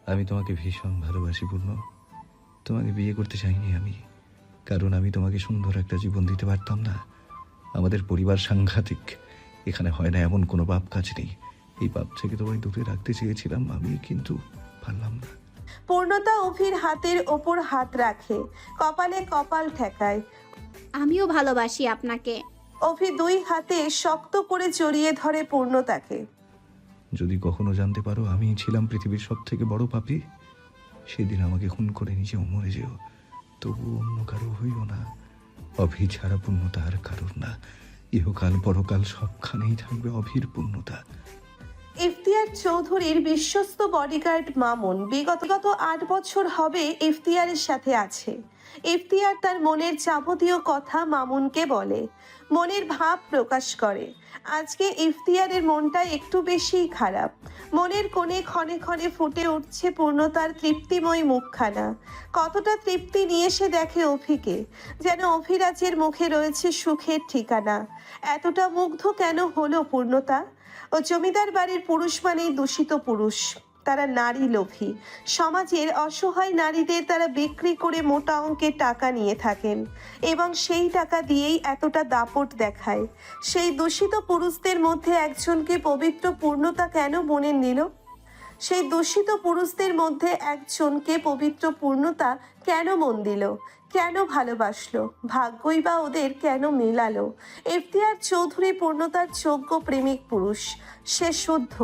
আমি তোমাকে ভীষণ ভালোবাসি পূর্ণ। তোমাকে বিয়ে করতে চাইনি আমি, কারণ আমি তোমাকে সুন্দর একটা জীবন দিতে পারতাম না। আমাদের পরিবার সাংঘাতিক, এখানে হয় না এমন কোনো পাপ কাজ নেই। এই পাপ থেকে তোমায় দূরে রাখতে চেয়েছিলাম আমি, কিন্তু পারলাম না। পূর্ণতা অভির হাতের ওপর হাত রাখে, কপালে কপাল ঠেকায়। আমিও ভালোবাসি আপনাকে। অভি দুই হাতে শক্ত করে জড়িয়ে ধরে পূর্ণতাকে। যদি কখনো জানতে পারো আমি ছিলাম পৃথিবীর সব থেকে বড় পাপী, সেদিন আমাকে খুন করে নিজেও মরে যেও, তবু অন্য কারো হইও না। অভি ছাড়া পূর্ণতা আর কারোর না। ইহকাল পরকাল সবখানেই থাকবে অভির পূর্ণতা। ইফতিয়ার চৌধুরীর বিশ্বস্ত বডিগার্ড মামুন বিগত 8 বছর হবে ইফতিয়ারের সাথে আছে। ইফতিয়ার তার মনের যাবতীয় কথা মামুনকে বলে, মনের ভাব প্রকাশ করে। আজকে ইফতিয়ারের মনটা একটু বেশিই খারাপ। মনের কোণে ক্ষণে ক্ষণে ফুটে উঠছে পূর্ণতার তৃপ্তিময় মুখখানা। কতটা তৃপ্তি নিয়ে সে দেখে অভিকে, যেন অভিরাজের মুখে রয়েছে সুখের ঠিকানা। এতটা মুগ্ধ কেন হলো পূর্ণতা? ও জমিদার বাড়ির পুরুষ মানেই দূষিত পুরুষ, তারা নারী লোভী। সমাজের অসহায় নারীদের তারা বিক্রি করে মোটা অঙ্কের টাকা নিয়ে থাকেন এবং সেই টাকা দিয়েই এতটা দাপট দেখায়। সেই দূষিত পুরুষদের মধ্যে একজনকে পবিত্র পূর্ণতা কেন মনে নিল? সেই দূষিত পুরুষদের মধ্যে একজনকে পবিত্র পূর্ণতা কেন মন দিল? কেন ভালোবাসলো? ভাগ্যই বা ওদের কেন মেলালো? ইফতিয়ার চৌধুরী পূর্ণতার যোগ্য প্রেমিক পুরুষ। সে শুদ্ধ।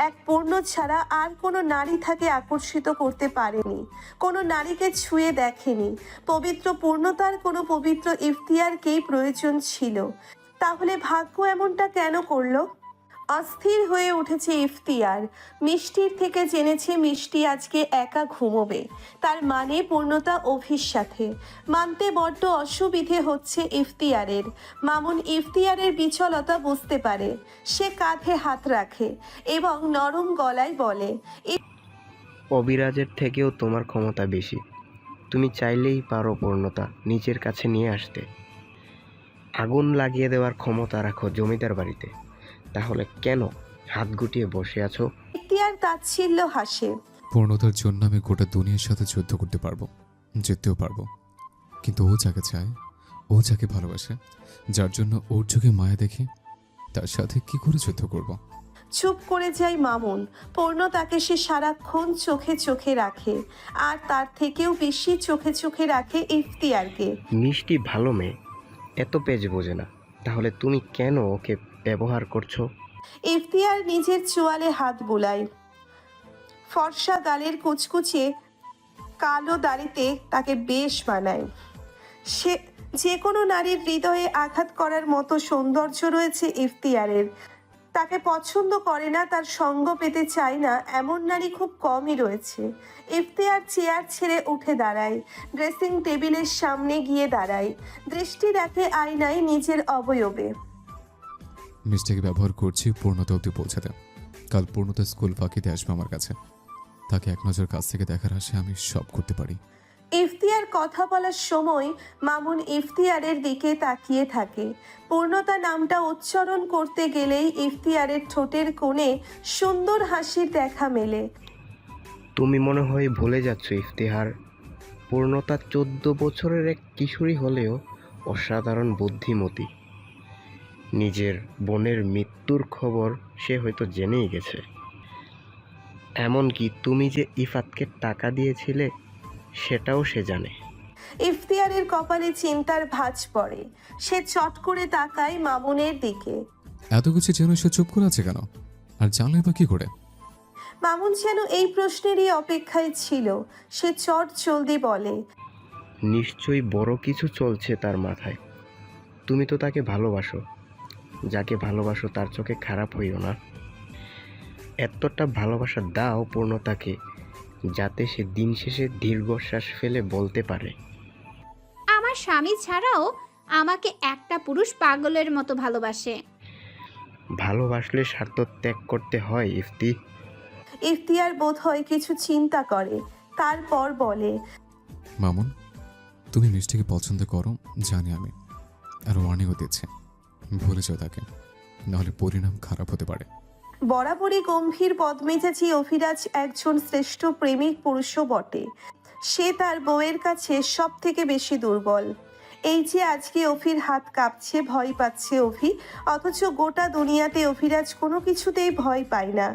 এক পূর্ণ ছাড়া আর কোনো নারী তাকে আকর্ষিত করতে পারেনি, কোনো নারীকে ছুঁয়ে দেখেনি। পবিত্র পূর্ণতার কোনো পবিত্র ইফতিয়ারকেই প্রয়োজন ছিল। তাহলে ভাগ্য এমনটা কেন করলো? অস্থির হয়ে উঠেছে ইফতিয়ার। মিষ্টির থেকে জেনেছে মিষ্টি আজকে একা ঘুমোবে, তার মানে পূর্ণতা অভির সাথে। মানতে বড্ড অসুবিধে হচ্ছে ইফতিয়ারের। মামুন ইফতিয়ারের বিচলতা বুঝতে পারে। সে কাঁধে হাত রাখে এবং নরম গলায় বলে, অবিরাজের থেকেও তোমার ক্ষমতা বেশি। তুমি চাইলেই পারো পূর্ণতা নিজের কাছে নিয়ে আসতে। আগুন লাগিয়ে দেওয়ার ক্ষমতা রাখো জমিদার বাড়িতে, তাহলে কেন হাত গুটিয়ে বসে আছো? ইফতিয়ার তাচ্ছিল্য হাসে। পূর্ণতার জন্য আমি গোটা দুনিয়ার সাথে যুদ্ধ করতে পারবো, জিততেও পারবো, কিন্তু ও যাকে চায়, ও যাকে ভালোবাসে, যার জন্য ওর চোখে মায়া দেখি, তার সাথে কি করে যুদ্ধ করব? চুপ করে যায় মামুন। পূর্ণতাকে সে সারাক্ষণ চোখে চোখে রাখে, আর তার থেকেও বেশি চোখে চোখে রাখে ইফতিয়ারকে। মিষ্টি ভালো মেয়ে, এত পেজ বোঝে না, তাহলে তুমি কেন ওকে ব্যবহার করছো? ইফতিয়ার নিজের চোয়ালে হাত বুলায়। ফর্সা গালের কুচকুচে কালো দাড়িতে তাকে বেশ মানায়। সে যে কোনো নারীর হৃদয়ে আঘাত করার মতো সৌন্দর্য রয়েছে ইফতিয়ারের। তাকে পছন্দ করে না, তার সঙ্গ পেতে চায় না এমন নারী খুব কমই রয়েছে। ইফতিয়ার চেয়ার ছেড়ে উঠে দাঁড়ায়, ড্রেসিং টেবিলের সামনে গিয়ে দাঁড়ায়, দৃষ্টি রাখে আয়নায় নিজের অবয়বে। মিষ্টিকে ব্যবহার করছি পূর্ণতা অবধি পৌঁছাতে। কাল পূর্ণতা স্কুল ফাঁকিতে আসবে আমার কাছে। তাকে এক নজর কাছ থেকে দেখার আশে আমি সব করতে পারি। ইফতিয়ার কথা বলার সময় মামুন ইফতিয়ারের দিকে তাকিয়ে থাকে। পূর্ণতা নামটা উচ্চারণ করতে গেলেই ইফতিয়ারের ঠোঁটের কোণে সুন্দর হাসির দেখা মেলে। তুমি মনে হয় ভুলে যাচ্ছ ইফতিহার, পূর্ণতা 14 বছরের এক কিশোরী হলেও অসাধারণ বুদ্ধিমতী। নিজের বোনের মৃত্যুর খবর সে হয়তো জেনেই গেছে। এমনকি তুমি যে ইফাতকে টাকা দিয়েছিলে সেটাও সে জানে। ইফতিয়ারের কপালে চিন্তার ভাঁজ পড়ে। সে চট করে তাকায় মামুনের দিকে। এত কিছু যেন সে চুপ করে আছে কেন? আর জানলে বা কি করে? মামুন যেন এই প্রশ্নেরই অপেক্ষায় ছিল। সে চট জলদি বলে, নিশ্চয়ই বড় কিছু চলছে তার মাথায়। তুমি তো তাকে ভালোবাসো, যাকে ভালোবাসো তার চোখে খারাপ হইও না। এতটা ভালোবাসা দাও পূর্ণতাকে, যাতে সে দিন শেষে দীর্ঘশ্বাস ফেলে বলতে পারে, আমার স্বামী ছাড়াও আমাকে একটা পুরুষ পাগলের মতো ভালোবাসে। ভালোবাসলে স্বার্থ ত্যাগ করতে হয় ইফতি। ইফতিয়ার বোধ হয় কিছু চিন্তা করে, তারপর বলে, মামুন, তুমি মিষ্টিকে পছন্দ করো জানি আমি, আর ওয়ার্নিংও দিচ্ছে। ভুলে যাও তাকে, নাহলে পরিণাম খারাপ হতে পারে। বরাবরই গম্ভীর বদমেজাজি অভিরাজ একজন শ্রেষ্ঠ প্রেমিক পুরুষও বটে। সে তার বউয়ের কাছে সব থেকে বেশি দুর্বল। এই যে আজকে অভির হাত কাঁপছে, ভয় পাচ্ছে অভি, অথচ গোটা দুনিয়াতে অভিরাজ কোনো কিছুতেই ভয় পায় না।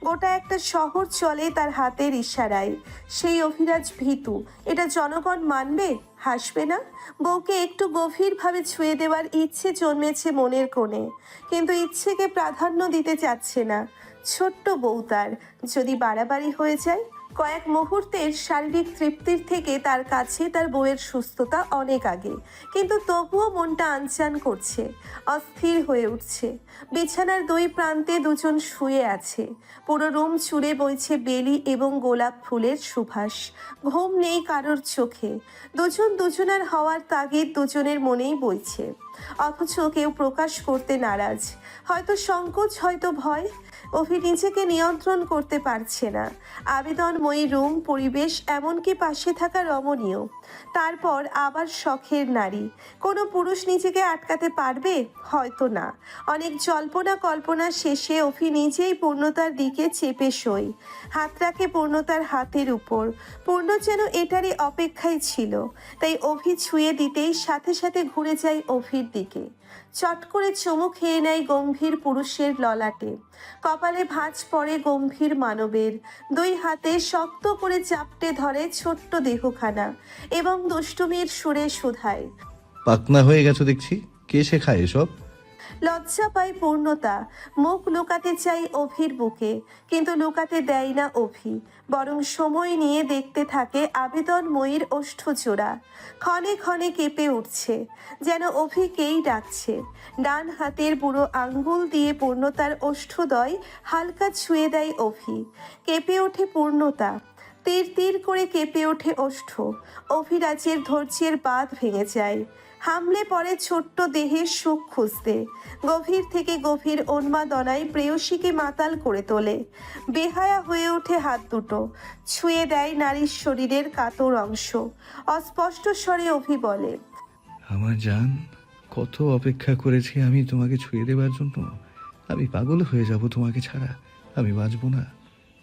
গোটা একটা শহর চলে তার হাতের ইশারায়। সেই অভিরাজ ভীতু, এটা জনগণ মানবে, হাসবে না? বউকে একটু গভীরভাবে ছুঁয়ে দেওয়ার ইচ্ছে জন্মেছে মনের কোণে, কিন্তু ইচ্ছেকে প্রাধান্য দিতে চাচ্ছে না। ছোট্ট বউ তার, যদি বাড়াবাড়ি হয়ে যায়। কয়েক মুহূর্তের শারীরিক তৃপ্তির থেকে তার কাছে তার বউয়ের সুস্থতা অনেক আগে, কিন্তু তবুও মনটা আনচান করছে, অস্থির হয়ে উঠছে। বিছানার দুই প্রান্তে দুজন শুয়ে আছে। পুরো রুম জুড়ে বইছে বেলি এবং গোলাপ ফুলের সুবাস। ঘুম নেই কারোর চোখে। দুজন দুজনার হওয়ার তাগিদ দুজনের মনেই বইছে, অথচ কেউ প্রকাশ করতে নারাজ। হয়তো সংকোচ, হয়তো ভয়। অভি নিজেকে নিয়ন্ত্রণ করতে পারছে না। আবেদনময়ী রুম, পরিবেশ, এমনকি পাশে থাকা রমণীয়। তারপর আবার শখের নারী। কোনো পুরুষ নিজেকে আটকাতে পারবে? হয়তো না। অনেক জল্পনা কল্পনা শেষে অভি নিজেই পূর্ণতার দিকে চেপে শোয়। হাত রাখে পূর্ণতার হাতের উপর। পূর্ণ যেন এটারই অপেক্ষায় ছিল। তাই অভি ছুঁয়ে দিতেই সাথে সাথে ঘুরে যায় অভির দিকে। চট করে চুমু খেয়ে নেয় গম্ভীর পুরুষের ললাটে। কপালে ভাঁজ পড়ে গম্ভীর মানবের। দুই হাতে শক্ত করে চাপটে ধরে ছোট্ট দেহখানা এবং দুষ্টুমির সুরে শুধায়। পাকনা হয়ে গেছো দেখছি, কে শেখায় এসব? লজ্জা পায় পূর্ণতা। মুখ লুকাতে চাই অভির বুকে, কিন্তু লুকাতে দেয় না অভি, বরং সময় নিয়ে দেখতে থাকে আবেদনময়ীর ওষ্ঠজোড়া। ক্ষণে ক্ষণে কেঁপে উঠছে, যেন অভিকেই ডাকছে। ডান হাতের বুড়ো আঙ্গুল দিয়ে পূর্ণতার ওষ্ঠদয় হালকা ছুঁয়ে দেয় অভি। কেঁপে ওঠে পূর্ণতা, তীর তীর করে কেঁপে ওঠে ওষ্ঠ। অভিরাজের ধৈর্যের বাঁধ ভেঙে যায়। হামলে পড়ে ছোট্ট দেহের সুখ খুঁজতে। গভীর থেকে গভীর উন্মাদনায় প্রেয়সীকে মাতাল করে তোলে। বেহায়া হয়ে ওঠে হাত দুটো, ছুঁয়ে দেয় নারীর শরীরের কাতর অংশ। অস্পষ্ট স্বরে অভি বলে, আমার জান, কত অপেক্ষা করেছি আমি তোমাকে ছুঁয়ে দেবার জন্য। আমি পাগল হয়ে যাব তোমাকে ছাড়া, আমি বাঁচবো না।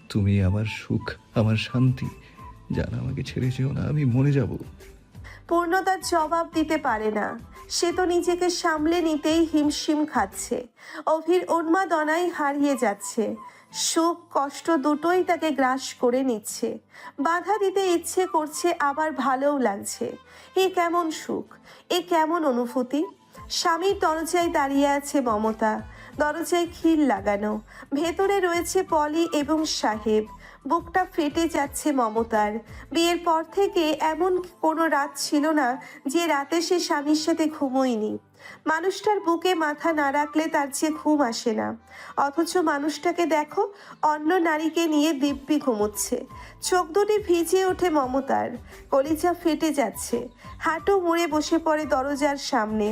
তুমি আমার সুখ, আমার শান্তি। জান, আমাকে ছেড়ে যেও না, আমি মরে যাব। পূর্ণতার জবাব দিতে পারে না। সে তো নিজেকে সামলে নিতেই হিমশিম খাচ্ছে। অভির উন্মাদনায় হারিয়ে যাচ্ছে। সুখ কষ্ট দুটোই তাকে গ্রাস করে নিচ্ছে। বাধা দিতে ইচ্ছে করছে, আবার ভালোও লাগছে। এ কেমন সুখ, এ কেমন অনুভূতি! স্বামীর দরজায় দাঁড়িয়ে আছে মমতা। দরজায় খিল লাগানো। ভেতরে রয়েছে পলি এবং সাহেব। বুকটা ফেটে যাচ্ছে মমতার। বিয়ের পর থেকে এমন কোনো রাত ছিল না যে রাতে সে স্বামীর সাথে ঘুমোয়নি। মানুষটার বুকে মাথা না রাখলে তার যে ঘুম আসে না, অথচ মানুষটাকে দেখো, অন্য নারীকে নিয়ে দিব্যি ঘুমোচ্ছে। চোখ দুটি ভিজে ওঠে মমতার। কলিজা ফেটে যাচ্ছে। হাঁটু মুড়ে বসে পড়ে দরজার সামনে।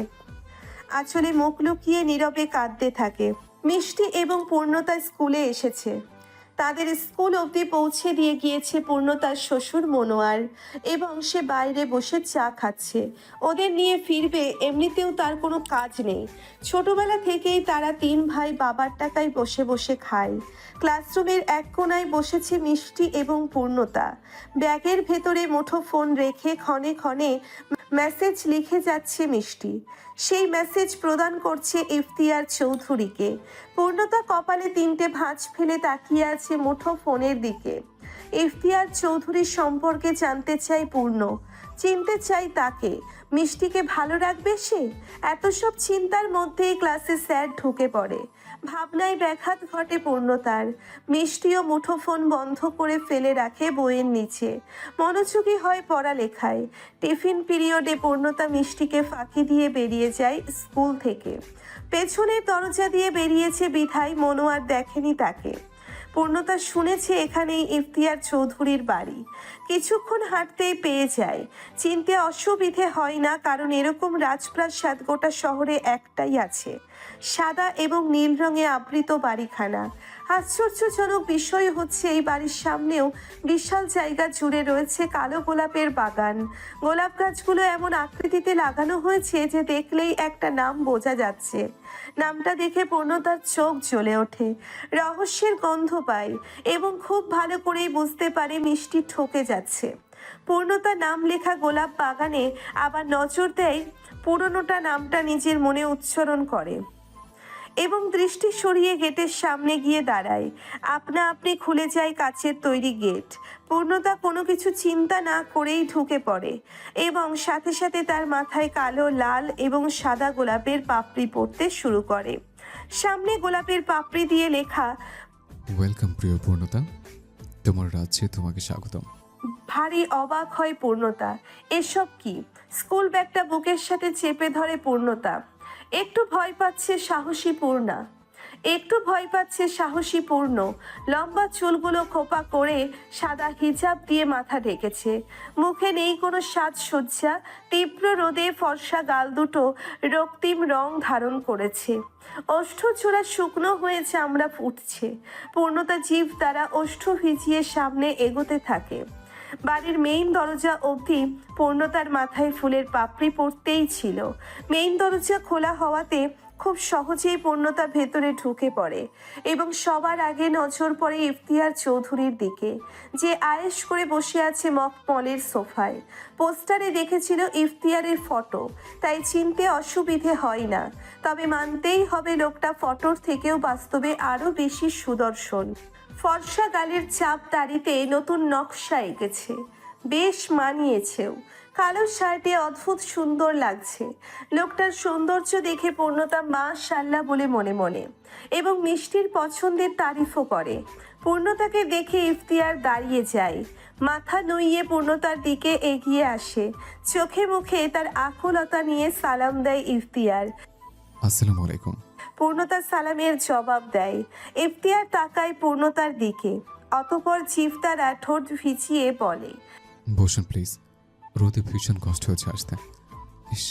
আঁচলে মুখ লুকিয়ে নীরবে কাঁদতে থাকে। মিষ্টি এবং পূর্ণতা স্কুলে এসেছে। তাদের স্কুল অবধি পৌঁছে দিয়ে গিয়েছে পূর্ণতার শ্বশুর মনোয়ার, এবং সে বাইরে বসে চা খাচ্ছে। ওদের নিয়ে ফিরবে, এমনিতেও তার কোনো কাজ নেই। ছোটবেলা থেকেই তারা তিন ভাই বাবার টাকায় বসে বসে খায়। ক্লাসরুমের এক কোণায় বসেছে মিষ্টি এবং পূর্ণতা। ব্যাগের ভেতরে মুঠো ফোন রেখে ক্ষণে ক্ষণে মেসেজ লিখে যাচ্ছে মিষ্টি। সেই মেসেজ প্রদান করছে ইফতিয়ার চৌধুরীকে। পূর্ণতা কপালে তিনটে ভাঁজ ফেলে তাকিয়ে আছে মুঠো ফোনের দিকে। ইফতিয়ার চৌধুরীর সম্পর্কে জানতে চাই পূর্ণ, চিনতে চাই তাকে। মিষ্টিকে ভালো রাখবে সে? এত সব চিন্তার মধ্যেই ক্লাসে স্যার ঢুকে পড়ে। ভাবনায় ব্যাঘাত ঘটে পূর্ণতার। মিষ্টিও মুঠোফোন বন্ধ করে ফেলে রাখে বইয়ের নিচে। মনোযোগী হয় পড়ালেখায়। টিফিন পিরিয়ডে পূর্ণতা মিষ্টিকে ফাঁকি দিয়ে বেরিয়ে যায় স্কুল থেকে। পেছনের দরজা দিয়ে বেরিয়েছে বিধায় মনোয়ার দেখেনি তাকে। পূর্ণতা শুনেছে এখানেই ইফতিয়ার চৌধুরীর বাড়ি। কিছুক্ষণ হাঁটতেই পেয়ে যায়। চিনতে অসুবিধে হয় না, কারণ এরকম রাজপ্রাসাদ গোটা শহরে একটাই আছে। সাদা এবং নীল রঙে আবৃত বাড়িখানা। আশ্চর্যজনক বিষয় হচ্ছে এই বাড়ির সামনেও বিশাল জায়গা জুড়ে রয়েছে কালো গোলাপের বাগান। গোলাপ গাছগুলো এমন আকৃতিতে লাগানো হয়েছে যে দেখলেই একটা নাম বোঝা যাচ্ছে। নামটা দেখে পূর্ণতার চোখ জ্বলে ওঠে, রহস্যের গন্ধ পায় এবং খুব ভালো করেই বুঝতে পারে মিষ্টি ঠকে যাচ্ছে। পূর্ণতা নাম লেখা গোলাপ বাগানে আবার নজর দেয়, পুরনোটা নামটা নিজের মনে উচ্চারণ করে এবং দৃষ্টি সরিয়ে গেটের সামনে গিয়ে দাঁড়ায়। আপনা আপনি খুলে যায় কাচের তৈরি গেট। পূর্ণতা কোনো কিছু চিন্তা না করেই ঢুকে পড়ে এবং সাথে সাথে তার মাথায় কালো, লাল এবং সাদা গোলাপের পাপড়ি পড়তে শুরু করে। সামনে গোলাপের পাপড়ি দিয়ে লেখা ওয়েলকাম প্রিয় পূর্ণতা, তোমার রাজ্যে তোমাকে স্বাগতম। ভারী অবাক হয় পূর্ণতা। এসব কি? স্কুল ব্যাগটা বুকের সাথে চেপে ধরে পূর্ণতা। একটু ভয় পাচ্ছে সাহসী পূর্ণ। লম্বা চুলগুলো খোপা করে সাদা হিজাব দিয়ে মাথা ঢেকেছে। মুখে নেই কোনো সাজসজ্জা। তীব্র রোদে ফর্সা গাল দুটো রক্তিম রং ধারণ করেছে। ওষ্ঠচূড়া শুকনো হয়ে চামড়া ফুটছে। পূর্ণতা জিভ দ্বারা ওষ্ঠ ভিজিয়ে সামনে এগোতে থাকে। বাড়ির মেইন দরজা অবধি পূর্ণতার মাথায় ফুলের পাপড়ি পড়তেই ছিল। মেইন দরজা খোলা হওয়াতে খুব সহজেই পূর্ণতা ভেতরে ঢুকে পড়ে এবং সবার আগে নজর পড়ে ইফতিয়ার চৌধুরীর দিকে, যে আয়েশ করে বসে আছে মখমলের সোফায়। পোস্টারে দেখেছিল ইফতিয়ারের ফটো, তাই চিনতে অসুবিধে হয় না। তবে মানতেই হবে লোকটা ফটোর থেকেও বাস্তবে আরও বেশি সুদর্শন। ফর্সা গালের চাপ দাড়িতে নতুন নকশা এঁকেছে, বেশ মানিয়েছেও। কালো শার্টে অদ্ভুত সুন্দর লাগছে। লোকটার সৌন্দর্য দেখে পূর্ণতা মাশাআল্লাহ বলে মনে মনে এবং মিষ্টির পছন্দের তারিফও করে। পূর্ণতাকে দেখে ইফতিয়ার দাঁড়িয়ে যায়, মাথা নুইয়ে পূর্ণতার দিকে এগিয়ে আসে। চোখে মুখে তার আকুলতা নিয়ে সালাম দেয় ইফতিয়ার। আসসালামু আলাইকুম। পূর্ণতা সালামের জবাব দেয়। ইফতিয়ার তাকায় পূর্ণতার দিকে, অতঃপর জিভ দ্বারা ঠোঁট ভিজিয়ে বলে, বসুন প্লিজ, রোদে ভীষণ কষ্ট হচ্ছে আসতে। ইস,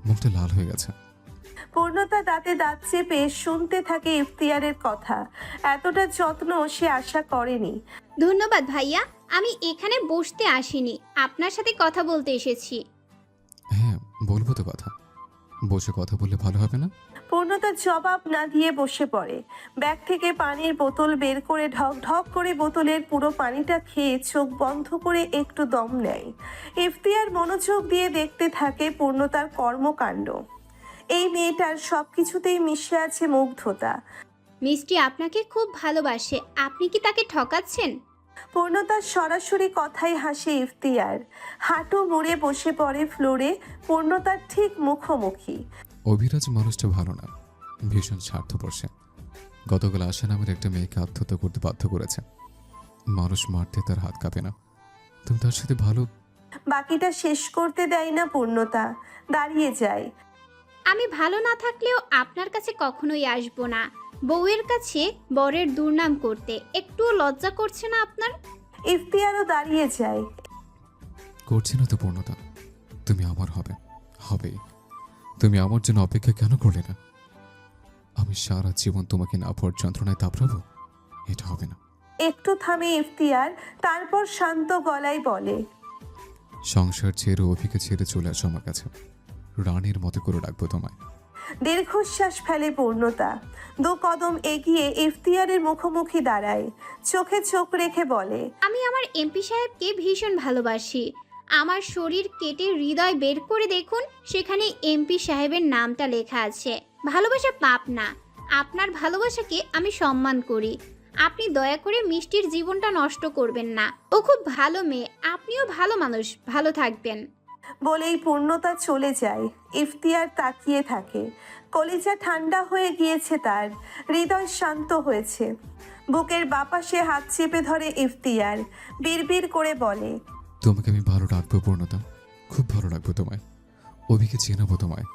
মুখটা লাল হয়ে গেছে। পূর্ণতা দাঁতে দাঁত চেপে শুনতে থাকে ইফতিয়ারের কথা। এতটা যত্ন সে আশা করেনি। ধন্যবাদ ভাইয়া, আমি এখানে বসতে আসিনি, আপনার সাথে কথা বলতে এসেছি। হ্যাঁ, বলবো তো কথা। বসে কথা বললে ভালো হবে না? পূর্ণতা জবাব না দিয়ে বসে পড়ে। ব্যাগ থেকে পানির বোতল বের করে ঢক ঢক করে বোতলের পুরো পানিটা খেয়ে চোখ বন্ধ করে একটু দম নেয়। ইফতিয়ার মনোযোগ দিয়ে দেখতে থাকে পূর্ণতার কর্মকাণ্ড। এই মেয়েটার সব কিছুতেই মিশে আছে মুগ্ধতা। মিষ্টি আপনাকে খুব ভালোবাসে, আপনি কি তাকে ঠকাচ্ছেন? পূর্ণতার সরাসরি কথায় হাসে ইফতিয়ার। হাঁটু মুড়ে বসে পড়ে ফ্লোরে, পূর্ণতার ঠিক মুখোমুখি। অভিরাজ মানুষটা ভালো না, ভীষণ স্বার্থপর সে। গতকাল আশা নামের একটা মেয়েকে আত্মহত্যা করতে বাধ্য করেছে। মানুষ মারতে তার হাত কাঁপে না। তুমি তার সাথে ভালো। বাকিটা শেষ করতে দেয় না পূর্ণতা, দাঁড়িয়ে যায়। আমি ভালো না থাকলেও আপনার কাছে কখনোই আসবো না। বউয়ের কাছে বরের দুর্নাম করতে একটুও লজ্জা করছে না আপনার? ইফতিয়ারও দাঁড়িয়ে যায়। করছি না তো পূর্ণতা, তুমি আমার হবে, হবেই। তুমি আমার জন্য অপেক্ষা কেন করলে না? আমি সারা জীবন তোমাকে না পাওয়ার যন্ত্রণায় তাপড়াবো? এটা হবে না। একটু থামে ইফতিয়ার, তারপর শান্ত গলায় বলে, সংসার ছেড়ে অভিকে ছেড়ে চলে আসো আমার কাছে। রানীর মতো করে রাখবো তোমায়। দীর্ঘশ্বাস ফেলে পূর্ণতা। 2 কদম এগিয়ে ইফতিয়ারের মুখোমুখি দাঁড়ায়, চোখে চোখ রেখে বলে, আমি আমার এমপি সাহেবকে ভীষণ ভালোবাসি। আমার শরীর কেটে হৃদয় বের করে দেখুন, সেখানে এমপি সাহেবের নামটা লেখা আছে। ভালোবাসা পাপ না, আপনার ভালোবাসাকে আমি সম্মান করি। আপনি দয়া করে মিষ্টির জীবনটা নষ্ট করবেন না। ও খুব ভালো মেয়ে, আপনিও ভালো মানুষ, ভালো থাকবেন। বলেই পূর্ণতা চলে যায়। ইফতিয়ার তাকিয়ে থাকে। কলিজা ঠান্ডা হয়ে গিয়েছে তার, হৃদয় শান্ত হয়েছে। বুকের বাপাশে হাত চেপে ধরে ইফতিয়ার, বিড়বিড় করে বলে, তোমাকে আমি ভালো রাখবো পূর্ণতা, খুব ভালো রাখবো তোমায়। অভিকে চেনাবো তোমায়,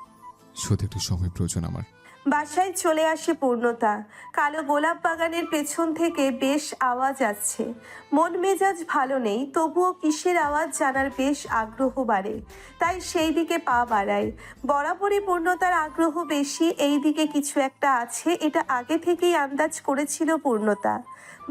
শুধু একটু সময় প্রয়োজন আমার। বাসায় চলে আসে পূর্ণতা। কালো গোলাপ বাগানের পেছন থেকে বেশ আওয়াজ আসছে। মন মেজাজ ভালো নেই, তবুও কিসের আওয়াজ জানার বেশ আগ্রহ বাড়ে, তাই সেই দিকে পা বাড়ায়। বরাবরই পূর্ণতার আগ্রহ বেশি, এই দিকে কিছু একটা আছে, এটা আগে থেকেই আন্দাজ করেছিল পূর্ণতা।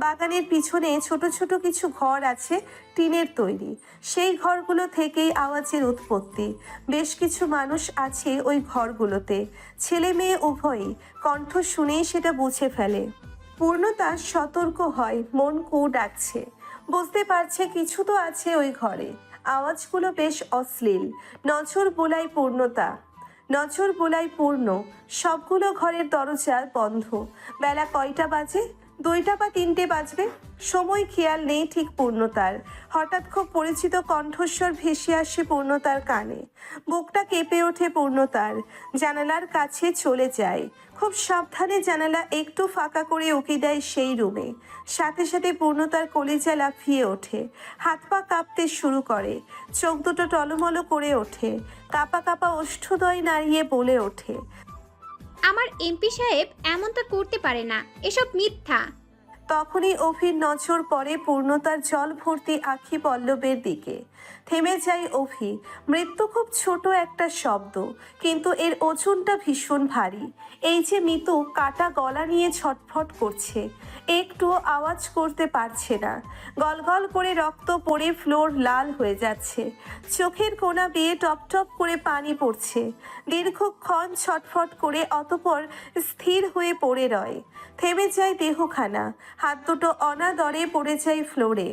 বাগানের পিছনে ছোট ছোট কিছু ঘর আছে, টিনের তৈরি। সেই ঘরগুলো থেকেই আওয়াজের উৎপত্তি। বেশ কিছু মানুষ আছে ওই ঘরগুলোতে, ছেলে মেয়ে উভয়ই। কণ্ঠ শুনেই সেটা বুঝে ফেলে। পূর্ণতা সতর্ক হয়, মন কু ডাকছে, বুঝতে পারছে কিছু তো আছে ওই ঘরে। আওয়াজগুলো বেশ অশ্লীল। নজর বোলায় পূর্ণতা, নজর বোলায় পূর্ণ। সবগুলো ঘরের দরজা বন্ধ। বেলা কয়টা বাজে? 2টা বা 3টে বাজবে, সময় খেয়াল নেই ঠিক পূর্ণতার। হঠাৎ খুব পরিচিত কণ্ঠস্বর ভেসে আসে পূর্ণতার কানে। বুকটা কেঁপে ওঠে পূর্ণতার। জানালার কাছে চলে যায়, খুব সাবধানে জানালা একটু ফাঁকা করে উকি দেয় সেই রুমে। সাথে সাথে পূর্ণতার কলিজা লাফিয়ে ওঠে, হাত পা কাঁপতে শুরু করে, চোখ দুটো টলমলো করে ওঠে, কাঁপা কাঁপা ওষ্ঠদ্বয় নাড়িয়ে বলে ওঠে, আমার এমপি সাহেব এমনটা করতে পারে না, এসব মিথ্যা। তখনই অভির নজর পড়ে পূর্ণতার জল ভর্তি আখি পল্লবের দিকে। থেমে যায় অভি। মৃত্যু খুব ছোট একটা শব্দ, কিন্তু এর ওজনটা ভীষণ ভারী। এই যে মিতু কাটা গলা নিয়ে ছটফট করছে, একটু আওয়াজ করতে পারছে না। গলগল করে রক্ত পড়ে ফ্লোর লাল হয়ে যাচ্ছে, চোখের কোনা বেয়ে টপ টপ করে পানি পড়ছে। দীর্ঘক্ষণ ছটফট করে অতপর স্থির হয়ে পড়ে রয়। থেমে যায় দেহখানা, হাত দুটো অনাদরে পড়ে যায় ফ্লোরে।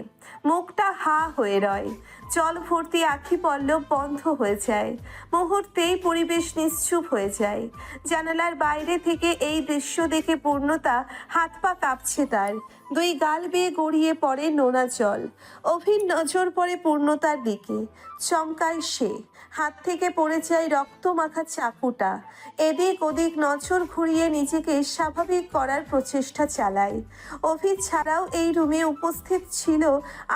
মুখটা হা হয়ে রয়, জল ভর্তি আখি পল্লব বন্ধ হয়ে যায়। মুহূর্তেই পরিবেশ নিশ্চুপ হয়ে যায়। জানালার বাইরে থেকে এই দৃশ্য দেখে পূর্ণতা হাত পা কাঁপছে তার। 2 গাল বেয়ে গড়িয়ে পড়ে নোনা জল। অভির নজর পড়ে পূর্ণতার দিকে, চমকায় সে। হাত থেকে পড়ে যায় রক্ত মাখা চাকুটা। এদিক ওদিক নজর ঘুরিয়ে নিজেকে স্বাভাবিক করার প্রচেষ্টা চালায়। অভি ছাড়াও এই রুমে উপস্থিত ছিল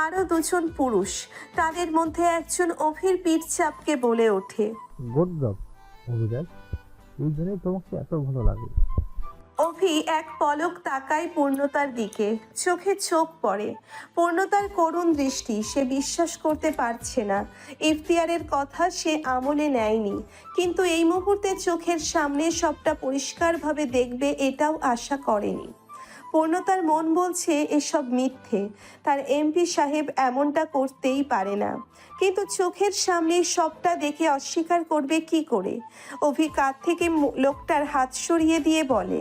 আরও 2 জন পুরুষ। তাদের মধ্যে একজন অভির পিঠ চাপকে বলে ওঠে, গুড জব অভিরাজ, এই জন্যই তোমাকে এত ভালো লাগে। অভি এক পলক তাকায় পূর্ণতার দিকে, চোখে চোখ পড়ে। পূর্ণতার করুণ দৃষ্টি, সে বিশ্বাস করতে পারছে না ইফতিয়ারের কথা সে আমলে নেয়নি, কিন্তু এই মুহূর্তে চোখের সামনে সবটা পরিষ্কারভাবে দেখবে এটাও আশা করেনি। পূর্ণতার মন বলছে এসব মিথ্যে, তার এমপি সাহেব এমনটা করতেই পারে না, কিন্তু চোখের সামনে সবটা দেখে অস্বীকার করবে কি করে। অভি কাঁধ থেকে লোকটার হাত সরিয়ে দিয়ে বলে,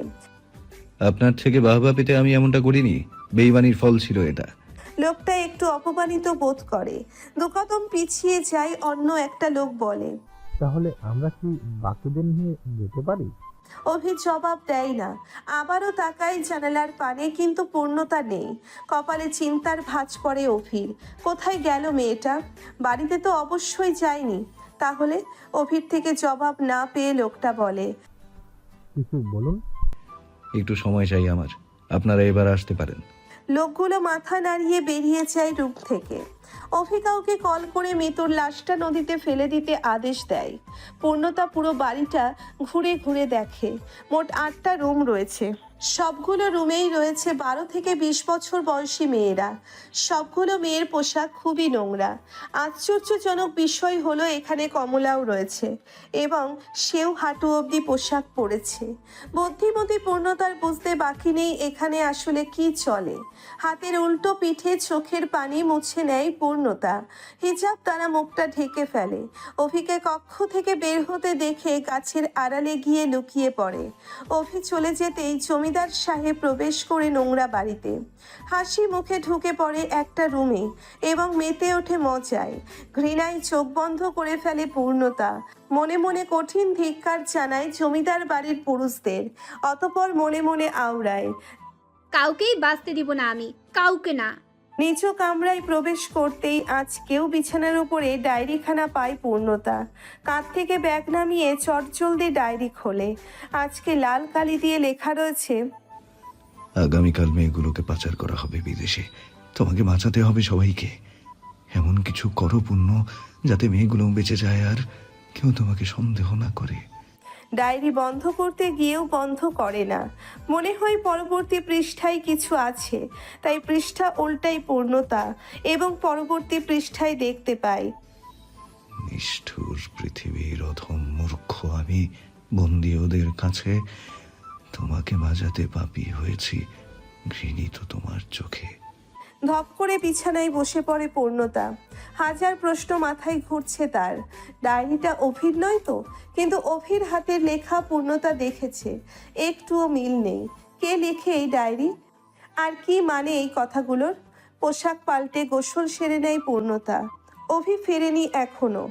আপনার থেকে বাহবা পেতে আমি এমনটা করিনি, বেইমানির ফল ছিল এটা। লোকটা একটু অপমানিত বোধ করে, 2 কদম পিছিয়ে যায়। অন্য একটা লোক বলে, তাহলে আমরা কি বাকিদের নিয়ে যেতে পারি? অভি জবাব দেয় না, আবারও তাকায় জানালার পানে, কিন্তু পূর্ণতা নেই। কপালে চিন্তার ভাঁজ পড়ে অভির। কোথায় গেল মেয়েটা? বাড়িতে তো অবশ্যই যায়নি। তাহলে? অভির থেকে জবাব না পেয়ে লোকটা বলে, কিছু বলুন। একটু সময় চাই আমার, আপনারা এবার আসতে পারেন। লোকগুলো মাথা নাড়িয়ে বেরিয়ে যায় রূপ থেকে। অভি কাউকে কল করে মৃত্যুর লাশটা নদীতে ফেলে দিতে আদেশ দেয়। পূর্ণতা পুরো বাড়িটা ঘুরে ঘুরে দেখে। মোট 8টা রুম রয়েছে, সবগুলো রুমেই রয়েছে 12 থেকে 20 বছর বয়সী মেয়েরা। সবগুলো মেয়ের পোশাক খুবই নোংরা। আশ্চর্যজনক বিষয় হলো এখানে কমলাও রয়েছে, এবং সেও হাঁটু অবধি পোশাক পরেছে। বুদ্ধিমতী পূর্ণতার বুঝতে বাকি নেই এখানে আসলে কি চলে। হাতের উল্টো পিঠে চোখের পানি মুছে নেয় পূর্ণতা, হিজাব দ্বারা মুখটা ঢেকে ফেলে। অভিকে কক্ষ থেকে বের হতে দেখে গাছের আড়ালে গিয়ে লুকিয়ে পড়ে। অভি চলে যেতেই জমিদার সাহেব প্রবেশ করে নোংরা বাড়িতে। হাসি মুখে ঢুকে পড়ে একটা রুমে এবং মেতে ওঠে মজায়। ঘৃণায় চোখ বন্ধ করে ফেলে পূর্ণতা। মনে মনে কঠিন ধিক্কার জানায় জমিদার বাড়ির পুরুষদের, অতপর মনে মনে আওড়ায়, কাউকেই বাঁচতে দিব না আমি, কাউকে না। নিজ কামরায় প্রবেশ করতেই আজ কেউ বিছানার উপরে ডায়েরিখানা পায় পূর্ণতা। কাঁধ থেকে ব্যাগ নামিয়ে চটজলদি ডায়েরি খোলে। আজকে লাল কালি দিয়ে লেখা রয়েছে, আগামীকাল মেয়েগুলোকে পাচার করা হবে বিদেশে, তোমাকে বাঁচাতে হবে সবাইকে। এমন কিছু করো পুণ্য যাতে মেয়েগুলো বেঁচে যায় আর কেউ তোমাকে সন্দেহ না করে। ডায়েরি বন্ধ করতে গিয়েও বন্ধ করে না। মনে হয় পরবর্তী পৃষ্ঠায় কিছু আছে, তাই পৃষ্ঠা উল্টাই পূর্ণতা এবং পরবর্তী পৃষ্ঠায় দেখতে পায়, নিষ্ঠুর পৃথিবীর অধম মূর্খ আমি, বন্দি ওদের কাছে। তোমাকে বাজাতে পাপী হয়েছি, ঘৃণিত তোমার চোখে। ধপ করে বিছানায় বসে পড়ে পূর্ণতা। হাজার প্রশ্ন মাথায় ঘুরছে তার। ডায়েরিটা অভির নয় তো? কিন্তু অভির হাতের লেখা পূর্ণতা দেখেছে, একটুও মিল নেই। কে লেখে এই ডায়েরি? আর কি মানে এই কথাগুলোর? পোশাক পাল্টে গোসল সেরে নেয় পূর্ণতা। অভি ফেরেনি এখনো।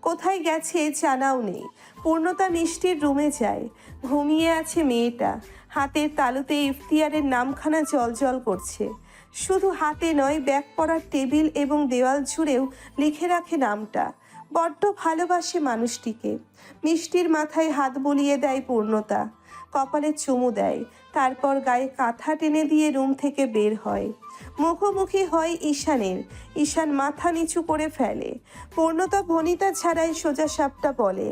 কোথায় গেছে জানাও নেই। পূর্ণতা মিষ্টির রুমে যায়। ঘুমিয়ে আছে মেয়েটা। হাতের তালুতে ইফতিয়ারের নামখানা জলজল করছে। শুধু হাতে নয়, ব্যাগ পড়ার টেবিল এবং দেওয়াল জুড়েও লিখে রাখে নামটা। বড্ড ভালোবাসে মানুষটিকে। মিষ্টির মাথায় হাত বুলিয়ে দেয় পূর্ণতা, কপালে চুমু দেয়, তারপর গায়ে কাঁথা টেনে দিয়ে রুম থেকে বের হয়। মুখোমুখি হয় ঈশানের। ঈশান মাথা নিচু করে ফেলে। পূর্ণতা ভনিতা ছাড়াই সোজা সাপটা বলে,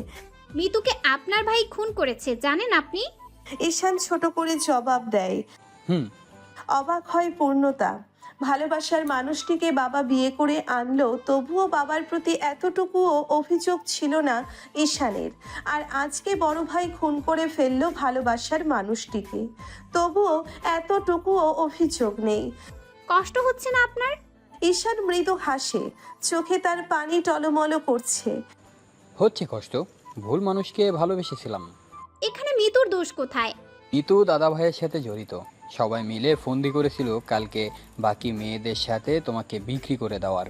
মিতুকে আপনার ভাই খুন করেছে, জানেন আপনি? ঈশান ছোট করে জবাব দেয়। অবাক হয় পূর্ণতা। ভালোবাসার মানুষটিকে বাবা বিয়ে করে আনলো, তবুও বাবার প্রতি এতটুকুও অভিযোগ ছিল না ঈশানের। আর আজকে বড় ভাই খুন করে ফেললো ভালোবাসার মানুষটিকে, তবুও এতটুকুও অভিযোগ নেই। কষ্ট হচ্ছে না আপনার? ঈশান মৃদু হাসে, চোখে তার পানি টলমল করছে। হচ্ছে কষ্ট, ভুল মানুষকে ভালোবেসেছিলাম। এখানে মিতুর দোষ কোথায়? ইতু দাদা ভাইয়ের সাথে জড়িত। সবাই মিলে ফন্দি করেছিল কালকে বাকি মেয়েদের সাথে তোমাকে বিক্রি করে দেওয়ার।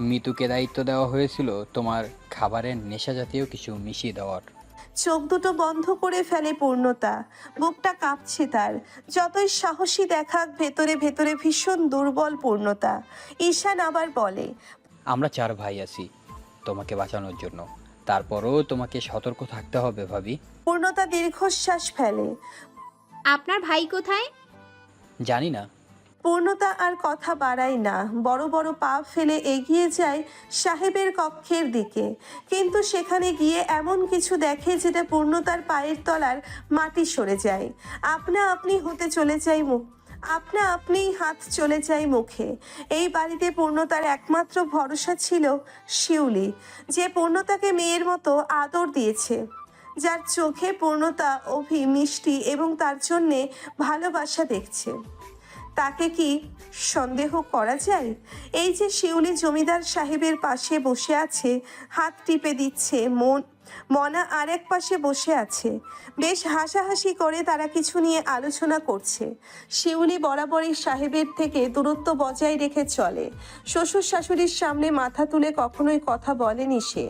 মিতুকে দায়িত্ব দেওয়া হয়েছিল তোমার খাবারের নেশা জাতীয় কিছু মিশিয়ে দেওয়ার। চোখ দুটো বন্ধ করে ফেলে পূর্ণতা। বুকটা কাঁপছে তার। যতই সাহসী দেখাক, ভেতরে ভেতরে ভীষণ দুর্বল পূর্ণতা। ঈশান আবার বলে, আমরা 4 ভাই আছি তোমাকে বাঁচানোর জন্য, তারপরও তোমাকে সতর্ক থাকতে হবে ভাবি। পূর্ণতা দীর্ঘশ্বাস ফেলে। আপনার ভাই কোথায়? জানি না। পূর্ণতা আর কথা বাড়ায় না, বড় বড় পা ফেলে এগিয়ে যায় সাহেবের কক্ষের দিকে। কিন্তু সেখানে গিয়ে এমন কিছু দেখে যেটা পূর্ণতার পায়ের তলার মাটি সরে যায়। আপনা আপনি হতে চলে যায় মুখ, আপনা আপনি হাত চলে যায় মুখে। এই বাড়িতে পূর্ণতার একমাত্র ভরসা ছিল শিউলি, যে পূর্ণতাকে মেয়ের মতো আদর দিয়েছে, যার চোখে পূর্ণতা, অভি, মিষ্টি এবং তার জন্যে ভালোবাসা দেখছে। তাকে কি সন্দেহ করা যায়? এই যে শিউলি জমিদার সাহেবের পাশে বসে আছে, হাত টিপে দিচ্ছে, মনা আরেক পাশে বসে আছে। বেশ হাসাহাসি করে তারা কিছু নিয়ে আলোচনা করছে। শিউলি বরাবরই সাহেবের থেকে দূরত্ব বজায় রেখে চলে। শ্বশুর শাশুড়ির সামনে মাথা তুলে কখনোই কথা বলেনি সে,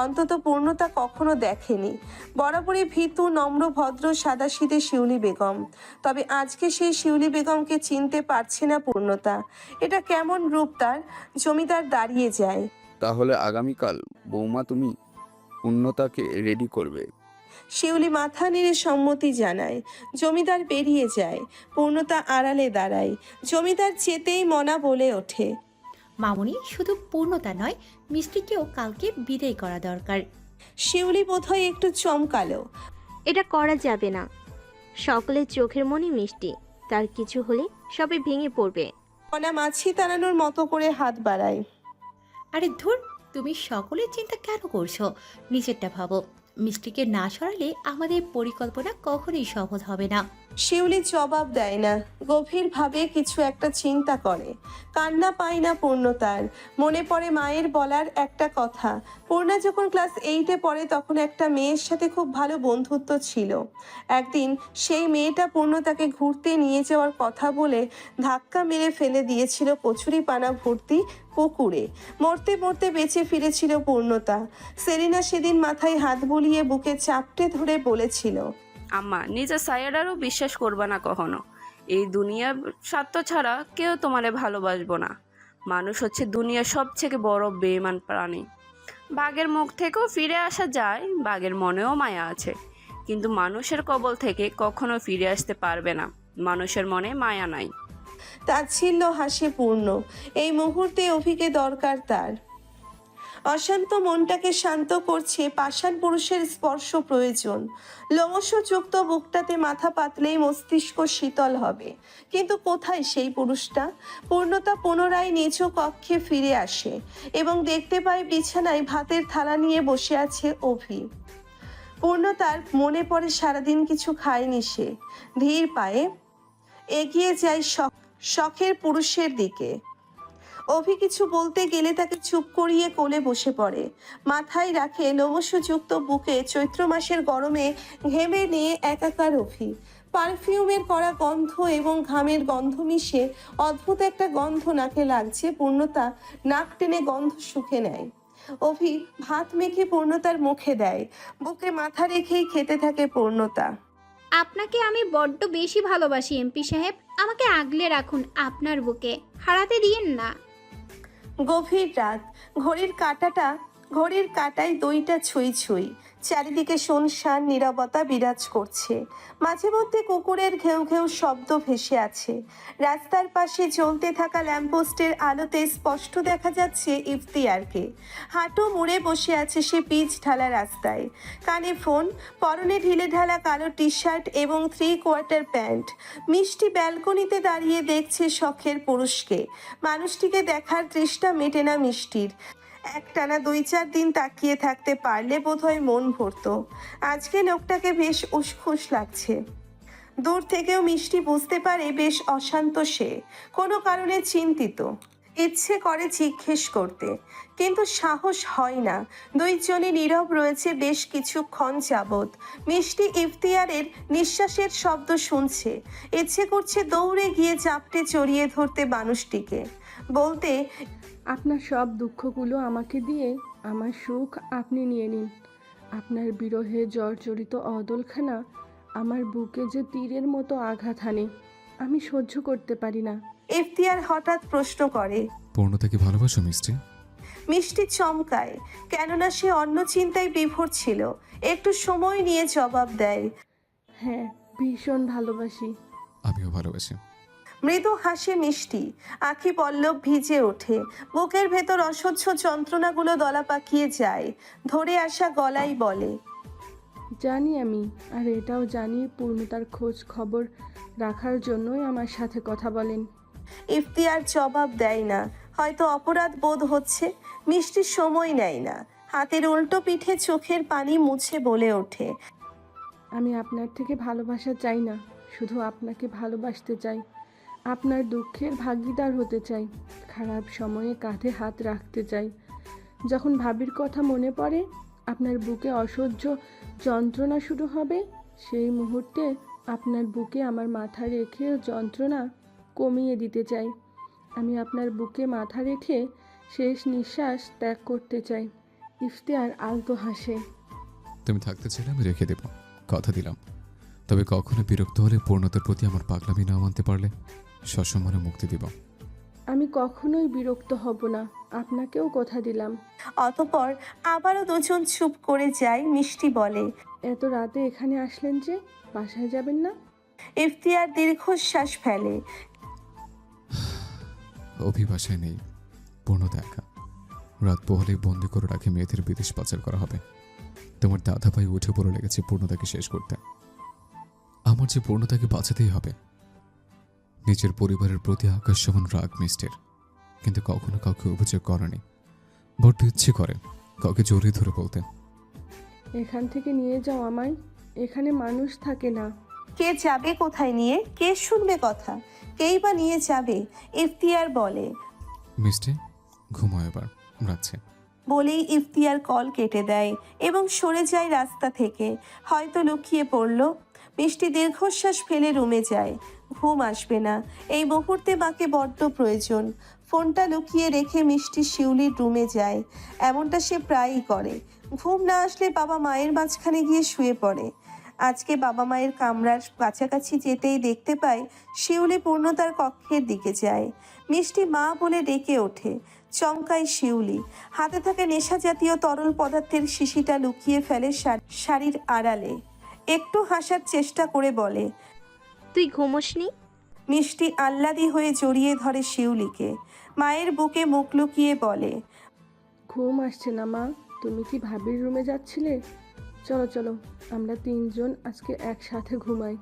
অন্তত পূর্ণতা কখনো দেখেনি। বরাবরই ভীতু, নম্র, ভদ্র, সাদাসিধে শিউলি বেগম। তবে আজকে সেই শিউলি বেগমকে চিনতে পারছে না পূর্ণতা। এটা কেমন রূপ তার! জমিদার দাঁড়িয়ে যায়। তাহলে আগামীকাল বৌমা তুমি পূর্ণতাকে রেডি করবে। শিউলি মাথা নেড়ে সম্মতি জানায়। জমিদার বেরিয়ে যায়। পূর্ণতা আড়ালে দাঁড়ায়। জমিদার যেতেই মনা বলে ওঠে, মামুনি, শুধু পূর্ণতা নয়, মিষ্টিকেও কালকে বিদায় করা দরকার। শিউলি বোধহয় একটু চমকালো। এটা করা যাবে না। সকলের চোখের মনি মিষ্টি, তার কিছু হলে সবে ভেঙে পড়বে। মনা মাছি তাড়ানোর মতো করে হাত বাড়ায়। আরে ধুর, তুমি সকলের চিন্তা কেন করছো? নিজেরটা ভাবো। মিষ্টিকে না সরালে আমাদের পরিকল্পনা কখনোই সফল হবে না। শিউলি জবাব দেয় না, গভীরভাবে কিছু একটা চিন্তা করে। কান্না পায় না পূর্ণতার। মনে পড়ে মায়ের বলার একটা কথা। পূর্ণা যখন ক্লাস 8-এ পড়ে তখন একটা মেয়ের সাথে খুব ভালো বন্ধুত্ব ছিল। একদিন সেই মেয়েটা পূর্ণতাকে ঘুরতে নিয়ে যাওয়ার কথা বলে ধাক্কা মেরে ফেলে দিয়েছিল কচুরি পানা ভর্তি পুকুরে। মরতে মরতে বেঁচে ফিরেছিল পূর্ণতা। সেলিনা সেদিন মাথায় হাত বুলিয়ে বুকে চাপটে ধরে বলেছিল, আম্মা, নিজের সায়াডারও বিশ্বাস করবা না কখনো। এই দুনিয়ার স্বার্থ ছাড়া কেউ তোমারে ভালোবাসবো না। মানুষ হচ্ছে দুনিয়ার সবথেকে বড় বেঈমান প্রাণী। বাঘের মুখ থেকেও ফিরে আসা যায়, বাঘের মনেও মায়া আছে, কিন্তু মানুষের কবল থেকে কখনো ফিরে আসতে পারবে না। মানুষের মনে মায়া নাই। তাচ্ছিল্য হাসি পূর্ণ। এই মুহূর্তে অভিকে দরকার তার। অশান্ত মনটাকে শান্ত করছে পাষাণ পুরুষের স্পর্শ প্রয়োজন। লোমশযুক্ত বুকটাতে মাথা পাতলেই মস্তিষ্ক শীতল হবে, কিন্তু কোথায় সেই পুরুষটা? পূর্ণতা পুনরায় নিজ কক্ষে ফিরে আসে এবং দেখতে পায় বিছানায় ভাতের থালা নিয়ে বসে আছে অভি। পূর্ণতার মনে পড়ে সারাদিন কিছু খায়নি সে। ধীর পায়ে এগিয়ে যায় শখের পুরুষের দিকে। অভি কিছু বলতে গেলে তাকে চুপ করিয়ে কোলে বসে পড়ে, মাথায় রাখে লোমশযুক্ত বুকে। চৈত্র মাসের গরমে ঘেমে নিয়ে একাকার অভি। পারফিউমের করা গন্ধ এবং ঘামের গন্ধ মিশে অদ্ভুত একটা গন্ধ নাকে লাগছে। পূর্ণতা নাক টেনে গন্ধ শুকে নেয়। অভি ভাত মেখে পূর্ণতার মুখে দেয়, বুকে মাথা রেখেই খেতে থাকে পূর্ণতা। আপনাকে আমি বড্ড বেশি ভালোবাসি এমপি সাহেব, আমাকে আগলে রাখুন আপনার বুকে, হারাতে দিয়েন না। গভীর রাত, ঘড়ির কাঁটায় দইটা ছুঁই ছুঁই। চারিদিকে শুনশান নীরবতা বিরাজ করছে। মাঝে মধ্যে কুকুরের ঘেউ ঘেউ শব্দ ভেসে আছে। রাস্তার পাশে জ্বলতে থাকা ল্যাম্পপোস্টের আলোতে স্পষ্ট দেখা যাচ্ছে ইফতিয়ারকে। হাঁটু মুড়ে বসে আছে সে পিচ ঢালা রাস্তায়, কানে ফোন, পরনে ঢিলে ঢালা কালো টি শার্ট এবং 3/4 প্যান্ট। মিষ্টি ব্যালকনিতে দাঁড়িয়ে দেখছে শখের পুরুষকে। মানুষটিকে দেখার তৃষ্ণা মেটে না মিষ্টির। একটানা 2-4 দিন তাকিয়ে থাকতে পারলে বোধহয় মন ভরতো। আজকে লোকটাকে বেশ উসখুস লাগছে। দূর থেকেও মিষ্টি বুঝতে পারে বেশ অশান্ত সে, কোনো কারণে চিন্তিত। ইচ্ছে করে জিজ্ঞেস করতে, কিন্তু সাহস হয় না। দুইজনে নীরব রয়েছে বেশ কিছুক্ষণ যাবৎ। মিষ্টি ইফতিয়ারের নিঃশ্বাসের শব্দ শুনছে। ইচ্ছে করছে দৌড়ে গিয়ে চাপটে জড়িয়ে ধরতে মানুষটিকে, বলতে, আপনার সব দুঃখগুলো আমাকে দিয়ে আমার সুখ আপনি নিয়ে নিন। আপনার বিরহে জর্জরিত অদলখানা আমার বুকে যে তীরের মতো আঘাত হানে, আমি সহ্য করতে পারি না। ইফতিয়ার হঠাৎ প্রশ্ন করে, পূর্ণতাকে ভালোবাসো মিষ্টি? মিষ্টি চমকায়, কেননা সে অন্য চিন্তায় বিভোর ছিল। একটু সময় নিয়ে জবাব দেয়, হ্যাঁ, ভীষণ ভালোবাসি। আমিও ভালোবাসি। মৃদু হাসে মিষ্টি, আঁখি পল্লব ভিজে ওঠে। বুকের ভেতর অসহ্য যন্ত্রণাগুলো দলা পাকিয়ে যায়। ধরে আসা গলায় বলে, জানি আমি, আর এটাও জানি পূর্ণতার খোঁজ খবর রাখার জন্যই আমার সাথে কথা বলেন। ইফতিয়ার জবাব দেয় না, হয়তো অপরাধ বোধ হচ্ছে। মিষ্টি সময় নেয় না, হাতের উল্টো পিঠে চোখের পানি মুছে বলে ওঠে, আমি আপনার থেকে ভালোবাসা চাই না, শুধু আপনাকে ভালোবাসতে চাই। আপনার দুঃখের ভাগিদার হতে চাই, খারাপ সময়ে কাঁধে হাত রাখতে চাই। যখন ভাবির কথা মনে পড়ে, আপনার বুকে অসহ্য যন্ত্রণা শুরু হবে, সেই মুহূর্তে আপনার বুকে আমার মাথা রেখে যন্ত্রণা কমিয়ে দিতে চাই। আমি আপনার বুকে মাথা রেখে শেষ নিঃশ্বাস ত্যাগ করতে চাই। ইফতিয়ার আলতো হাসে। তুমি থাকতে চাইলে আমি রেখে দেব, কথা দিলাম। তবে কখনো বিরক্ত হলে পূর্ণতার প্রতি আমার পাগলামি না মানতে পারলে সসম্মানে মুক্তি দিব। আমি কখনোই বিরক্ত হব না, আপনাকেও কথা দিলাম। অতঃপর আবারও দুজন চুপ করে যায়। মিষ্টি বলে, এত রাতে এখানে আসলেন যে, বাসায় যাবেন না? ইফতিয়ার দীর্ঘশ্বাস ফেলে। অভিবাসায় নেই, পূর্ণতা একা। রাত পোহালে বন্দি করে রাখে মেয়েদের বিদেশ পাচার করা হবে। তোমার দাদা ভাই উঠে পড়ে লেগেছে পূর্ণতাকে শেষ করতে। আমার যে পূর্ণতাকে বাঁচাতেই হবে। নিজের পরিবারের প্রতি আকাশ সমান রাগ মিষ্টির, কিন্তু কখনো কাউকে অভিযোগ করেনি। বড্ড ইচ্ছে করে কাউকে জড়িয়ে ধরে বলতে, এখান থেকে নিয়ে যাও আমায়, এখানে মানুষ থাকে না। কে যাবে কোথায় নিয়ে? কে শুনবে কথা? কেই বা নিয়ে যাবে? ইফতিয়ার বলে। মিষ্টি ঘুমায় এবার, রাখছে। বলেই ইফতিয়ার কল কেটে দেয় এবং সরে যায় রাস্তা থেকে। হয়তো লুকিয়ে পড়ল। মিষ্টি দীর্ঘশ্বাস ফেলে রুমে যায়। ঘুম আসবে না এই মুহূর্তে, মাকে বড্ড প্রয়োজন। ফোনটা লুকিয়ে রেখে মিষ্টি শিউলির রুমে যায়। এমনটা সে প্রায়ই করে। ঘুম না আসলে বাবা মায়ের মাঝখানে গিয়ে শুয়ে পড়ে। আজকে বাবা মায়ের কামরার কাছাকাছি যেতেই দেখতে পায় শিউলি পূর্ণতার কক্ষের দিকে যায়। মিষ্টি মা বলে ডেকে ওঠে। চমকায় শিউলি। হাতে থাকে নেশা জাতীয় তরল পদার্থের শিশিটা লুকিয়ে ফেলে শাড়ির আড়ালে। একটু হাসার চেষ্টা করে বলে, তুই ঘুমোসনি? মিষ্টি আহ্লাদি হয়ে জড়িয়ে ধরে শিউলিকে। মায়ের বুকে মুখ লুকিয়ে বলে, ঘুম আসছে না মা, তুমি কি ভাবির রুমে যাচ্ছিলে? চলো চলো, আমরা তিনজন আজকে একসাথে ঘুমাই।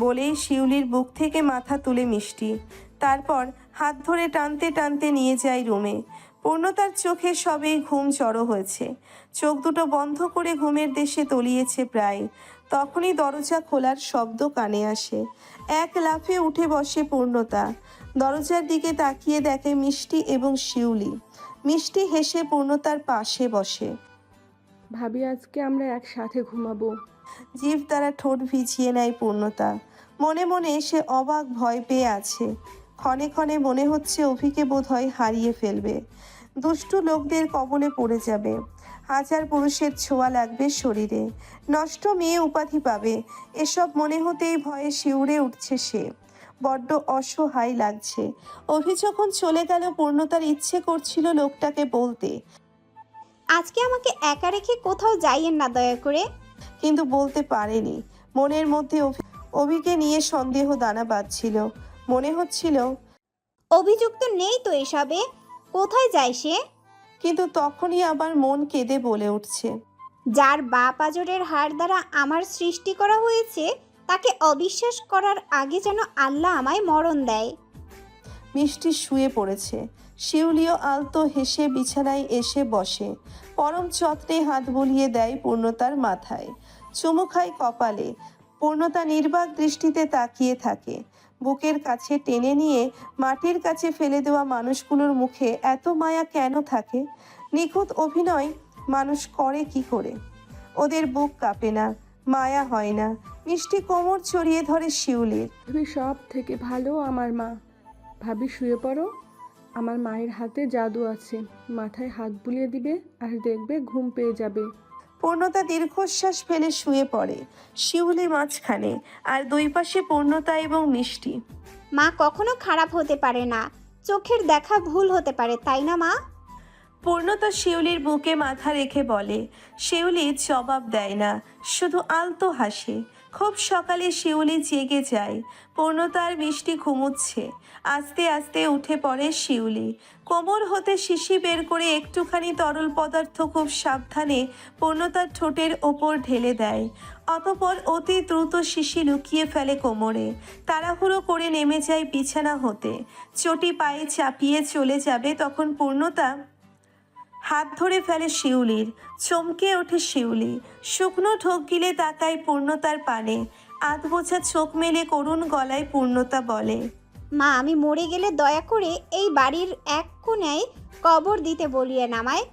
বলেই শিউলির বুক থেকে মাথা তুলে মিষ্টি, তারপর হাত ধরে টানতে টানতে নিয়ে যায় রুমে। পূর্ণতার চোখে সবেই ঘুম জড়ো হয়েছে, চোখ দুটো বন্ধ করে ঘুমের দেশে তলিয়েছে প্রায়। তখনই দরজা খোলার শব্দ কানে আসে। এক লাফে উঠে বসে পূর্ণতা, দরজার দিকে তাকিয়ে দেখে মিষ্টি এবং শিউলি। মিষ্টি হেসে পূর্ণতার পাশে বসে। ভাবি আজকে আমরা একসাথে ঘুমাবো। জিভ দ্বারা ঠোঁট ভিজিয়ে নেয় পূর্ণতা। মনে মনে সে অবাক ভয় পেয়ে আছে। ক্ষণে ক্ষণে মনে হচ্ছে অভিকে বোধহয় হারিয়ে ফেলবে, দুষ্টু লোকদের কবলে পড়ে যাবে, হাজার পুরুষের ছোঁয়া লাগবে শরীরে, নষ্ট মেয়ে উপাধি পাবে। এসব মনে হতেই ভয়ে শিউরে উঠছে সে, বড্ড অসহায় লাগছে। অভি যখন চলে গেল পূর্ণতার ইচ্ছে করছিল লোকটাকে বলতে, আজকে আমাকে একা রেখে কোথাও যাইয়েন না দয়া করে। কিন্তু বলতে পারেনি। মনের মধ্যে অভিকে নিয়ে সন্দেহ দানা বাঁধছিল। মনে হচ্ছিল অভিযুক্ত নেই তো এসবে, কোথায় যায় সে? কিন্তু তখনই আবার মন কেঁদে বলে উঠছে, যার বাপ আজরের হাড় দ্বারা আমার সৃষ্টি করা হয়েছে, তাকে অবিশ্বাস করার আগে যেন আল্লাহ আমায় মরণ দেয়। মিষ্টি শুয়ে পড়েছে। শিউলিও আলতো হেসে বিছানায় এসে বসে, পরম যত্নে হাত বুলিয়ে দেয় পূর্ণতার মাথায়, চুমু খায় কপালে। পূর্ণতা নির্বাক দৃষ্টিতে তাকিয়ে থাকে। বুকের কাছে টেনে নিয়ে মাটির কাছে ফেলে দেওয়া মানুষগুলোর মুখে এত মায়া কেন থাকে? নিখুঁত অভিনয় মানুষ করে কি করে? ওদের বুক কাঁপে না, মায়া হয় না। মিষ্টি কোমর চড়িয়ে ধরে শিউলির। ভাবি সব থেকে ভালো আমার মা। ভাবি শুয়ে পড়ো, আমার মায়ের হাতে জাদু আছে, মাথায় হাত বুলিয়ে দিবে আর দেখবে ঘুম পেয়ে যাবে। পূর্ণতা দীর্ঘশ্বাস ফেলে শুয়ে পড়ে শিউলি মাঝখানে, আর দুই পাশে পূর্ণতা এবং মিষ্টি। মা কখনো খারাপ হতে পারে না, চোখের দেখা ভুল হতে পারে, তাই না মা? পূর্ণতা শিউলির বুকে মাথা রেখে বলে। শিউলি জবাব দেয় না, শুধু আলতো হাসে। খুব সকালে শিউলি জেগে যায়। পূর্ণতা আর মিষ্টি ঘুমুচ্ছে। আস্তে আস্তে উঠে পড়ে শিউলি, কোমর হতে শিশি বের করে একটুখানি তরল পদার্থ খুব সাবধানে পূর্ণতার ঠোঁটের ওপর ঢেলে দেয়। অতপর অতি দ্রুত শিশি লুকিয়ে ফেলে কোমরে। তাড়াহুড়ো করে নেমে যায় বিছানা হতে, চটি পায়ে চাপিয়ে চলে যাবে। তখন পূর্ণতা হাত ধরে ফেলে শিউলির। চমকে ওঠে শিউলি, শুকনো ঢোক গিলে তাকায় পূর্ণতার পানে। আধবোঝা চোখ মেলে করুণ গলায় পূর্ণতা বলে, মা আমি মরে গেলে দয়া করে এই বাড়ির এক কোণায় কবর দিতে বলিয়ে নামায়।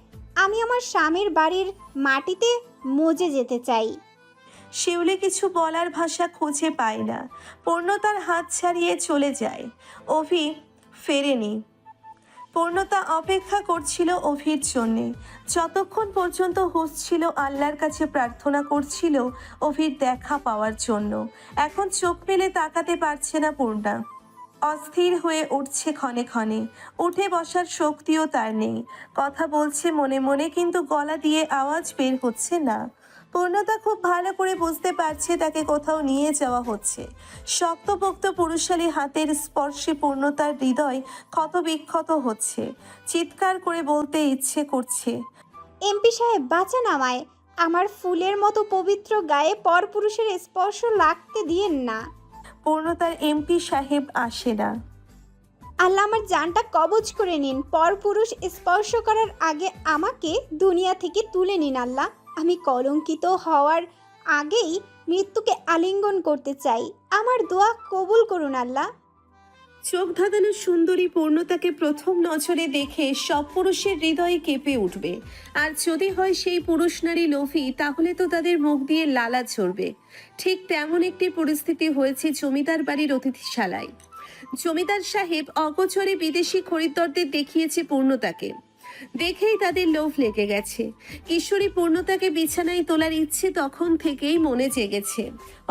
আমি আমার স্বামীর বাড়ির মাটিতে মজে যেতে চাই। শিউলি কিছু বলার ভাষা খুঁজে পায় না। পূর্ণতার হাত ছাড়িয়ে চলে যায়। অভি ফেরেনি। পূর্ণতা অপেক্ষা করছিল অভির জন্যে। যতক্ষণ পর্যন্ত হুঁশ ছিল আল্লাহর কাছে প্রার্থনা করছিল অভির দেখা পাওয়ার জন্য। এখন চোখ মেলে তাকাতে পারছে না পূর্ণা। অস্থির হয়ে উঠছে ক্ষণে ক্ষণে, উঠে বসার শক্তিও তার নেই। কথা বলছে মনে মনে, কিন্তু গলা দিয়ে আওয়াজ বের হচ্ছে না। পূর্ণতা খুব ভালো করে বুঝতে পারছে তাকে কোথাও নিয়ে যাওয়া হচ্ছে। শক্তপোক্ত পুরুষালী হাতের স্পর্শে পূর্ণতার হৃদয় ক্ষতবিক্ষত হচ্ছে। চিৎকার করে বলতে ইচ্ছে করছে, এমপি সাহেব বাঁচান আমায়, আমার ফুলের মতো পবিত্র গায়ে পরপুরুষের স্পর্শ লাগতে দিয়েন না। পূর্ণতার এমপি সাহেব আসে না। আল্লাহ আমার জানটা কবজ করে নিন, পরপুরুষ স্পর্শ করার আগে আমাকে দুনিয়া থেকে তুলে নিন আল্লাহ। আমি কলঙ্কিত হওয়ার আগেই মৃত্যুকে আলিঙ্গন করতে চাই, আমার দোয়া কবুল করুন আল্লাহ। চোখ ধাঁধানো সুন্দরী পূর্ণতাকে প্রথম নজরে দেখে সব পুরুষের হৃদয়ে কেঁপে উঠবে। আর যদি হয় সেই পুরুষ নারী লোভী, তাহলে তো তাদের মুখ দিয়ে লালা ঝরবে। ঠিক তেমন একটি পরিস্থিতি হয়েছে জমিদার বাড়ির অতিথিশালায়। জমিদার সাহেব অগোচরে বিদেশি খরিদ্দারদের দেখিয়েছে পূর্ণতাকে। দেখেই তাদের লোভ লেগে গেছে। কিশোরী পূর্ণতাকে বিছানায় তোলার ইচ্ছে তখন থেকেই মনে জেগেছে।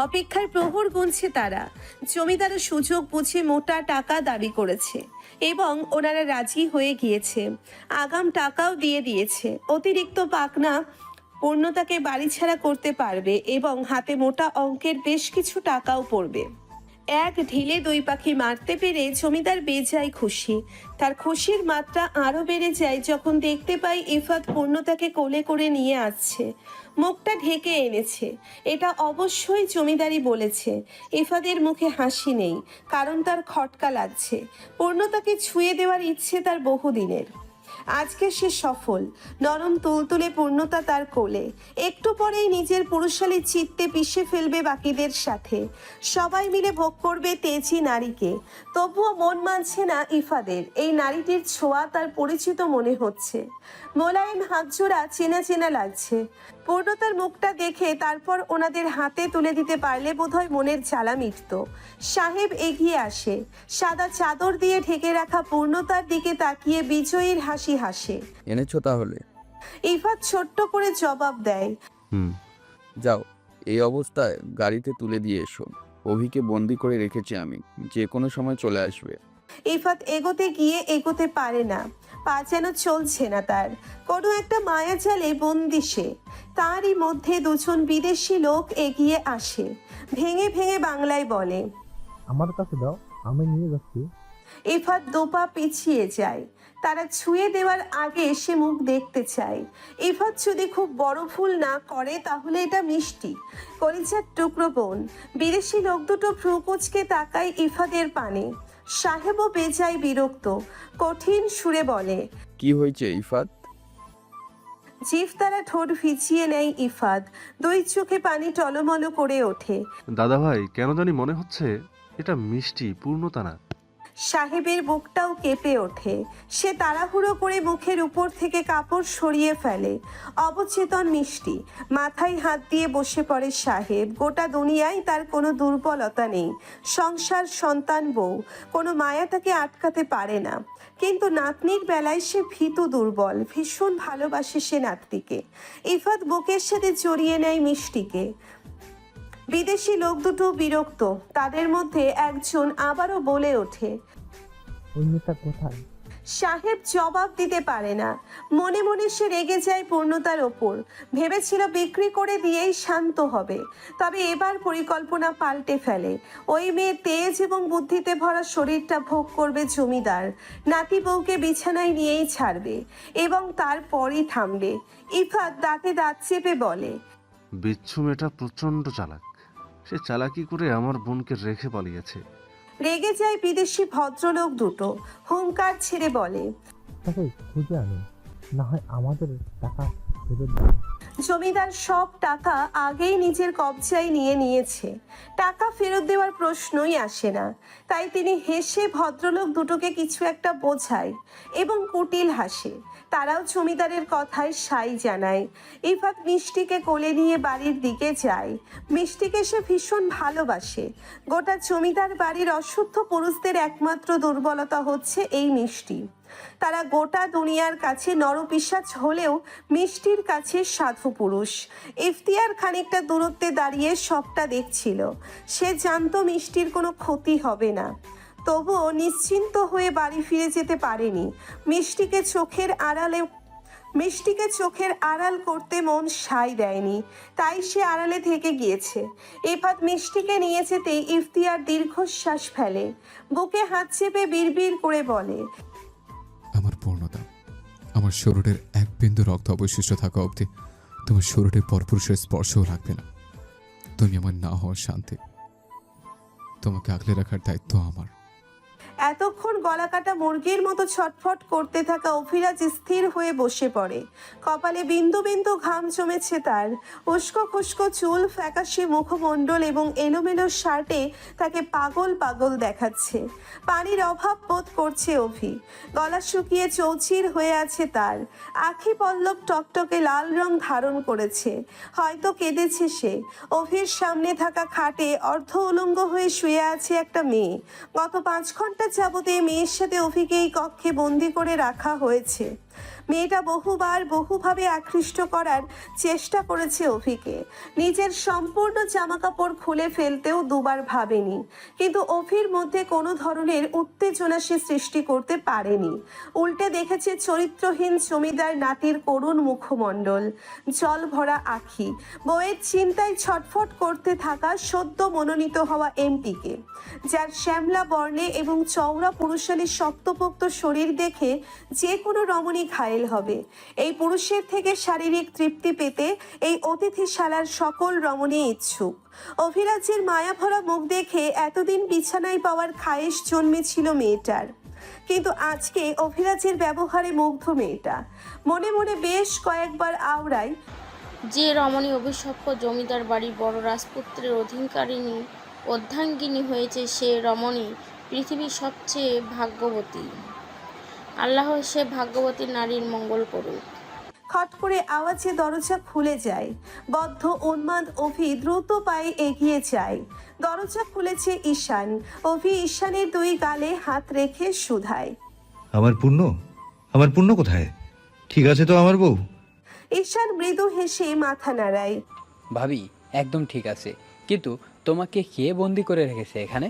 অপেক্ষার প্রহর গুনছে তারা। জমিদার সুযোগ বুঝে মোটা টাকা দাবি করেছে এবং ওনারা রাজি হয়ে গিয়েছে। আগাম টাকাও দিয়ে দিয়েছে। অতিরিক্ত পাকনা পূর্ণতাকে বাড়ি ছাড়া করতে পারবে এবং হাতে মোটা অঙ্কের বেশ কিছু টাকাও পড়বে। এক ঢিলে দুই পাখি মারতে পেরে জমিদার বেজায় খুশি। তার খুশির মাত্রা আরও বেড়ে যায় যখন দেখতে পায় ইফাত পূর্ণতাকে কোলে করে নিয়ে আসছে, মুখটা ঢেকে এনেছে। এটা অবশ্যই জমিদারই বলেছে। ইফাদের মুখে হাসি নেই, কারণ তার খটকা লাগছে। পূর্ণতাকে ছুঁয়ে দেওয়ার ইচ্ছে তার বহুদিনের। আজকে সে সফল। নরম তুলতুলে পূর্ণতা তার কোলে। একটু পরেই নিজের পুরুষালী চিত্তে পিষে ফেলবে বাকিদের সাথে। সবাই মিলে ভোগ করবে তেজি নারীকে। তবুও মন মানছে না ইফাদের। এই নারীটির ছোঁয়া তার পরিচিত মনে হচ্ছে। মোলায়েম হাতজোড়া চেনা চেনা লাগছে। পূর্ণতার মুখটা দেখে তারপর ওনাদের হাতে তুলে দিতে পারলে বোধহয় মনের জ্বালা মিটত। সাহেব এগিয়ে আসে, সাদা চাদর দিয়ে ঢেকে রাখা পূর্ণতার দিকে তাকিয়ে বিজয়ীর হাসি হাসে। এনেছো তাহলে? ইফাত ছোট্ট করে জবাব দেয়, যাও, এই অবস্থায় গাড়িতে তুলে দিয়ে এসো। অভিকে বন্দি করে রেখেছি আমি, যে কোনো সময় চলে আসবে। ইফাত এগোতে গিয়ে এগোতে পারে না, পা যেন চলছে না তার। কোনো একটা মায়াজালে বন্দি সে। তারই মধ্যে দুজন বিদেশি লোক এগিয়ে আসে, ভেঙে ভেঙে বাংলায় বলে, আমার কাছে দাও, আমি নিয়ে যাচ্ছি। ইফাত দোপা পিছিয়ে যায়। তারা ছুঁয়ে দেওয়ার আগে সে মুখ দেখতে চায়। ইফাত যদি খুব বড় ভুল না করে তাহলে এটা মিষ্টি, কলিজার টুকরো বোন। বিদেশি লোক দুটো ভ্রু কুঁচকে তাকায় ইফাদের পানে। সাহেবও বেজায় বিরক্ত, কঠিন সুরে বলে, কি হয়েছে ইফাত? জিভ তারা ঠোঁট ভিজিয়ে নেয় ইফাত। দুই চোখে পানি টলমল করে ওঠে। দাদা ভাই, কেন জানি মনে হচ্ছে এটা মিষ্টি, পূর্ণতা না। সাহেবের বুকটাও কেঁপে ওঠে। সে তাড়াহুড়ো করে মুখের উপর থেকে কাপড় সরিয়ে ফেলে। অবচেতন মিষ্টি। মাথায় হাত দিয়ে বসে পড়ে সাহেব। গোটা দুনিয়ায় তার কোনো দুর্বলতা নেই। সংসার, সন্তান, বউ, কোনো মায়া তাকে আটকাতে পারে না। কিন্তু নাতনির বেলায় সে ভীতু দুর্বল। ভীষণ ভালোবাসে সে নাতনিকে। ইফাত বুকের সাথে জড়িয়ে নেয় মিষ্টিকে। বিদেশি লোক দুটো বিরক্ত। তাদের মধ্যে একজন আবারও বলে ওঠে, ওই মেয়েটা কোথায়? সাহেব জবাব দিতে পারে না। মনে মনে সে রেগে যায় পূর্ণতার ওপর। ভেবেছিল বিক্রি করে দিয়েই শান্ত হবে, তবে এবার পরিকল্পনা পাল্টে ফেলে। ওই মেয়ে তেজ এবং বুদ্ধিতে ভরা শরীরটা ভোগ করবে জমিদার। নাতি বউকে বিছানায় নিয়েই ছাড়বে এবং তারপরই থামবে। ইফাত দাঁতে দাঁত চেপে বলে, বিচ্ছু মেয়েটা প্রচন্ড চালাক। সে চালাকি করে আমার বোনকে রেখে পালিয়েছে। রেগে যায় বিদেশি ভদ্রলোক দুটো। হুঙ্কার ছেড়ে বলে, তাকে খুঁজে আনুন, না হয় আমাদের টাকা ফেরত দিন। জমিদার সব টাকা আগেই নিজের কবজায় নিয়ে নিয়েছে। টাকা ফেরত দেওয়ার প্রশ্নই আসে না। তাই তিনি হেসে ভদ্রলোক দুটোকে কিছু একটা বোঝায় এবং কুটিল হাসে। তারাও জমিদারের কথায় সাই জানায়। ইফাত মিষ্টিকে কোলে নিয়ে বাড়ির দিকে যায়। মিষ্টিকে সে ভীষণ ভালোবাসে। গোটা জমিদার বাড়ির অশুদ্ধ পুরুষদের একমাত্র দুর্বলতা হচ্ছে এই মিষ্টি। তারা গোটা দুনিয়ার কাছে নরপিশাচ হলেও মিষ্টির কাছে সাধু পুরুষ। ইফতিয়ার খানিকটা দূরত্বে দাঁড়িয়ে সবটা দেখছিল। সে জানতো মিষ্টির কোনো ক্ষতি হবে না, তবুও নিশ্চিন্ত হয়ে বাড়ি ফিরে যেতে পারেনি। মিষ্টিকে চোখের আড়াল করতে মন সায় দেয়নি, তাই সে আড়ালে থেকে গিয়েছে। ইফাত মিষ্টিকে নিয়ে যেতেই ইফতিয়ার দীর্ঘশ্বাস ফেলে। বুকে হাত চেপে বিড়বিড় করে বলে, আমার পূর্ণতা, আমার শরীরের এক বিন্দু রক্ত অবশিষ্ট থাকা অবধি তোমার শরীরে পরপুরুষের স্পর্শও লাগবে না। তুমি আমার না হওয়ার শান্তি। তোমাকে আগলে রাখার দায়িত্ব আমার। এতক্ষণ গলা কাটা মুরগির মতো ছটফট করতে থাকা অভিরাজ স্থির হয়ে বসে পড়ে। কপালে বিন্দু বিন্দু ঘাম জমেছে তার। উস্কো খুস্কো চুল, ফ্যাকাশে মুখমণ্ডল এবং এলোমেলো শার্টে তাকে পাগল পাগল দেখাচ্ছে। পানির অভাব বোধ করছে অভি। গলা শুকিয়ে চৌচির হয়ে আছে তার। আখি পল্লব টকটকে লাল রং ধারণ করেছে। হয়তো কেঁদেছে সে। অভির সামনে থাকা খাটে অর্ধ উলঙ্গ হয়ে শুয়ে আছে একটা মেয়ে। গত 5 ঘন্টা যাবতে মেয়ের সাথে অভিকে এই কক্ষে বন্দি করে রাখা হয়েছে। মেয়েটা বহুভাবে আকৃষ্ট করার চেষ্টা করেছে অভিকে। নিজের সম্পূর্ণ জামাকাপড় খুলে ফেলতেও দুবার ভাবেনি, কিন্তু অভির মধ্যে কোনো ধরনের উত্তেজনা সে সৃষ্টি করতে পারেনি। উল্টে দেখেছে চরিত্রহীন জমিদার নাতির করুণ মুখমণ্ডল, জল ভরা আঁখি, বউয়ের চিন্তায় ছটফট করতে থাকা সদ্য মনোনীত হওয়া এমপিকে, যার শ্যামলা বর্ণে এবং চওড়া পুরুষালী শক্তপোক্ত শরীর দেখে যে কোনো রমণী ঘায়েল হবে। এই পুরুষের থেকে শারীরিক তৃপ্তি পেতে এই অতিথিশালার সকল রমণী ইচ্ছুক। অভিরাজের মায়াভরা মুখ দেখে এতদিন বিছানায় পাওয়ার খায়েশ জন্মেছিল মেয়েটার, কিন্তু আজকে অভিরাজের ব্যবহারে মুগ্ধ মেয়েটা। মনে মনে বেশ কয়েকবার আওড়ায়, যে রমণী অভিশপ্ত জমিদার বাড়ির বড় রাজপুত্রের অর্ধাঙ্গিনী হয়েছে, সে রমণী পৃথিবীর সবচেয়ে ভাগ্যবতী। আল্লাহ সে ভাগ্যবতী নারীর মঙ্গল করুক। খট করে আওয়াজে দরজা খুলে যায়। বদ্ধ উন্মাদ অভি দ্রুত পায়ে এগিয়ে যায়। দরজা খুলেছে ঈশান। অভি ঈশানের দুই গালে হাত রেখে শুধায়, আমার পূর্ণ কোথায়? ঠিক আছে তো আমার বউ? ঈশান মৃদু হেসে মাথা নাড়ায়। ভাবি একদম ঠিক আছে, কিন্তু তোমাকে কে বন্দি করে রেখেছে এখানে?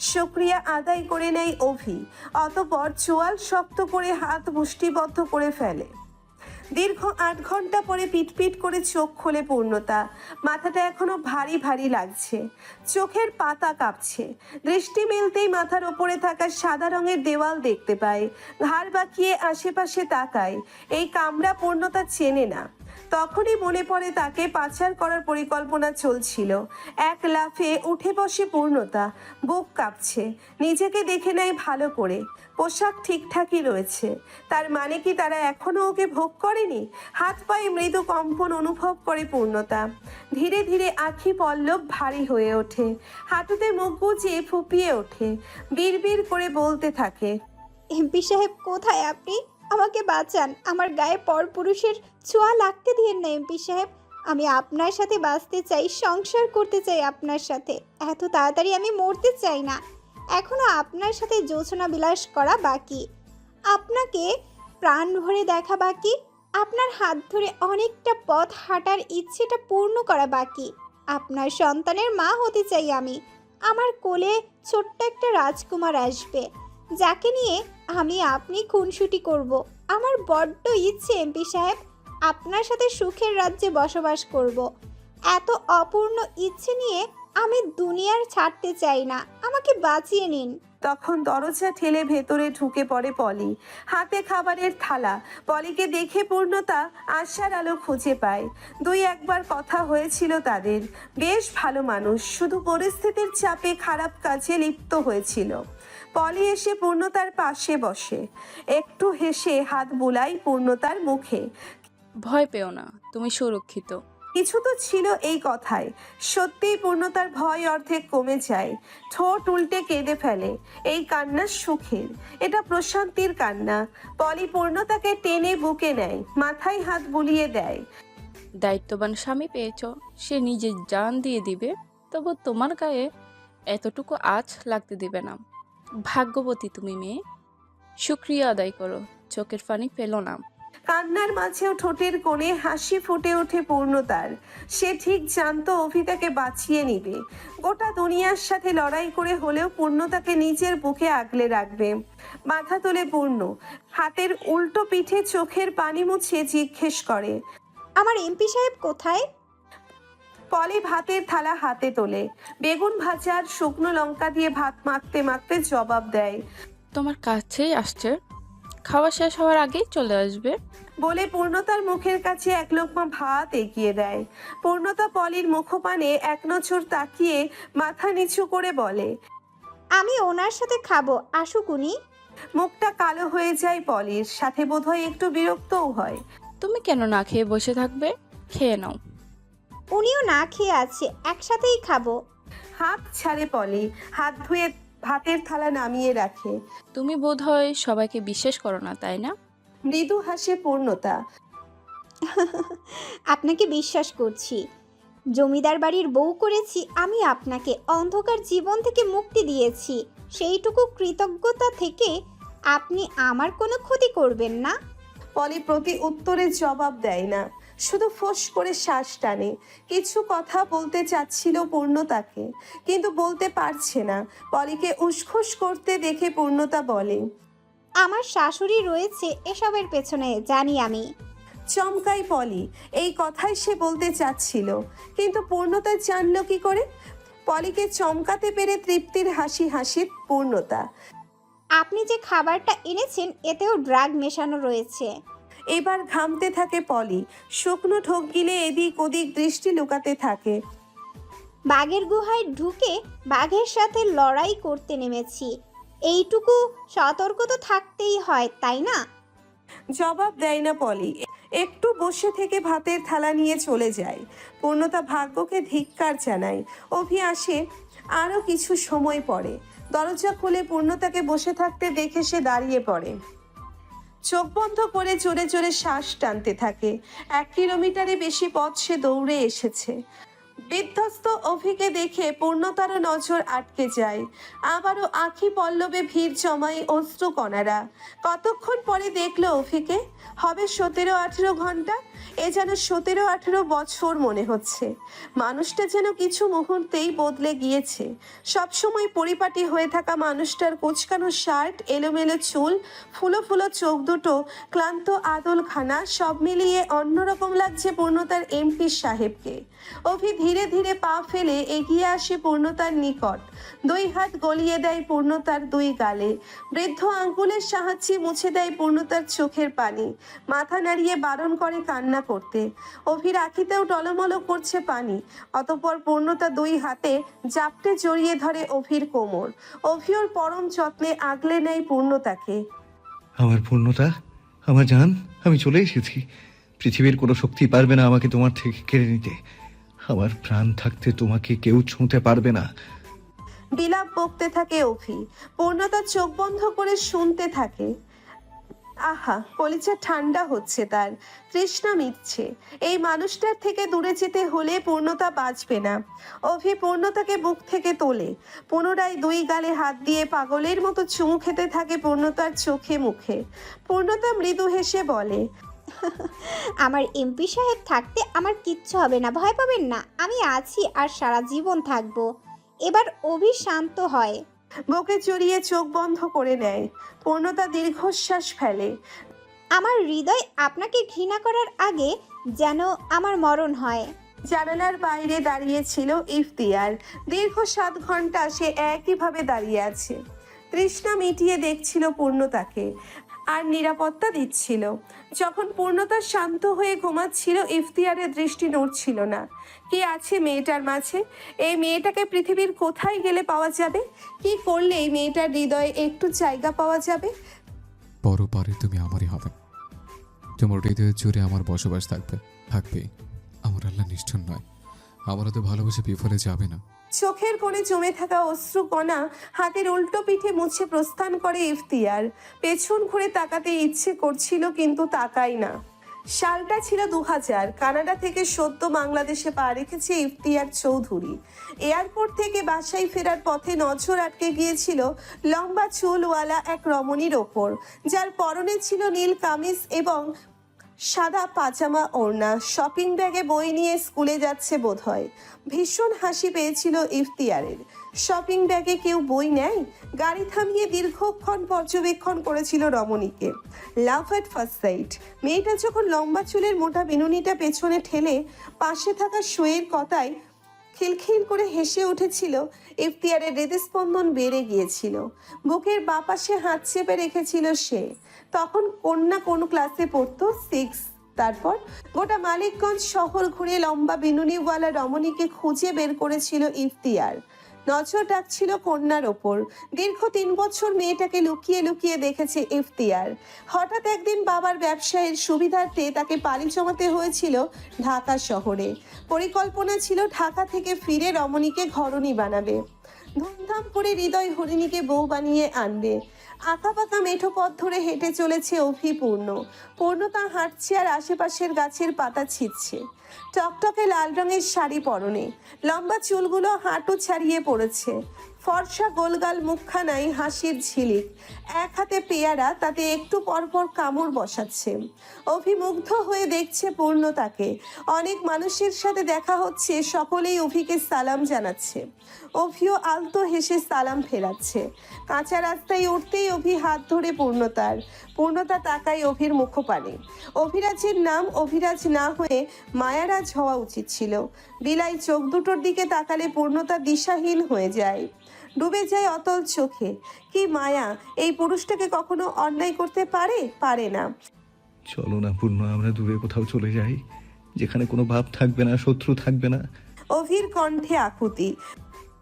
শুকরিয়া আদায় করে নেয় অভি, অতঃপর চোয়াল শক্ত করে হাত মুষ্টিবদ্ধ করে ফেলে। দীর্ঘ 8 ঘন্টা পরে পিটপিট করে চোখ খোলে পূর্ণতা। মাথাটা এখনো ভারী ভারী লাগছে, চোখের পাতা কাঁপছে। দৃষ্টি মেলতেই মাথার ওপরে থাকা সাদা রঙের দেওয়াল দেখতে পায়। ঘাড় বাঁকিয়ে আশেপাশে তাকায়। এই কামরা পূর্ণতা চেনে না। তখনই মনে পড়ে তাকে পাচার করার পরিকল্পনা চলছিল। এক লাফে উঠে বসে পূর্ণতা, বুক কাঁপছে। নিজেকে দেখে নেয় ভালো করে, পোশাক ঠিকঠাকই রয়েছে। তার মানে কি তারা এখনো ওকে ভোগ করেনি? হাত পায়ে মৃদু কম্পন অনুভব করে পূর্ণতা। ধীরে ধীরে আঁখি পল্লব ভারী হয়ে ওঠে, হাঁটুতে মুখ গুজিয়ে ফুপিয়ে ওঠে, বিড়বিড় করে বলতে থাকে, এমপি সাহেব কোথায় আপনি? আমাকে বাঁচান, আমার গায়ে পরপুরুষের ছোঁয়া লাগতে দিয়েন না এমপি সাহেব। আমি আপনার সাথে বাঁচতে চাই, সংসার করতে চাই আপনার সাথে। এত তাড়াতাড়ি আমি মরতে চাই না। এখনো আপনার সাথে যোচনা বিলাস করা বাকি, আপনাকে প্রাণ ভরে দেখা বাকি, আপনার হাত ধরে অনেকটা পথ হাঁটার ইচ্ছেটা পূর্ণ করা বাকি। আপনার সন্তানের মা হতে চাই আমি। আমার কোলে ছোট্ট একটা রাজকুমার আসবে, যাকে নিয়ে আপনি খুনসুটি করব। আমার বড্ড ইচ্ছে এমপি সাহেব, আপনার সাথে সুখের রাজ্যে বসবাস করব। এত অপূর্ণ ইচ্ছে নিয়ে আমি দুনিয়ার ছাড়তে চাই না, আমাকে বাঁচিয়ে নিন। তখন দরজা ঠেলে ভেতরে ঢুকে পড়ে পলি, হাতে খাবারের থালা। পলিকে দেখে পূর্ণতা আশার আলো খুঁজে পায়। 2-1বার কথা হয়েছিল তাদের। বেশ ভালো মানুষ, শুধু পরিস্থিতির চাপে খারাপ কাজে লিপ্ত হয়েছিল। পলি এসে পূর্ণতার পাশে বসে, একটু হেসে হাত বুলায় পূর্ণতার মুখে। ভয় পেও না, তুমি সুরক্ষিত। কিছু তো ছিল এই কথায়। সত্যিই পূর্ণতার ভয় অর্ধেক কমে যায়। ঠোঁট উল্টে কেঁদে ফেলে। এই কান্না সুখের, এটা প্রশান্তির কান্না। পলি পূর্ণতাকে টেনে বুকে নেয়, মাথায় হাত বুলিয়ে দেয়। দায়িত্ববান স্বামী পেয়েছ, সে নিজের জান দিয়ে দিবে, তবু তোমার গায়ে এতটুকু আঁচ লাগতে দিবে না। ভাগ্যবতী তুমি মেয়ে, শুকরিয়া আদায় করো, চোখের পানি ফেলো না। কান্নার মাঝেও ঠোঁটের কোণে হাসি ফুটে ওঠে পূর্ণতার। সে ঠিক জানতো অভি তাকে বাঁচিয়ে নিবে। গোটা দুনিয়ার সাথে লড়াই করে হলেও পূর্ণতাকে নিজের বুকে আগলে রাখবে। মাথা তোলে পূর্ণ, হাতের উল্টো পিঠে চোখের পানি মুছে জিজ্ঞেস করে, আমার এমপি সাহেব কোথায়? পলি ভাতের থালা হাতে তোলে, বেগুন ভাজা আর শুকনো লঙ্কা দিয়ে ভাত মাখতে মাখতে জবাব দেয়, তোমার কাছেই আসছে, খাওয়া শেষ হওয়ার আগেই চলে আসবে। বলে পূর্ণতার মুখের কাছে এক লোকমা ভাত এগিয়ে দেয়। পূর্ণতা পলির মুখপানে এক নজর তাকিয়ে মাথা নিচু করে বলে, আমি ওনার সাথে খাবো, আসুক উনি। মুখটা কালো হয়ে যায় পলির, সাথে বোধহয় একটু বিরক্তও হয়। তুমি কেন না খেয়ে বসে থাকবে? খেয়ে নাও। উনিও না খেয়ে আছে, একসাথেই খাবো। হাত ছাড়ে পলি, হাত ধুয়ে ভাতের থালা নামিয়ে রাখে। তুমি বোধহয় সবাইকে বিশ্বাস করো না, তাই না? মৃদু হাসে পূর্ণতা। আপনাকে বিশ্বাস করছি। জমিদার বাড়ির বউ করেছি আমি আপনাকে, অন্ধকার জীবন থেকে মুক্তি দিয়েছি। সেইটুকু কৃতজ্ঞতা থেকে আপনি আমার কোনো ক্ষতি করবেন না। পলি প্রতি উত্তরের জবাব দেয় না, শুধু ফোঁস করে শ্বাস টানে। কিছু কথা বলতে চাচ্ছিল পূর্ণতাকে, কিন্তু বলতে পারছে না। পলিকে উসখুস করতে দেখে পূর্ণতা বলে, আমার শাশুড়ি রয়েছে এসবের পেছনে, জানি আমি। চমকাই পলি। এই কথাই সে বলতে চাচ্ছিল, কিন্তু পূর্ণতা জানলো কি করে? পলিকে চমকাতে পেরে তৃপ্তির হাসি হাসি পূর্ণতা। আপনি যে খাবারটা এনেছেন এতেও ড্রাগ মেশানো রয়েছে। এবার ঘামতে থাকে পলি, শুকনো ঢোক গিলে এদিক ওদিক দৃষ্টি লুকাতে থাকে। বাঘের গুহায় ঢুকে বাঘের সাথে লড়াই করতে নেমেছি, এইটুকু সতর্ক তো থাকতেই হয়, তাই না? জবাব দেয় না পলি, একটু বসে থেকে ভাতের থালা নিয়ে চলে যায়। পূর্ণতা ভাগ্যকে ধিক্কার জানায়। অভি আসে আরও কিছু সময় পরে। দরজা খুলে পূর্ণতাকে বসে থাকতে দেখে সে দাঁড়িয়ে পড়ে। চোখ বন্ধ করে জোরে জোরে শ্বাস টানতে থাকে। 1 কিলোমিটারে বেশি পথ সে দৌড়ে এসেছে। বিধ্বস্ত অভিকে দেখে পূর্ণতারও নজর আটকে যায়। আবারও আখি পল্লবে ভিড় জমায় অশ্রুকণারা। কতক্ষণ পরে দেখলো অভিকে, হবে 17-18 ঘন্টা। এ যেন 17-18 বছর মনে হচ্ছে। মানুষটা যেন কিছু মুহূর্তেই বদলে গিয়েছে। সবসময় পরিপাটি হয়ে থাকা মানুষটার কুচকানো শার্ট, এলোমেলো চুল, ফুলো ফুলো চোখ দুটো, ক্লান্ত আদলখানা, সব মিলিয়ে অন্যরকম লাগছে পূর্ণতার এমপি সাহেবকে। অভি ধীরে ধীরে পা ফেলে এগিয়ে আসে পূর্ণতার নিকট। 2 হাত গলিয়ে দেয় পূর্ণতার 2 গালে। বৃদ্ধ আঙ্গুলের সাহায্যে মুছে দেয় পূর্ণতার চোখের পানি। মাথা নাড়িয়ে বারণ করে কান্না করতে। অভির আঁখিতেও টলমলো করছে পানি। অতঃপর পূর্ণতা 2 হাতে জাপটে জড়িয়ে ধরে অভির কোমর। অভি ওর পরম যত্নে আগলে নেয় পূর্ণতাকে। আমার পূর্ণতা, আমার জান, আমি চলে এসেছি। পৃথিবীর কোনো শক্তি পারবে না আমাকে তোমার থেকে কেড়ে নিতে। আমার প্রাণ থাকতে তোমাকে কেউ ছুঁতে পারবে না। বিলাপ বকতে থাকে অভি। পূর্ণতা চোখ বন্ধ করে শুনতে থাকে। আহা, কলিজা ঠান্ডা হচ্ছে তার, তৃষ্ণা মিটছে। এই মানুষটার থেকে দূরে যেতে হলে পূর্ণতা বাঁচবে না। অভি পূর্ণতাকে বুক থেকে তোলে। পুনরায় 2 গালে হাত দিয়ে পাগলের মতো চুমু খেতে থাকে পূর্ণতার চোখে মুখে। পূর্ণতা মৃদু হেসে বলে, আমার এমপি সাহেব থাকতে আমার কিচ্ছু হবে না, ভয় পাবেন না, আমি আছি আর সারা জীবন থাকবো। এবার অভি শান্ত হয়, বুকে জড়িয়ে চোখ বন্ধ করে নেয়। পূর্ণতা দীর্ঘশ্বাস ফেলে। আমার হৃদয় আপনাকে ঘৃণা করার আগে যেন আমার মরণ হয়। জানালার বাইরে দাঁড়িয়েছিল ইফতিয়ার। দীর্ঘ 7 ঘন্টা সে একইভাবে দাঁড়িয়ে আছে। তৃষ্ণা মিটিয়ে দেখছিল পূর্ণতাকে আর নিরাপত্তা দিচ্ছিল। যখন পূর্ণতা শান্ত হয়ে ঘুমাচ্ছিল, ইফতিয়ারের দৃষ্টি নড়ছিল না। কি আছে মেয়েটার মাঝে? এই মেয়েটাকে পৃথিবীর কোথায় গেলে পাওয়া যাবে? কি করলে এই মেয়েটার হৃদয়ে একটু জায়গা পাওয়া যাবে? পরপারে তুমি আমারই হবে, তোমার হৃদয়ের জুড়ে আমার বসবাস থাকবে, থাকবেই। আমার আল্লাহ নিষ্ঠুর নয়, আমার তো ভালোবাসা বিফলে যাবে না। চোখের কোণে জমে থাকা অশ্রুকণা হাতের উল্টো পিঠে মুছে প্রস্থান করে ইফতিয়ার। পেছন ঘুরে তাকাতে ইচ্ছে করছিল, কিন্তু তাকাই না। সালটা ছিল 2000। কানাডা থেকে সদ্য বাংলাদেশে পা রেখেছে ইফতিয়ার চৌধুরী। এয়ারপোর্ট থেকে বাসায় ফেরার পথে নজর আটকে গিয়েছিল লম্বা চুলওয়ালা এক রমণীর ওপর, যার পরনে ছিল নীল কামিজ এবং সাদা পাজামা ওড়না। শপিং ব্যাগে বই নিয়ে স্কুলে যাচ্ছে বোধহয়। ভীষণ হাসি পেয়েছিল ইফতিয়ারের। শপিং ব্যাগে কেউ বই নেয়? গাড়ি থামিয়ে দীর্ঘক্ষণ পর্যবেক্ষণ করেছিল রমণীকে। লাভ এট ফার্স্ট সাইট। মেয়েটা যখন লম্বা চুলের মোটা বিনুনিটা পেছনে ঠেলে পাশে থাকা শোয়ের কথায় খিলখিল করে হেসে উঠেছিল, ইফতিয়ারের হৃদস্পন্দন বেড়ে গিয়েছিল। বুকের বাঁ পাশে হাত চেপে রেখেছিল সে। তখন কন্যা কোন ক্লাসে পড়তো? 6। তারপর গোটা মানিকগঞ্জ শহর ঘুরে লম্বা বিনুনিওয়ালা রমণীকে খুঁজে বের করেছিল ইফতিয়ার। নজর ডাকছিল কন্যার ওপর। দীর্ঘ 3 বছর মেয়েটাকে লুকিয়ে লুকিয়ে দেখেছে ইফতিয়ার। হঠাৎ একদিন বাবার ব্যবসায়ের সুবিধার্থে তাকে পাড়ি জমাতে হয়েছিল ঢাকা শহরে। পরিকল্পনা ছিল ঢাকা থেকে ফিরে রমণীকে ঘরণী বানাবে, ধুমধাম করে হৃদয় হরিণীকে বউ বানিয়ে আনবে। আঁকাবাঁকা মেঠো পথ ধরে হেঁটে চলেছে অভিপূর্ণ। পূর্ণতা হাঁটছে আর আশেপাশের গাছের পাতা ছিঁড়ছে। টকটকে লাল রঙের শাড়ি পরনে, লম্বা চুলগুলো হাঁটু ছাড়িয়ে পড়েছে। ফর্সা গোলগাল মুখখানায় হাসির ঝিলিক, এক হাতে পেয়ারা, তাতে একটু পরপর কামড় বসাচ্ছে। অভিমুগ্ধ হয়ে দেখছে পূর্ণতাকে। অনেক মানুষের সাথে দেখা হচ্ছে, সকলেই অভিকে সালাম জানাচ্ছে। অভিও আলতো হেসে সালাম ফেরাচ্ছে। কাঁচা রাস্তায় উঠতেই অভি হাত ধরে পূর্ণতা তাকায় অভির মুখপানে। অভিরাজের নাম অভিরাজ না হয়ে মায়ারাজ হওয়া উচিত ছিল। বিলাই চোখ দুটোর দিকে তাকালে পূর্ণতা দিশাহীন হয়ে যায়, ডুবে যায় অতল চোখে। কি মায়া! এই পুরুষটাকে কখনো অন্যায় করতে পারে না। চলো না পূর্ণ, আমরা দূরে কোথাও চলে যাই, যেখানে কোনো ভাব থাকবে না, শত্রু থাকবে না। অভির কণ্ঠে আকুতি।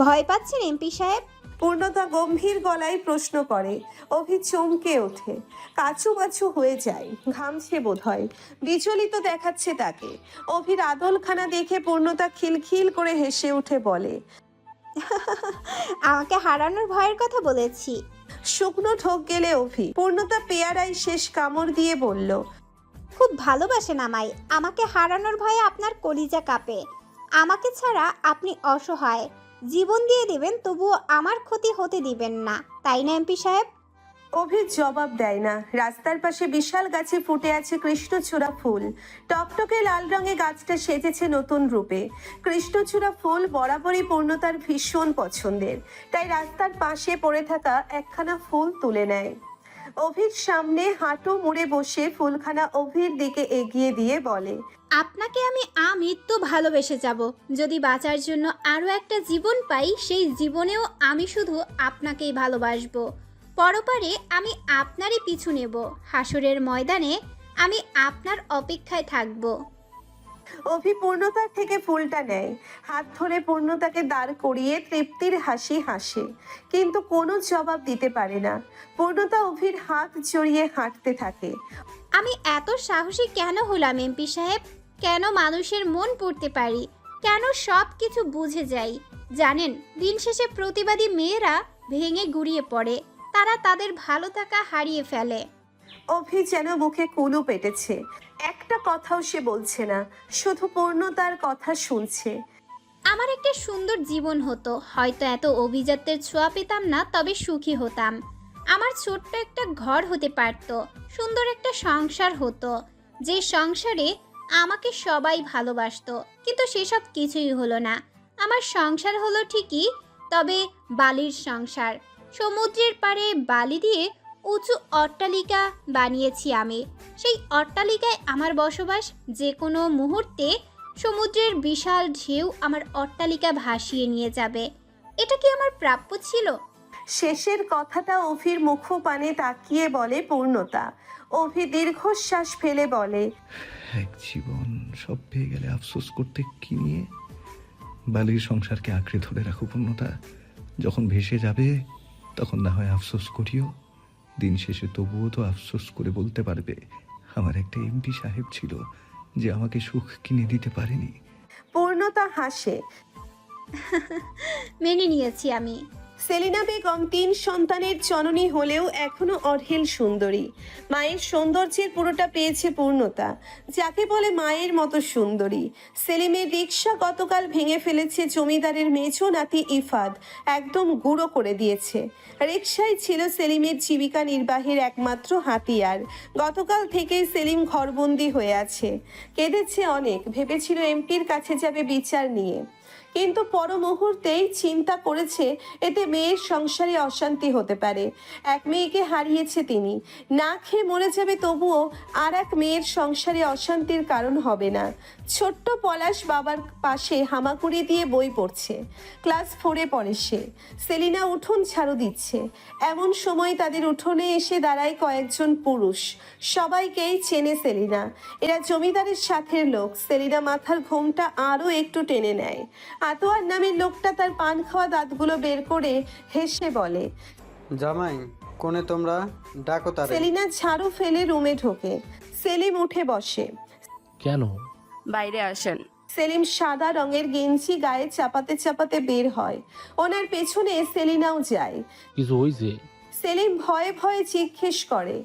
ভয় পাচ্ছেন এমপি সাহেব? পূর্ণতা গম্ভীর গলায় প্রশ্ন করে। অভি চমকে ওঠে, কাচুমাচু হয়ে যায়, ঘামছে বোধহয়, বিচলিত দেখাচ্ছে তাকে। অভির আদলখানা দেখে পূর্ণতা খিলখিল করে হেসে উঠে বলে, আমাকে হারানোর ভয়ের কথা বলেছি। শুকনো ঠোক গেলে অভি। পূর্ণতা পেয়ারায় শেষ কামড় দিয়ে বলল, খুব ভালোবাসেন আমায়, আমাকে হারানোর ভয়ে আপনার কলিজা কাঁপে। আমাকে ছাড়া আপনি অসহায়, জীবন দিয়ে দিবেন তবুও আমার ক্ষতি হতে দিবেন না, তাই না এমপি সাহেব? অভির জবাব দেয় না। রাস্তার পাশে বিশাল গাছে ফুটে আছে কৃষ্ণচূড়া ফুল। টকটকে লাল রঙে গাছটা সেজেছে নতুন রূপে। কৃষ্ণচূড়া ফুল বরাবরই পূর্ণতার ভীষণ পছন্দের, তাই রাস্তার পাশে পড়ে থাকা একখানা ফুল তুলে নেয়। অভির সামনে হাঁটু মুড়ে বসে ফুলখানা অভির দিকে এগিয়ে দিয়ে বলে, আপনাকে আমি আমৃত্যু ভালোবেসে যাব। যদি বাঁচার জন্য আরও একটা জীবন পাই, সেই জীবনেও আমি শুধু আপনাকেই ভালোবাসবো। পরপারে আমি আপনারই পিছু নেব, হাসরের ময়দানে আমি আপনার অপেক্ষায় থাকব। অভি পূর্ণতার থেকে ফুলটা নেয়, হাত ধরে পূর্ণতাকে দাঁড় করিয়ে তৃপ্তির হাসি হাসে, কিন্তু কোনো জবাব দিতে পারে না। পূর্ণতা অভির হাত জড়িয়ে হাঁটতে থাকে। আমি এত সাহসী কেন হলাম এমপি সাহেব? কেন মানুষের মন পড়তে পারি? কেন সব কিছু বুঝে যাই? জানেন, দিন শেষে প্রতিবাদী মেয়েরা ভেঙে গুড়িয়ে পড়ে, তারা তাদের ভালো থাকা হারিয়ে ফেলে। অভি যেন মুখে কুলু পেটেছে, একটা কথাও সে বলছে না, শুধু পূর্ণতার কথা শুনছে। আমার একটা সুন্দর জীবন হতো, হয়তো এত অভিজাত্যের ছোঁয়া পেতাম না, তবে সুখী হতাম। আমার ছোট্ট একটা ঘর হতে পারত, সুন্দর একটা সংসার হতো, যে সংসারে আমাকে সবাই ভালোবাসতো। কিন্তু সেসব কিছুই হলো না। আমার সংসার হলো ঠিকই, তবে বালির সংসার। সমুদ্রের পাড়ে বালি দিয়ে উঁচু অট্টালিকা বানিয়েছি আমি। সেই অট্টালিকায় আমার বসবাস। যে কোনো মুহূর্তে সমুদ্রের বিশাল ঢেউ আমার অট্টালিকা ভাসিয়ে নিয়ে যাবে। এটা কি আমার প্রাপ্য ছিল? শেষের কথাটা অভির মুখপানে তাকিয়ে বলে পূর্ণতা। অভি দীর্ঘশ্বাস ফেলে বলে, এক জীবন, সব পেয়ে গেলে আফসোস করতে কি নিয়ে? বালির সংসারকে আঁকড়ে ধরে রাখো পূর্ণতা, যখন ভেসে যাবে তখন না হয় আফসোস করিও, দিন শেষে তবুও তো আফসোস করে বলতে পারবে, আমার একটা এমপি সাহেব ছিল যে আমাকে সুখ কিনে দিতে পারেনি। পূর্ণতা হাসে। মেনে নিয়েছি আমি। সেলিনা বেগম 3 সন্তানের জননী হলেও এখনো অঢেল সুন্দরী। মায়ের সৌন্দর্যের পুরোটা পেয়েছে পূর্ণতা, যাকে বলে মায়ের মতো সুন্দরী। সেলিমের রিক্সা গতকাল ভেঙে ফেলেছে জমিদারের মেজো নাতি ইফাদ, একদম গুঁড়ো করে দিয়েছে। রিক্সাই ছিল সেলিমের জীবিকা নির্বাহের একমাত্র হাতিয়ার। গতকাল থেকে সেলিম ঘরবন্দি হয়ে আছে, কেঁদেছে অনেক, ভেবেছিল এমপির কাছে যাবে বিচার নিয়ে, কিন্তু পর মুহূর্তেই চিন্তা করেছে এতে মেয়ের সংসারে অশান্তি হতে পারে। এক মেয়েকে হারিয়েছে তিনি, না খেয়ে মরে যাবে, তবুও আর এক মেয়ের সংসারে অশান্তির কারণ হবে না। ছোট্ট পলাশ বাবার পাশে হামাগুড়ি দিয়ে বই পড়ছে, ক্লাস 4-এ পড়ে সে। সেলিনা উঠোন ঝাড়ু দিচ্ছে, এমন সময় তাদের উঠোনে এসে দাঁড়ায় কয়েকজন পুরুষ। সবাইকেই চেনে সেলিনা, এরা জমিদারের সাথের লোক। সেলিনা মাথার ঘোমটা আরও একটু টেনে নেয়। আতোয়ার নামের লোকটা তার পান খাওয়া দাঁতগুলো বের করে হেসে বলে, জামাই কোনে তোমরা, ডাকো তারে। সেলিনা ঝাড়ু ফেলে রুমে ঢোকে। সেলিম উঠে বসে। কেন? বাইরে আসেন। সেলিম সাদা রঙের গেঞ্জি গায়ে চাপাতে চাপাতে বের হয়, ওনার পেছনে সেলিনাও যায়। কিছু হয়েছে? সেলিম ভয়ে ভয়ে জিজ্ঞেস করে।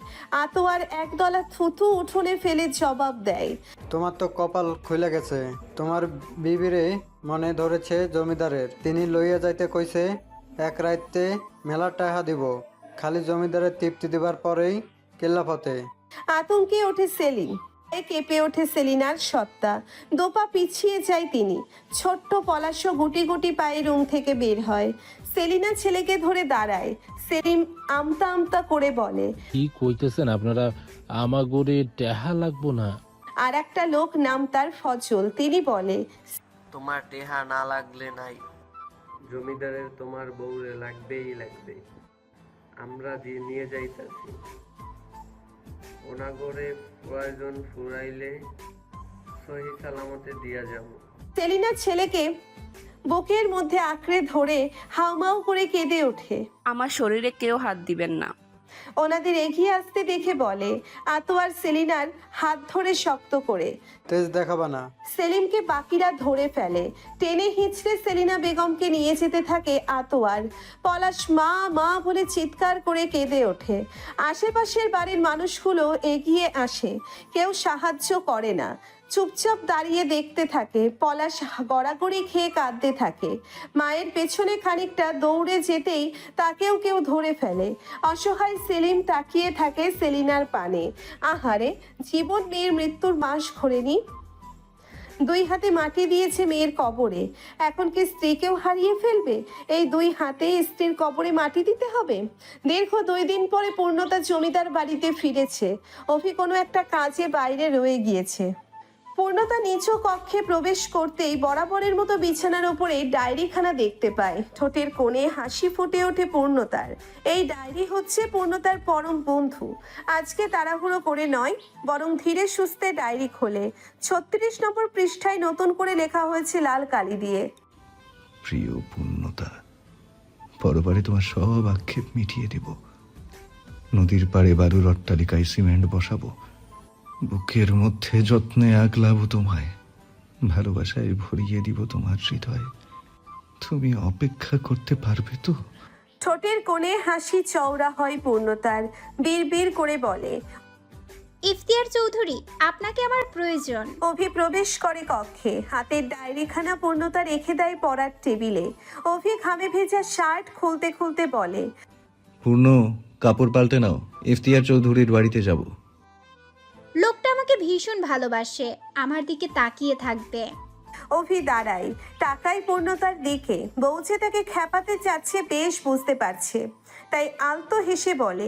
আতোয়ার একদলা থুতু উঠোনে ফেলে জবাব দেয়, তোমার তো কপাল খুলে গেছে। তোমার বিবিরে মনে ধরেছে জমিদারের, তিনি লইয়া যাইতে কইছে। এক রাইতে মেলা টাকা দিব, খালি জমিদারের তৃপ্তি দেবার পরেই কেল্লাফতে। আতঙ্কে ওঠে সেলিম, কেঁপে ওঠে সেলিনার সত্তা। দোপা পিছিয়ে যায় তিনি। ছোট্ট পলাশ গুটি গুটি পায়ে রুম থেকে বের হয়। সেলিনা ছেলেকে ধরে দাঁড়ায়। সেলিম আমতা আমতা করে বলে, কি কইতেছেন আপনারা? আমাগরে টেহা লাগবো না। আর একটা লোক, নাম তার ফজল, তিনি বলে, তোমার টেহা না লাগলে নাই, জমিদারের তোমার বউরে লাগবেই লাগবে। আমরা যে নিয়ে যাইতাছি, ওনাগরে প্রয়োজন ফুরাইলে সহি সালামতে দিয়া যাব। সেলিনা ছেলেকে বুকের মধ্যে আঁকড়ে ধরে হাউমাউ করে কেঁদে ওঠে। আমার শরীরে কেউ হাত দিবেন না। ওনাদের এগিয়ে আসতে দেখে বলে, আতোয়ার সেলিনার হাত ধরে শক্ত করে। তেজ দেখাবা না। সেলিমকে বাকিরা ধরে ফেলে। টেনে হিঁচড়ে সেলিনা বেগমকে নিয়ে যেতে থাকে আতোয়ার। পলাশ মা মা বলে চিৎকার করে কেঁদে ওঠে। আশেপাশের বাড়ির মানুষগুলো এগিয়ে আসে, কেউ সাহায্য করে না, চুপচাপ দাঁড়িয়ে দেখতে থাকে। পলাশ গড়াগড়ি খেয়ে কাঁদতে থাকে। মায়ের পেছনে খানিকটা দৌড়ে যেতেই তাকেও কেউ ধরে ফেলে। অসহায় সেলিম তাকিয়ে থাকে সেলিনার পানে। আহারে, জীবন মেয়ের মৃত্যুর মাস ঘোরেনি। 2 হাতে মাটি দিয়েছে মেয়ের কবরে, এখন কি স্ত্রীকেও হারিয়ে ফেলবে? এই 2 হাতে স্ত্রীর কবরে মাটি দিতে হবে? দীর্ঘ 2 দিন পরে পূর্ণতা জমিদার বাড়িতে ফিরেছে। অভি কোনো একটা কাজে বাইরে রয়ে গিয়েছে। পূর্ণতা নিজ কক্ষে প্রবেশ করতেই বরাবরের মতো বিছানার উপরে ডায়েরিখানা দেখতে পায়। ঠোঁটের কোণে হাসি ফুটে ওঠে পূর্ণতার। এই ডায়েরি হচ্ছে পূর্ণতার পরম বন্ধু। আজকে তাড়াহুড়ো করে নয়, বরং ধীরে সুস্থে ডায়েরি খোলে। 36 নম্বর পৃষ্ঠায় নতুন করে লেখা হয়েছে লাল কালি দিয়ে, প্রিয় পূর্ণতা, পরবারে তোমার সব আক্ষেপ মিটিয়ে দেব। নদীর পাড়ে বালুর অট্টালিকায় সিমেন্ট বসাবো, বুকের মধ্যে যত্নে আগলাবো তোমায়, ভালোবাসায় ভরিয়ে দিব তোমার হৃদয়। তুমি অপেক্ষা করতে পারবে তো? ঠোঁটের কোণে হাসি চওড়া হয় পূর্ণতার। বিড়বিড় করে বলে, ইফতিয়ার চৌধুরী, আপনাকে আমার প্রয়োজন। অভি প্রবেশ করে কক্ষে। হাতের ডায়েরিখানা পূর্ণতা রেখে দেয় পড়ার টেবিলে। অভি ঘামে ভেজা শার্ট খুলতে খুলতে বলে, পূর্ণ, কাপড় পাল্টে নাও, ইফতিয়ার চৌধুরীর বাড়িতে যাব। লোকটা আমাকে ভীষণ ভালোবাসে, আমার দিকে তাকিয়ে থাকবে। অভি দাঁড়ায়, তাকায় পূর্ণতার দিকে। বউ যে তাকে খেপাতে চাচ্ছে বেশ বুঝতে পারছে, তাই আলতো হেসে বলে,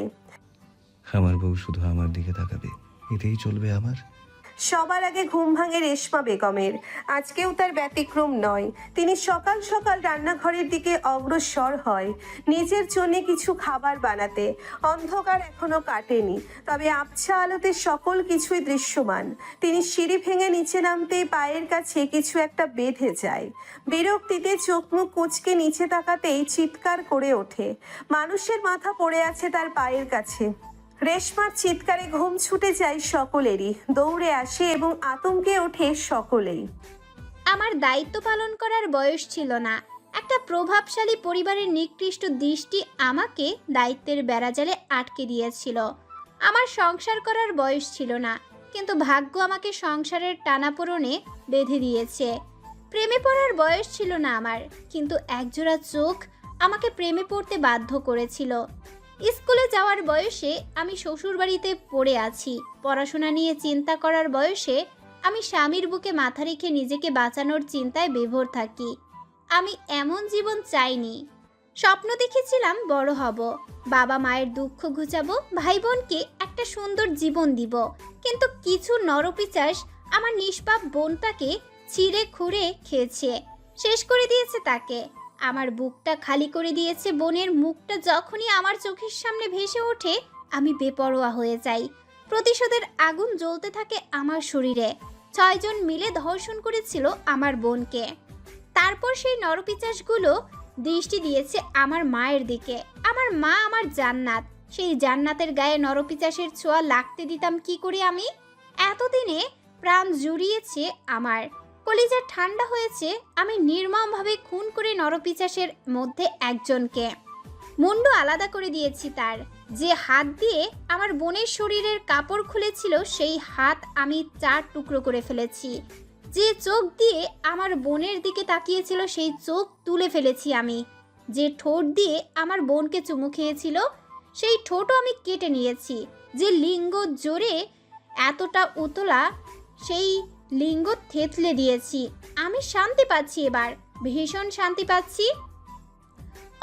আমার বউ শুধু আমার দিকে তাকাবে, এতেই চলবে আমার। সবার আগে ঘুম ভাঙে রেশমা বেগমের। আজকেও তার ব্যতিক্রম নয়। তিনি সকাল সকাল রান্নাঘরের দিকে অগ্রসর হয় নিজের জন্য কিছু খাবার বানাতে। অন্ধকার এখনো কাটেনি, তবে আবছা আলোতে সকল কিছুই দৃশ্যমান। তিনি সিঁড়ি ভেঙে নিচে নামতেই পায়ের কাছে কিছু একটা বেঁধে যায়। বিরক্তিতে চোখ মুখ কুঁচকে নিচে তাকাতেই চিৎকার করে ওঠে। মানুষের মাথা পড়ে আছে তার পায়ের কাছে। রেশমার চিৎকারে ঘুম ছুটে যায় সকলেরই। দৌড়ে আসে এবং আতঙ্কে ওঠে সকলেই। আমার দায়িত্ব পালন করার বয়স ছিল না। একটা প্রভাবশালী পরিবারের নিকৃষ্ট দৃষ্টি আমাকে দায়িত্বের বেড়াজালে আটকে দিয়েছিল। আমার সংসার করার বয়স ছিল না, কিন্তু ভাগ্য আমাকে সংসারের টানাপোড়েনে বেঁধে দিয়েছে। প্রেমে পড়ার বয়স ছিল না আমার, কিন্তু একজোড়া চোখ আমাকে প্রেমে পড়তে বাধ্য করেছিল। স্কুলে যাওয়ার বয়সে আমি শ্বশুরবাড়িতে পড়ে আছি। পড়াশোনা নিয়ে চিন্তা করার বয়সে আমি স্বামীর বুকে মাথা রেখে নিজেকে বাঁচানোর চিন্তায় বিভোর থাকি। আমি এমন জীবন চাইনি। স্বপ্ন দেখেছিলাম বড় হব, বাবা মায়ের দুঃখ ঘুচাবো, ভাই বোনকে একটা সুন্দর জীবন দিব। কিন্তু কিছু নরপিচাস আমার নিষ্পাপ বোনটাকে ছিঁড়ে খুঁড়ে খেয়েছে, শেষ করে দিয়েছে তাকে। আমার বুকটা খালি করে দিয়েছে। বোনের মুখটা যখনই আমার চোখের সামনে ভেসে ওঠে, আমি বেপরোয়া হয়ে যাই। প্রতিশোধের আগুন জ্বলতে থাকে আমার শরীরে। 6 জন মিলে ধর্ষণ করেছিল আমার বোনকে। তারপর সেই নরপিচাসগুলো দৃষ্টি দিয়েছে আমার মায়ের দিকে। আমার মা আমার জান্নাত, সেই জান্নাতের গায়ে নরপিচাসের ছোঁয়া লাগতে দিতাম কি করে আমি? এতদিনে প্রাণ জুড়িয়েছে আমার, কলিজা ঠান্ডা হয়েছে। আমি নির্মমভাবে খুন করে নরপিচাসের মধ্যে একজনকে মুন্ডু আলাদা করে দিয়েছি। তার যে হাত দিয়ে আমার বোনের শরীরের কাপড় খুলেছিল, সেই হাত আমি 4 টুকরো করে ফেলেছি। যে চোখ দিয়ে আমার বোনের দিকে তাকিয়েছিল, সেই চোখ তুলে ফেলেছি আমি। যে ঠোঁট দিয়ে আমার বোনকে চুমু খেয়েছিল সেই ঠোঁটও আমি কেটে নিয়েছি। যে লিঙ্গ জোরে এতটা উতলা সেই লিঙ্গ থেতলে দিয়েছি। আমি শান্তি পাচ্ছি, এবার ভীষণ শান্তি পাচ্ছি।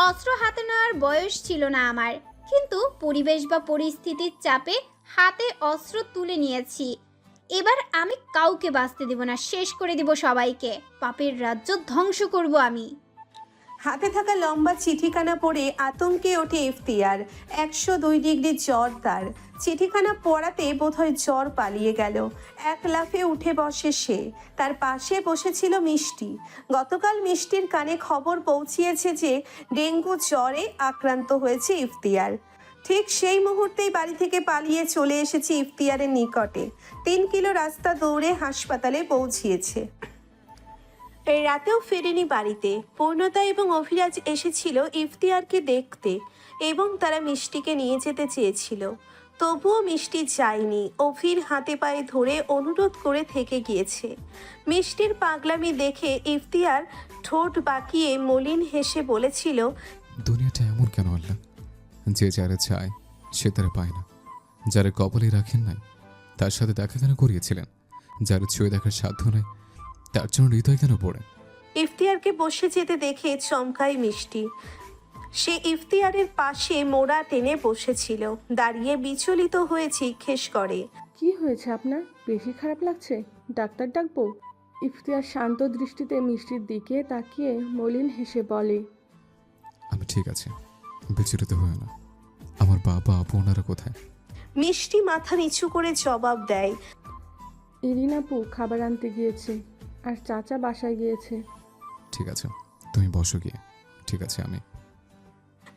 অস্ত্র হাতে নেওয়ার বয়স ছিল না আমার, কিন্তু পরিবেশ বা পরিস্থিতির চাপে হাতে অস্ত্র তুলে নিয়েছি। এবার আমি কাউকে বাঁচতে দেব না, শেষ করে দিব সবাইকে। পাপের রাজ্য ধ্বংস করব আমি। হাতে থাকা লম্বা চিঠিখানা পড়ে আতঙ্কে ওঠে ইফতিয়ার। 102 ডিগ্রি জ্বর তার। চিঠিখানা পড়াতে বোধহয় জ্বর পালিয়ে গেল। এক লাফে উঠে বসে সে। তার পাশে বসেছিল মিষ্টি। গতকাল মিষ্টির কানে খবর পৌঁছিয়েছে যে ডেঙ্গু জ্বরে আক্রান্ত হয়েছে ইফতিয়ার। ঠিক সেই মুহূর্তেই বাড়ি থেকে পালিয়ে চলে এসেছে ইফতিয়ারের নিকটে। 3 কিলো রাস্তা দৌড়ে হাসপাতালে পৌঁছিয়েছে। এই রাতেও ফেরেনি বাড়িতে। পূর্ণতা এবং অভিরাজ এসেছিল ইফতিয়ারকে দেখতে এবং তারা মিষ্টিকে নিয়ে যেতে চেয়েছিল। তবুও মিষ্টি যায়নি। অভির হাতে পায়ে ধরে অনুরোধ করে থেকে গিয়েছে। মিষ্টির পাগলামি দেখে ইফতিয়ার ঠোঁট বাঁকিয়ে মলিন হেসে বলেছিল, দুনিয়াটা এমন কেন আল্লাহ, যে যারা চায় সে তারা পায় না। যারা কপালে রাখেন নাই তার সাথে দেখা কেন করিয়েছিলেন? যারা ছুঁয়ে দেখার সাধ্য নেই তার জন্য হৃদয় কেন পড়ে? ইফতিয়ারকে বসে যেতে দেখে চমকায় মিষ্টি। সে ইফতিয়ারের পাশে মোড়া টেনে বসেছিল। দাঁড়িয়ে বিচলিত হয়ে জিজ্ঞেস করে, কি হয়েছে আপনার? বেশি খারাপ লাগছে? ডাক্তার ডাকবো? ইফতিয়ার শান্ত দৃষ্টিতে মিষ্টির দিকে তাকিয়ে মলিন হেসে বলে, আমি ঠিক আছে, বিচলিত হয়ে না। আমার বাবা আপু ওনারা কোথায়? মিষ্টি মাথা নিচু করে জবাব দেয়, ইরিন আপু খাবার আনতে গিয়েছে, আর চাচা বাসায় গিয়েছে। ঠিক আছে, তুমি বসো গিয়ে। ঠিক আছে আমি।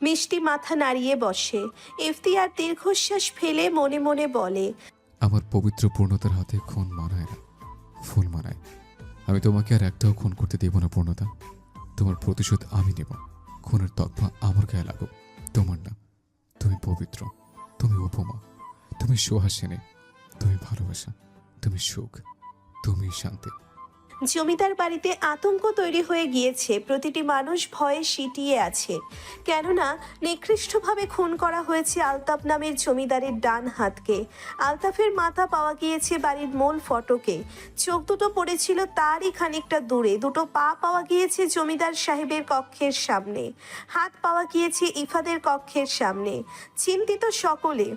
মিষ্টি মাথা নাড়িয়ে বসে। ইফতিয়ার দীর্ঘশ্বাস ফেলে মনে মনে বলে, আমার পবিত্র পূর্ণতার হাতে খুন মানায় না, ফুল মানায়। আমি তোমাকে আর একটাও খুন করতে দেব না পূর্ণতা। তোমার প্রতিশোধ আমি নেব। খুনের তকমা আমার গায়ে লাগুক, তোমার না। তুমি পবিত্র, তুমি উপমা, তুমি সুহাসিনী, তুমি ভালোবাসা, তুমি সুখ, তুমি শান্তি। জমিদার বাড়িতে আতঙ্ক তৈরি হয়ে গিয়েছে। প্রতিটি মানুষ ভয়ে সিটিয়ে আছে। কেননা নিকৃষ্টভাবে খুন করা হয়েছে আলতাফ নামের জমিদারের ডান হাতকে। আলতাফের মাথা পাওয়া গিয়েছে বাড়ির মূল ফটকে। চোখ দুটো পড়েছিল তারই খানিকটা দূরে। দুটো পা পাওয়া গিয়েছে জমিদার সাহেবের কক্ষের সামনে। হাত পাওয়া গিয়েছে ইফাদের কক্ষের সামনে। চিন্তিত সকলে।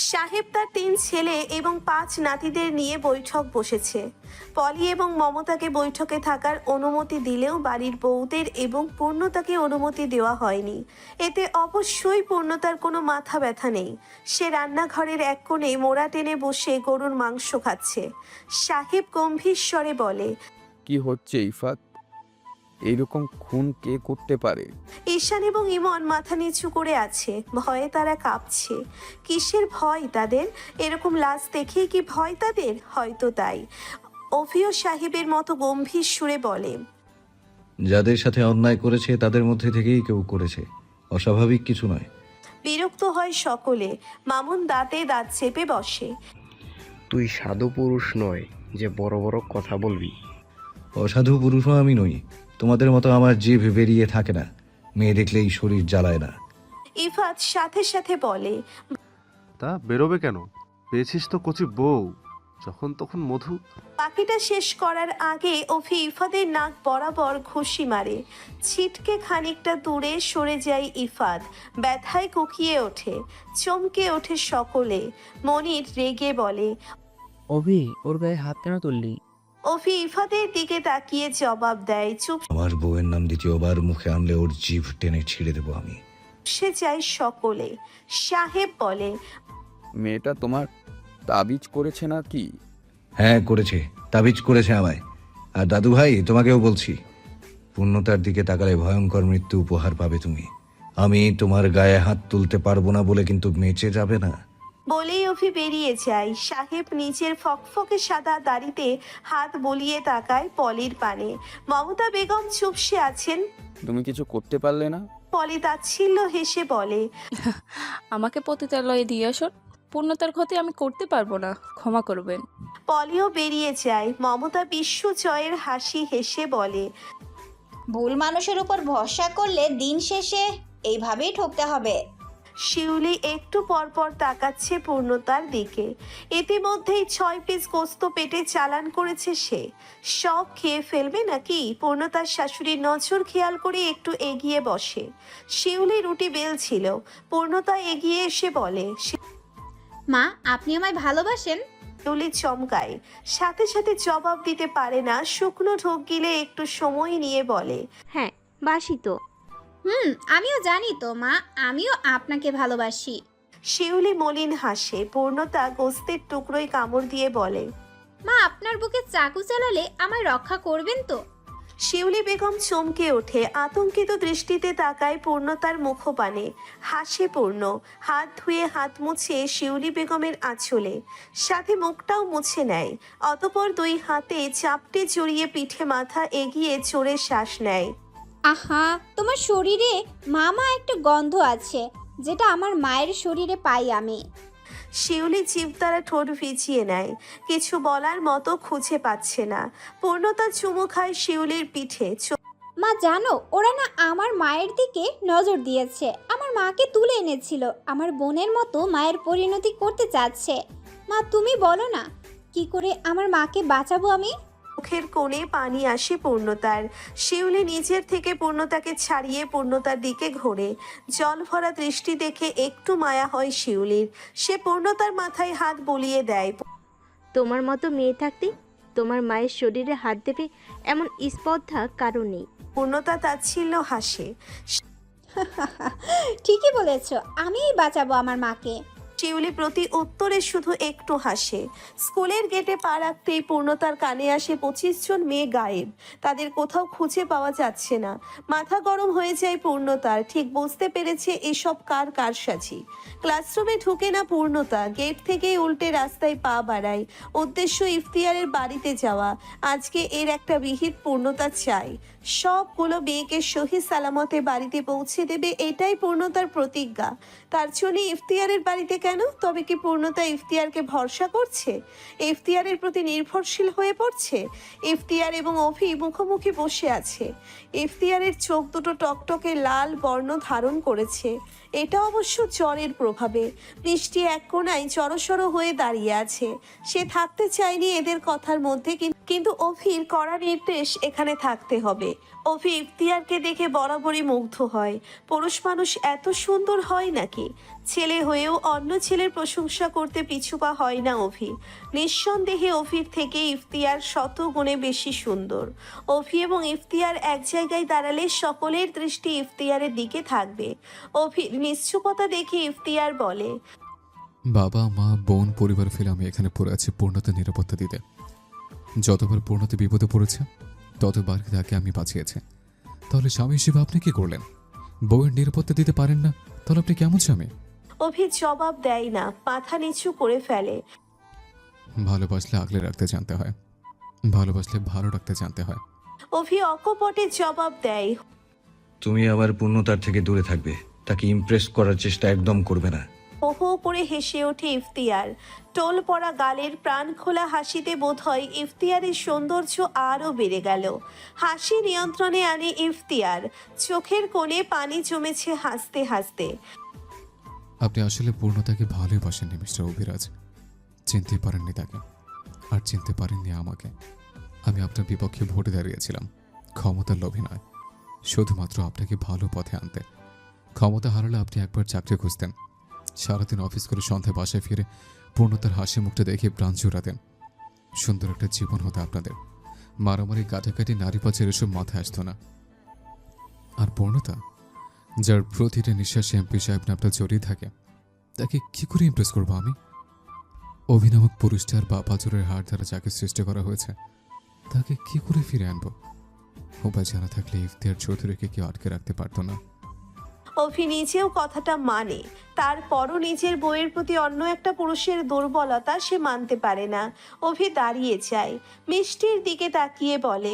সাহেব তার 3 ছেলে এবং 5 নাতিদের নিয়ে বৈঠক বসেছে। পলি এবং মমতাকে বৈঠকে থাকার অনুমতি দিলেও বাড়ির বউদের এবং পূর্ণতাকে অনুমতি দেওয়া হয়নি। এতে অবশ্যই পূর্ণতার কোনো মাথা ব্যথা নেই। সে রান্নাঘরের এক কোণে মোড়া টেনে বসে গরুর মাংস খাচ্ছে। সাহেব গম্ভীর স্বরে বলে, কি হচ্ছে ইফাত? এইরকম খুন কে করতে পারে? ঈশান এবং ইমন মাথা নিচু করে আছে। ভয়ে তারা কাঁপছে। কিসের ভয় তাদের? এরকম লাশ দেখেই কি ভয় তাদের? হয়তো তাই। অভিও সাহেবের মতো গম্ভীর সুরে বলে, যাদের সাথে অন্যায় করেছে তাদের মধ্যে থেকেই কেউ করেছে, অস্বাভাবিক কিছু নয়। বিরক্ত হয় সকলে। মামুন দাঁতে দাঁত চেপে বসে। তুই সাধু পুরুষ নয় যে বড় বড় কথা বলবি। অসাধু পুরুষও আমি নই। তোমাদের মতো আমার জিভ বেরিয়ে থাকে না। মেয়ে দেখলেই শরীর জ্বালায় না। ইফাত সাথে সাথে বলে, তা বেরোবে কেন? পেয়েছিস তো কচি বউ, যখন তখন মধু। বাকিটা শেষ করার আগে অভি ইফাদের নাক বরাবর ঘুষি মারে। ছিটকে খানিকটা দূরে সরে যায় ইফাদ। ব্যথায় কুকিয়ে ওঠে। চমকে ওঠে সকলে। মনির রেগে বলে, অভি, ওর গায়ে হাত কেন তুললি? অভি ইফাদের দিকে তাকিয়ে জবাব দেয়, চুপ। আমার বউয়ের নাম দ্বিতীয়বার মুখে আনলে ওর জিভ টেনে ছিঁড়ে দেবো আমি। সে চায় সকলে। সাহেব বলে, মেয়েটা তোমার তাবিজ করেছে না কি? হ্যাঁ করেছে, তাবিজ করেছে আমায়। আর দাদু ভাই তোমাকেও বলছি, পূর্ণতার দিকে তাকালে ভয়ঙ্কর মৃত্যু উপহার পাবে তুমি। আমি তোমার গায়ে হাত তুলতে পারবো না বলে কিন্তু বেঁচে যাবে না। বলেই অভি বেরিয়ে যায়। সাহেব নিচের ফকফকে সাদা দাড়িতে হাত বলিয়ে তাকায় পলির পানে। মমতা বেগম চুপসে আছেন। তুমি কিছু করতে পারলে না? পলি তাচ্ছিল্য হেসে বলে, আমাকে পতিতালয়ে দিয়ে আসুন। পূর্ণতার ক্ষতি আমি করতে পারবো না, ক্ষমা করবেন। পলিও বেরিয়ে যায়। মমতা বিশ্ব জয়ের হাসি হেসে বলে, ভুল মানুষের উপর ভরসা করলে দিন শেষে এইভাবেই ঠকতে হবে। শিউলি একটু পরপর তাকাচ্ছে পূর্ণতার দিকে। ইতিমধ্যেই 6 পিস গোস্ত পেটে চালান করেছে সে। সব খেয়ে ফেলবে নাকি? পূর্ণতার শাশুড়ির নজর খেয়াল করে একটু এগিয়ে বসে। শিউলি রুটি বেলছিল। পূর্ণতা এগিয়ে এসে বলে, মা, আপনি আমায় ভালোবাসেন? শিউলি চমকায়, সাথে সাথে জবাব দিতে পারে না। শুকনো ঢোক গিলে একটু সময় নিয়ে বলে, হ্যাঁ বাসি তো। আমিও জানি তো মা, আমিও আপনাকে ভালোবাসি। শিউলি মলিন হাসে। পূর্ণতা গোস্তের টুকরোয় কামড় দিয়ে বলে, মা, আপনার বুকে চাকু চালালে আমায় রক্ষা করবেন তো? শিউলি বেগম চমকে ওঠে, আতঙ্কিত দৃষ্টিতে তাকায় পূর্ণতার মুখপানে। হাসে পূর্ণ, হাত ধুয়ে হাত মুছে শিউলি বেগমের আঁচলে, সাথে মুখটাও মুছে নেয়। অতঃপর 2 হাতে চাপটে জড়িয়ে পিঠে মাথা এগিয়ে চড়ে শ্বাস নেয়। আহা, তোমার শরীরে মামা একটা গন্ধ আছে, যেটা আমার মায়ের শরীরে পাই আমি। শিউলি জিভ দ্বারা ঠোঁট ভিজিয়ে নেয়, কিছু বলার মতো খুঁজে পাচ্ছে না। পূর্ণতা চুমু খায় শিউলির পিঠে। মা জানো, ওরা না আমার মায়ের দিকে নজর দিয়েছে, আমার মাকে তুলে এনেছিল, আমার বোনের মতো মায়ের পরিণতি করতে চাচ্ছে। মা তুমি বলো না, কি করে আমার মাকে বাঁচাবো আমি? মুখের কোণে পানি আসে পূর্ণতার। শিউলি নিজের থেকে পূর্ণতাকে ছাড়িয়ে পূর্ণতার দিকে ঘোরে। জল ভরা দৃষ্টি দেখে একটু মায়া হয় শিউলির। সে পূর্ণতার মাথায় হাত বুলিয়ে দেয়। তোমার মতো মেয়ে থাকতে তোমার মায়ের শরীরে হাত দেবে এমন স্পর্ধা কারো নেই। পূর্ণতা তাচ্ছিল্য হাসে। ঠিকই বলেছ, আমিই বাঁচাবো আমার মাকে। শিউলি প্রতি উত্তরে শুধু একটু হাসে। স্কুলের গেটে পা রাখতেই পূর্ণতার কানে আসে 25 জন মেয়ে গায়েব। তাদের কোথাও খুঁজে পাওয়া যাচ্ছে না। মাথা গরম হয়ে যায় পূর্ণতার। ঠিক বুঝতে পেরেছে এসব কার কারসাজি। ক্লাসরুমে ঢুকে না পূর্ণতা, গেট থেকেই উল্টে রাস্তায় পা বাড়ায়। উদ্দেশ্য ইফতিয়ারের বাড়িতে যাওয়া। আজকে এর একটা বিহিত পূর্ণতা চাই। সবগুলো মেয়েকে সহি সালামতে বাড়িতে পৌঁছে দেবে, এটাই পূর্ণতার প্রতিজ্ঞা। তার জন্য ইফতিয়ারের বাড়িতে কেন? তবে কি পূর্ণতা ইফতিয়ারকে ভরসা করছে? ইফতিয়ারের প্রতি নির্ভরশীল হয়ে পড়ছে? ইফতিয়ার এবং অভি মুখোমুখি বসে আছে। ইফতিয়ারের চোখ দুটো টকটকে লাল বর্ণ ধারণ করেছে। এটা অবশ্য জ্বরের প্রভাবে। মিষ্টি এক কোণায় জড়সড় হয়ে দাঁড়িয়ে আছে। সে থাকতে চায়নি এদের কথার মধ্যে, কিন্তু অভির কড়া নির্দেশ এখানে থাকতে হবে। অভি ইফতিয়ারকে দেখে বরাবরই মুগ্ধ হয়। পুরুষ মানুষ এত সুন্দর হয় নাকি? ছেলে হয়েও অন্য ছেলের প্রশংসা করতে পিছুপা হয় না অভি। নিঃসন্দেহে অভির থেকে ইফতিয়ার 100 গুণে বেশি সুন্দর। অভি এবং ইফতিয়ার এক জায়গায় দাঁড়ালে সকলের দৃষ্টি ইফতিয়ারের দিকে থাকবে। অভির নিশ্চুপতা দেখে ইফতিয়ার বলে, বাবা মা বোন পরিবার ফেলে আমি এখানে পড়ে আছি পূর্ণতা নিরাপত্তা দিতে। যতবার পূর্ণতা বিপদে পড়েছে ততবার তাকে আমি বাঁচিয়েছি। তাহলে স্বামী হিসেবে আপনি কি করলেন? বউয়ের নিরাপত্তা দিতে পারেন না, তাহলে আপনি কেমন স্বামী? অভি জবাব দেয় না, মাথা নিচু করে ফেলে। ভালোবাসলে আগলে রাখতে জানতে হয়, ভালোবাসলে ভালো রাখতে জানতে হয়। অভি অকপটে জবাব দেয়, তুমি আবার পূর্ণতার থেকে দূরে থাকবে, তাকে ইমপ্রেস করার চেষ্টা একদম করবে না। হো হো করে হেসে ওঠে ইফতিয়ার। টোল পড়া গালের প্রাণ খোলা হাসিতে বোধহয় ইফতিয়ারের সৌন্দর্য আরও বেড়ে গেল। হাসি নিয়ন্ত্রণে আনে ইফতিয়ার। চোখের কোণে পানি জমেছে হাসতে হাসতে। আপনি আসলে পূর্ণতাকে ভালোবাসেননি মিস্টার অভিরাজ। চিনতে পারেননি তাকে, আর চিনতে পারেননি আমাকে। আমি আপনার বিপক্ষে ভোটে দাঁড়িয়েছিলাম, ক্ষমতার লোভী নয়, শুধুমাত্র আপনাকে ভালো পথে আনতে। ক্ষমতা হারালে আপনি একবার চাকরি খুঁজতেন, সারাদিন অফিস করে সন্ধ্যায় বাসায় ফিরে পূর্ণতার হাসি মুখটা দেখে প্রাণ জুড়াতেন। সুন্দর একটা জীবন হতো আপনাদের। মারামারি কাটাকাটি নারী পাচার এসব মাথায় আসতো না। আর পূর্ণতা, যার প্রতিটা নিঃশ্বাসে এমপি সাহেব নামটা জড়িয়ে থাকে, তাকে কি করে ইমপ্রেস করবো আমি? অভিনামক পুরুষটার বা পাঁচরের হাড় দ্বারা যাকে সৃষ্টি করা হয়েছে, তাকে কি করে ফিরে আনবো? উপায় জানা থাকলে ইফতিয়ার চৌধুরীকে কেউ আটকে রাখতে পারতো না। অভি নিজেও কথাটা মানে, তারপরও নিজের বইয়ের প্রতি অন্য একটা পুরুষের দুর্বলতা সে মানতে পারে না। অভি দাঁড়িয়ে যায়, মিষ্টির দিকে তাকিয়ে বলে,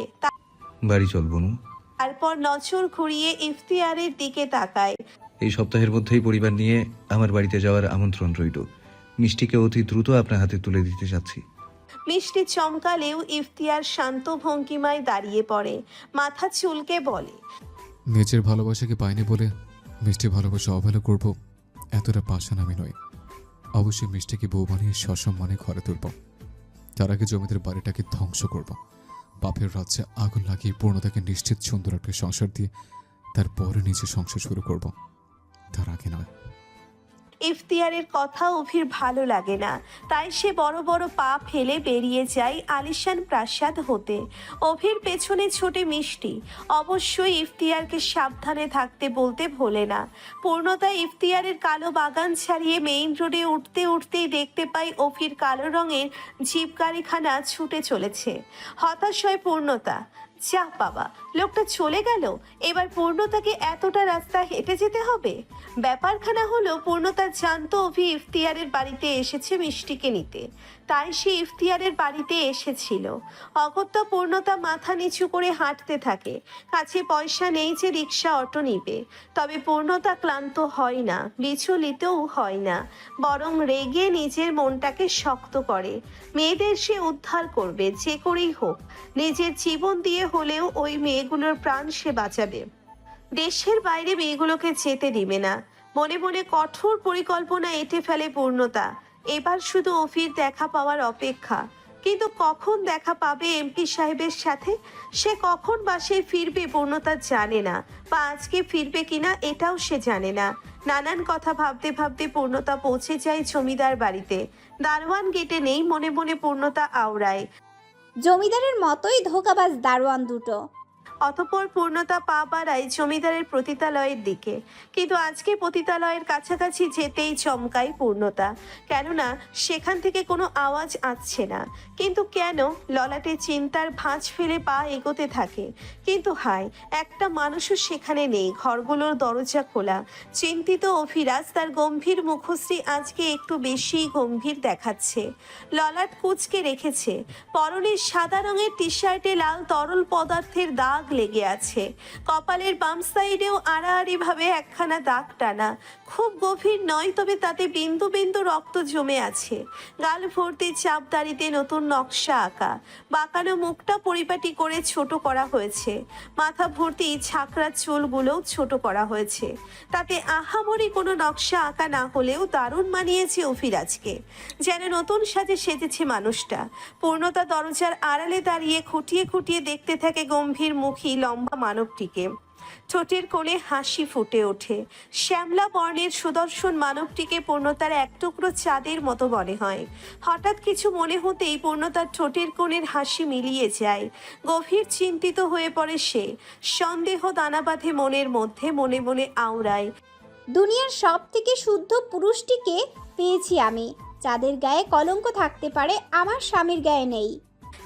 বাড়ি চল বনু। তারপর নজর ঘুরিয়ে ইফতিয়ারের দিকে তাকায়। এই সপ্তাহের মধ্যেই পরিবার নিয়ে আমার বাড়িতে যাওয়ার আমন্ত্রণ রইল। মিষ্টিকে অতি দ্রুত আপনার হাতে তুলে দিতে চাচ্ছি। মিষ্টি চমকালেও ইফতিয়ার শান্ত ভঙ্গিমায় দাঁড়িয়ে পড়ে, মাথা চুলকে বলে, নিজের ভালোবাসাকে পাইনি বলে মিষ্টি ভালোবাসা অবহেলা করব এতটা পাষাণ আমি নই। অবশ্যই মিষ্টিকে বউ বানিয়ে সসম্মানে ঘরে তুলব। তার আগে জমিদার বাড়িটাকে ধ্বংস করব। বাপের রাজ্যে আগুন লাগিয়ে পূর্ণতাকে নিশ্চিত সুন্দর একটা সংসার দিয়ে তারপরে নিজের সংসার শুরু করব, তার আগে নয়। ইফতিয়ারের কথা অভির ভালো লাগে না, তাই সে বড় বড় পা ফেলে বেরিয়ে যায় আলিশান প্রাসাদ হতে। অভির পেছনে ছোটে মিষ্টি, অবশ্যই ইফতিয়ারকে সাবধানে থাকতে বলতে ভোলে না। পূর্ণতা ইফতিয়ারের কালো বাগান ছাড়িয়ে মেইন রোডে উঠতে উঠতেই দেখতে পাই অভির কালো রঙের জিপ গাড়িখানা ছুটে চলেছে। হতাশ হয় পূর্ণতা, যা বাবা, লোকটা চলে গেল, এবার পূর্ণতাকে এতটা রাস্তা হেঁটে যেতে হবে। ব্যাপারখানা হলো পূর্ণতা জানতো অভি ইফতিয়ারের বাড়িতে এসেছে মিষ্টিকে নিতে, তাই সে ইফতিয়ারের বাড়িতে এসেছিল। অগত্যা পূর্ণতা মাথা নিচু করে হাঁটতে থাকে, কাছে পয়সা নেই যে রিক্সা অটো নিবে। তবে পূর্ণতা ক্লান্ত হয় না, বিচলিতও হয় না, বরং রেগে নিজের মনটাকে শক্ত করে। মেয়েদের সে উদ্ধার করবে, যে করেই হোক, নিজের জীবন দিয়ে হলেও ওই মেয়েগুলোর প্রাণ সে বাঁচাবে। দেশের বাইরে মেয়েগুলোকে যেতে দিবে না। মনে মনে কঠোর পরিকল্পনা এঁটে ফেলে পূর্ণতা। এবার শুধু অফির দেখা পাওয়ার অপেক্ষা। কিন্তু কখন দেখা পাবে এমপি সাহেবের সাথে, সে কখন বাসায় ফিরবে পূর্ণতা জানে না, বা আজকে ফিরবে কিনা এটাও সে জানে না। নানান কথা ভাবতে ভাবতে পূর্ণতা পৌঁছে যায় জমিদার বাড়িতে। দারোয়ান গেটে নেই, মনে মনে পূর্ণতা আওড়ায়, জমিদারের মতোই ধোঁকাবাজ দারোয়ান দুটো। অতঃপর পূর্ণতা পা বাড়ায় জমিদারের পতিতালয়ের দিকে। কিন্তু আজকে পতিতালয়ের কাছাকাছি যেতেই চমকায় পূর্ণতা, কেননা সেখান থেকে কোনো আওয়াজ আসছে না। কিন্তু কেন? ললাটে চিন্তার ভাঁজ ফেলে পা এগোতে থাকে। কিন্তু হায়, একটা মানুষও সেখানে নেই, ঘরগুলোর দরজা খোলা। চিন্তিত অভিরাজ তার গম্ভীর মুখশ্রী আজকে একটু বেশি গম্ভীর দেখাচ্ছে। ললাট কুঁচকে রেখেছে, পরনে সাদা রঙের টি শার্টে লাল তরল পদার্থের দাগ লেগে আছে। কপালের বাম সাইডেও আড়াআড়ি ভাবে একখানা দাগ টানা, খুব গভীর নয়, তবে তাতে বিন্দু বিন্দু রক্ত জমে আছে। গাল ভর্তি চাপদাড়িতে নতুন নকশা আঁকা, বাঁকানো মুখটা পরিপাটি করে ছোট করা হয়েছে। মাথা ভর্তি ছাকড়া চুলগুলোও ছোট করা হয়েছে। তাতে আহামরি কোনো নকশা আঁকা না হলেও দারুণ মানিয়েছে অভিরাজকে, যেন নতুন সাজে সেজেছে মানুষটা। পূর্ণতা দরজার আড়ালে দাঁড়িয়ে খুঁটিয়ে খুঁটিয়ে দেখতে থাকে গম্ভীর মুখী লম্বা মানবটিকে। ঠোঁটের কোণে হাসি ফুটে ওঠে। শ্যামলা বর্ণের সুদর্শন মানবটিকে পূর্ণতার এক টুকরো চাঁদের মতো মনে হয়। হঠাৎ কিছু মনে হতেই পূর্ণতার ঠোঁটের কোণের হাসি মিলিয়ে যায়। গভীর চিন্তিত হয়ে পড়ে সে। সন্দেহ দানা বাঁধে মনের মধ্যে, মনে মনে আওড়ায়, দুনিয়ার সব থেকে শুদ্ধ পুরুষটিকে পেয়েছি আমি, যাদের গায়ে কলঙ্ক থাকতে পারে আমার স্বামীর গায়ে নেই।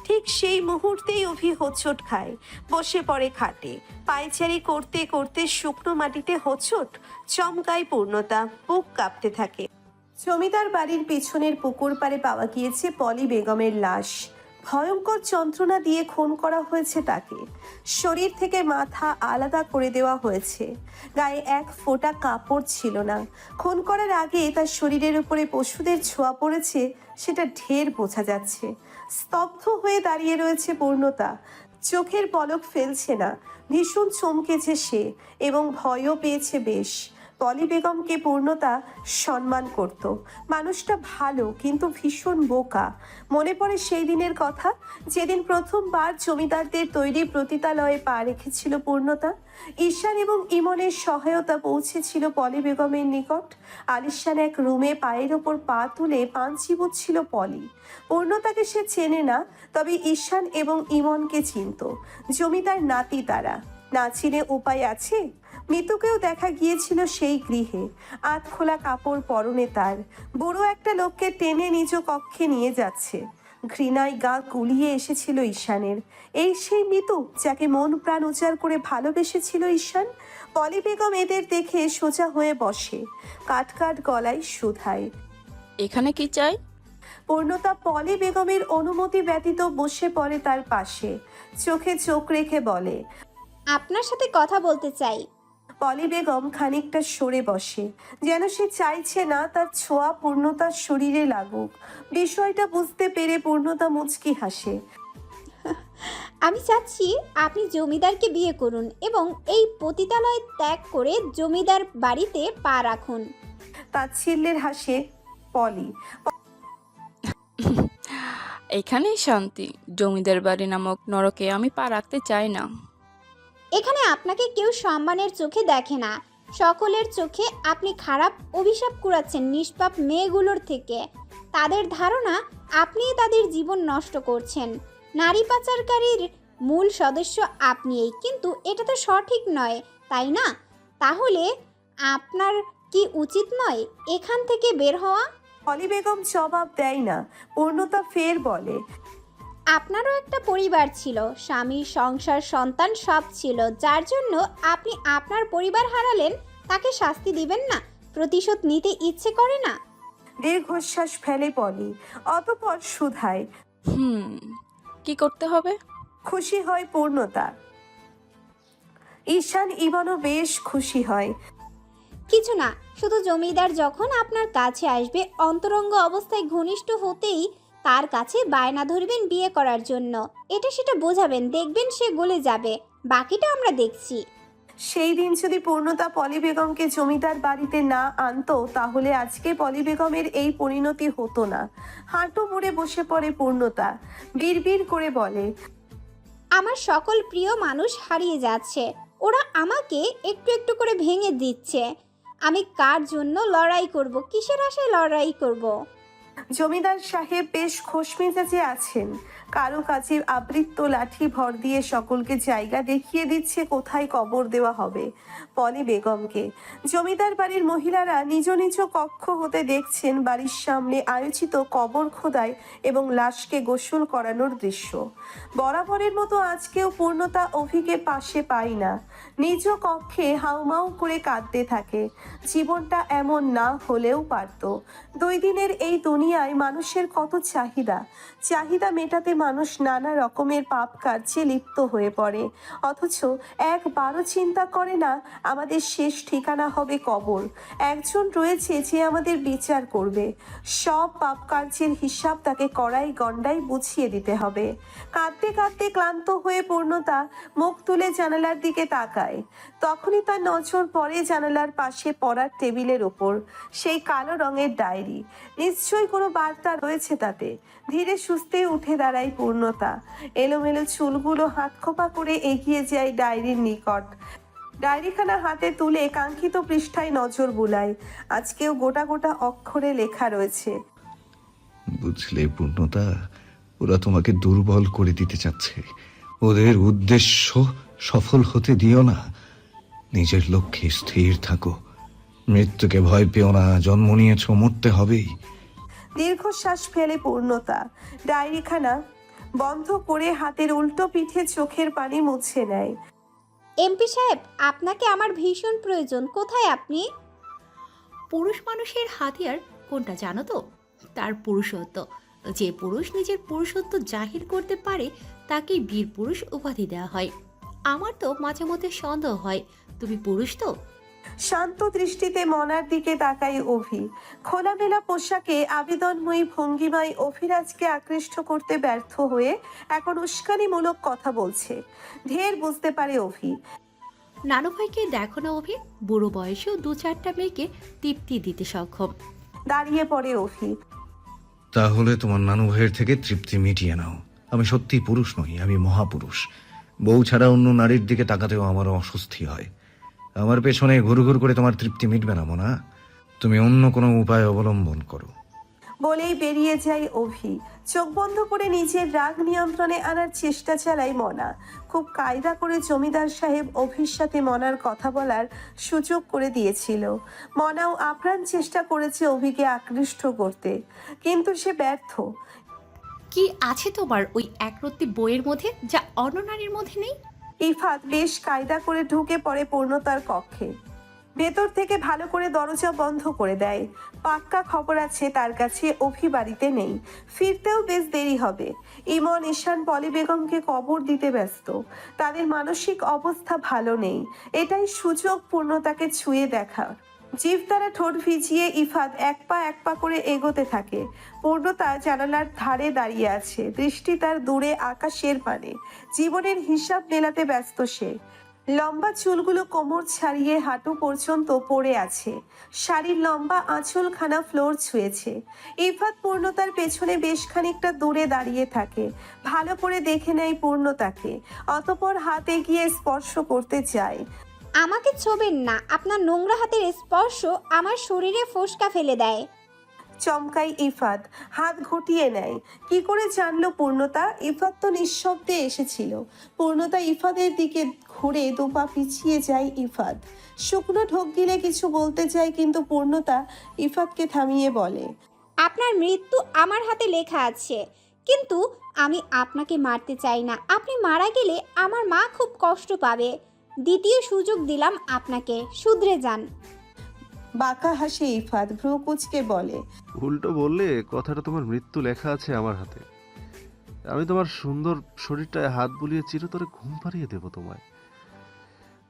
ঠিক সেই মুহূর্তেই অভি হোঁচট খায়, বসে পড়ে খাটে। পায়চারি করতে করতে শুকনো মাটিতে হোঁচট। চমকায় পূর্ণতা, বুক কাঁপতে থাকে। জমিদার বাড়ির পিছনের পুকুর পাড়ে পাওয়া গিয়েছে পলি বেগমের লাশ। ভয়ঙ্কর যন্ত্রণা দিয়ে খুন করা হয়েছে তাকে। শরীর থেকে মাথা আলাদা করে দেওয়া হয়েছে। গায়ে এক ফোঁটা কাপড় ছিল না। খুন করার আগে তার শরীরের উপরে পশুদের ছোঁয়া পড়েছে, সেটা ঢের বোঝা যাচ্ছে। স্তব্ধ হয়ে দাঁড়িয়ে রয়েছে পূর্ণতা, চোখের পলক ফেলছে না। ভীষণ চমকেছে সে এবং ভয়ও পেয়েছে বেশ। পলি বেগমকে পূর্ণতা সম্মান করত। মানুষটা ভালো, কিন্তু ভীষণ বোকা। মনে পড়ে সেই দিনের কথা, যেদিন প্রথমবার জমিদারদের তৈরি পতিতালয়ে পা রেখেছিল পূর্ণতা। ঈশান এবং ইমনের সহায়তা পৌঁছেছিল পলি বেগমের নিকট। আলিশান এক রুমে পায়ের ওপর পা তুলে পান চিবুচ্ছিল পলি। পূর্ণতাকে সে চেনে না, তবে ঈশান এবং ইমনকে চিনত। জমিদার নাতি তারা, না চিনে উপায় আছে? মিতুকেও দেখা গিয়েছিল সেই গৃহে। আধখোলা কাপড় পরনে তার। বুড়ো একটা লোককে টেনে নিজ কক্ষে নিয়ে যাচ্ছে। ঘৃণায় গা গুলিয়ে এসেছিল ঈশানের। এই সেই মিতু যাকে মন প্রাণ উজাড় করে ভালোবেসেছিল ঈশান। পলি বেগম এদের দেখে সোজা হয়ে বসে, কাট কাট গলায় শুধায়, এখানে কি চাই? পূর্ণতা পলি বেগমের অনুমতি ব্যতীত বসে পড়ে তার পাশে। চোখে চোখ রেখে বলে, আপনার সাথে কথা বলতে চাই। পলি বেগম খানিকটা সরে বসে, যেন সে চাইছে না তার ছোঁয়া পূর্ণতার শরীরে লাগুক। বিষয়টা বুঝতে পেরে পূর্ণতা মুচকি হাসে। আমি চাচ্ছি আপনি জমিদারকে বিয়ে করুন এবং এই পতিতালয় ত্যাগ করে জমিদার বাড়িতে পা রাখুন। তাচ্ছিল্যের হাসে পলি। এখানেই শান্তি, জমিদার বাড়ি নামক নরকে আমি পা রাখতে চাই না। এখানে আপনাকে কেউ সম্মানের চোখে দেখে না, সকলের চোখে আপনি খারাপ অভিশাপ কুড়াচ্ছেন নিষ্পাপ মেয়েগুলোর থেকে। তাদের ধারণা আপনিই তাদের জীবন নষ্ট করছেন। নারী পাচারকারীর মূল সদস্য আপনিই, কিন্তু এটা তো সঠিক নয়, তাই না? তাহলে আপনার কি উচিত নয় এখান থেকে বের হওয়া? পলি বেগম জবাব দেয় না। পূর্ণতা ফের বলে, আপনারও একটা পরিবার ছিল, স্বামী, সংসার, সন্তান সব ছিল, যার জন্য আপনি আপনার পরিবার হারালেন। তাকে শাস্তি দিবেন না? প্রতিশোধ নিতে ইচ্ছে করে না? দীর্ঘশ্বাস ফেলে পলি, অতঃপর শুধায়, কি করতে হবে? খুশি হয় পূর্ণতা। ঈশান ইবানও বেশ খুশি হয়। কিছু না, শুধু জমিদার যখন আপনার কাছে আসবে, অন্তরঙ্গ অবস্থায় ঘনিষ্ঠ হতেই তার কাছে বায়না ধরবেন বিয়ে করার জন্য। এটা সেটা বোঝাবেন, দেখবেন সে গলে যাবে। বাকিটা আমরা দেখছি। সেই দিন যদি পূর্ণতা পলি বেগমকে জমিদার বাড়িতে না আনতো, তাহলে আজকে পলি বেগমের এই পরিণতি হতো না। হাঁটু মুড়ে বসে পড়ে পূর্ণতা, বিড়বিড় করে বলে, আমার সকল প্রিয় মানুষ হারিয়ে যাচ্ছে, ওরা আমাকে একটু একটু করে ভেঙে দিচ্ছে। আমি কার জন্য লড়াই করব? কিসের আশায় লড়াই করব? জমিদার সাহেব বেশ খোশ মেজাজে আছেন। কারো কাছে আবৃত্ত লাঠি ভর দিয়ে সকলকে জায়গা দেখিয়ে দিচ্ছে কোথায় কবর দেওয়া হবে পলি বেগমকে। জমিদার বাড়ির মহিলারা নিজ নিজ কক্ষ হতে দেখছেন বাড়ির সামনে আয়োজিত কবর খোদাই এবং লাশকে গোসল করানোর দৃশ্য। বরাবরের মতো আজকেও পূর্ণতা অভিকে পাশে পাই না। নিজ কক্ষে হাউমাউ করে কাঁদতে থাকে। জীবনটা এমন না হলেও পারত। 2 দিনের এই দুনিয়ায় মানুষের কত চাহিদা মেটাতে মানুষ নানা রকমের পাপ কার্যে লিপ্ত হয়ে পড়ে, অথচ একবারও চিন্তা করে না আমাদের শেষ ঠিকানা হবে কবর। একজন রয়েছে যে আমাদের বিচার করবে। সব পাপ কার্যের হিসাব তাকে কড়াই গন্ডায় বুঝিয়ে দিতে হবে। কাঁদতে কাঁদতে ক্লান্ত হয়ে পূর্ণতা মুখ তুলে জানালার দিকে তাকায়। তখনই তার নজর পড়ে জানালার পাশে পড়ার টেবিলের ওপর সেই কালো রঙের ডায়েরি। নিশ্চয়ই কোনো বার্তা রয়েছে তাতে। ধীরে সুস্থে উঠে দাঁড়ায় পূর্ণতা। এলোমেলো চুলগুলো হাত খোপা করে এগিয়ে যায় ডায়েরির নিকট। ডায়েরিখানা হাতে তুলে কাঙ্ক্ষিত পৃষ্ঠায় নজর বুলায়। আজকেও গোটা গোটা অক্ষরে লেখা রয়েছে, বুঝলে পূর্ণতা, ওরা তোমাকে দুর্বল করে দিতে চাচ্ছে। ওদের উদ্দেশ্য সফল হতে দিও না। নিজের লক্ষ্যে স্থির থাকো। মৃত্যুকে ভয় পেও না, জন্ম নিয়েছ, মরতে হবেই। দীর্ঘশ্বাস ফেলে পূর্ণতা ডায়েরিখানা বন্ধ করে হাতের উল্টো পিঠে চোখের পানি মুছে নেয়। এমপি সাহেব, আপনাকে আমার ভীষণ প্রয়োজন। কোথায় আপনি? পুরুষ মানুষের হাতিয়ার কোনটা জানো তো? তার পুরুষত্ব। যে পুরুষ নিজের পুরুষত্ব জাহির করতে পারে তাকেই বীর পুরুষ উপাধি দেওয়া হয়। আমার তো মাঝে মধ্যে সন্দেহ হয় তুমি পুরুষ তো। শান্ত দৃষ্টিতে মনার দিকে তাকায় অভি। খোলামেলা পোশাকে আবেদনময়ী ভঙ্গিমায় অভিরাজকে আকৃষ্ট করতে ব্যর্থ হয়ে এখন উস্কানিমূলক কথা বলছে। ঢের বুঝতে পারে অভি। নানু ভাইকে দেখো না অভি, বুড়ো বয়সেও 2-4টা মেয়েকে তৃপ্তি দিতে সক্ষম। দাঁড়িয়ে পড়ে অভি। তাহলে তোমার নানু ভাইয়ের থেকে তৃপ্তি মিটিয়ে নাও। আমি সত্যি পুরুষ নই, আমি মহাপুরুষ। বউ ছাড়া অন্য নারীর দিকে তাকাতেও আমার অস্বস্তি হয়। আমার পেছনে ঘুর ঘুর করে তোমার তৃপ্তি মিটবে না মনা। তুমি অন্য কোনো উপায় অবলম্বন করো। বলেই বেরিয়ে যায় অভি। চোখ বন্ধ করে নিজের রাগ নিয়ন্ত্রণে আনার চেষ্টা চালায় মনা। খুব কায়দা করে জমিদার সাহেব অভির সাথে মনার কথা বলার সুযোগ করে দিয়েছিল। মনাও আপ্রাণ চেষ্টা করেছে অভিকে আকৃষ্ট করতে, কিন্তু সে ব্যর্থ। কি আছে তোমার ওই একরত্তি বইয়ের মধ্যে যা অন্য নারীর মধ্যে নেই? ইফাত বেশ কায়দা করে ঢুকে পড়ে পূর্ণতার কক্ষে। ভেতর থেকে ভালো করে দরজা বন্ধ করে দেয়। পাক্কা খবর আছে তার কাছে অভি বাড়িতে নেই, ফিরতেও বেশ দেরি হবে। ইমন, ঈশান পলি বেগমকে কবর দিতে ব্যস্ত। তাদের মানসিক অবস্থা ভালো নেই, এটাই সুযোগ পূর্ণতাকে ছুঁয়ে দেখার। জিভ দ্বারা ঠোঁট ভিজিয়ে ইফাত এক পা করে এগোতে থাকে। পূর্ণতা জানালার ধারে দাঁড়িয়ে আছে, দৃষ্টি তার দূরে আকাশের পানে। জীবনের হিসাব মেলাতে ব্যস্ত সে। লম্বা চুলগুলো কোমর ছাড়িয়ে হাঁটু পর্যন্ত পড়ে আছে, শাড়ির লম্বা আঁচলখানা ফ্লোর ছুঁয়েছে। ইফাত পূর্ণতার পেছনে বেশ খানিকটা দূরে দাঁড়িয়ে থাকে, ভালো করে দেখে নেয় পূর্ণতাকে, অতঃপর হাত এগিয়ে স্পর্শ করতে চায়। আমাকে ছোবেন না, আপনার নোংরা হাতের স্পর্শ আমার শরীরে ফোসকা ফেলে দেয়। চমকাই ইফাত, হাত ঘটিয়ে নেয়। কি করে জানলো পূর্ণতা? ইফাত তো নিঃশব্দে এসেছিল। পূর্ণতা ইফাতের দিকে ঘুরে দুপা পিছিয়ে যায় ইফাত। শুকনো ঢোক গিলে কিছু বলতে চায়, কিন্তু পূর্ণতা ইফাতকে থামিয়ে বলে, আপনার মৃত্যু আমার হাতে লেখা আছে, কিন্তু আমি আপনাকে মারতে চাই না। আপনি মারা গেলে আমার মা খুব কষ্ট পাবে। দ্বিতীয় সুযোগ দিলাম আপনাকে, শুধরে যান। বাঁকা হাসে ইফাত, ভ্রু কুঁচকে বলে, উল্টো বললে কথাটা তোমার মৃত্যু লেখা আছে আমার হাতে। আমি তোমার সুন্দর শরীরটায় হাত বুলিয়ে চিরতরে ঘুম পাড়িয়ে দেবো তোমায়।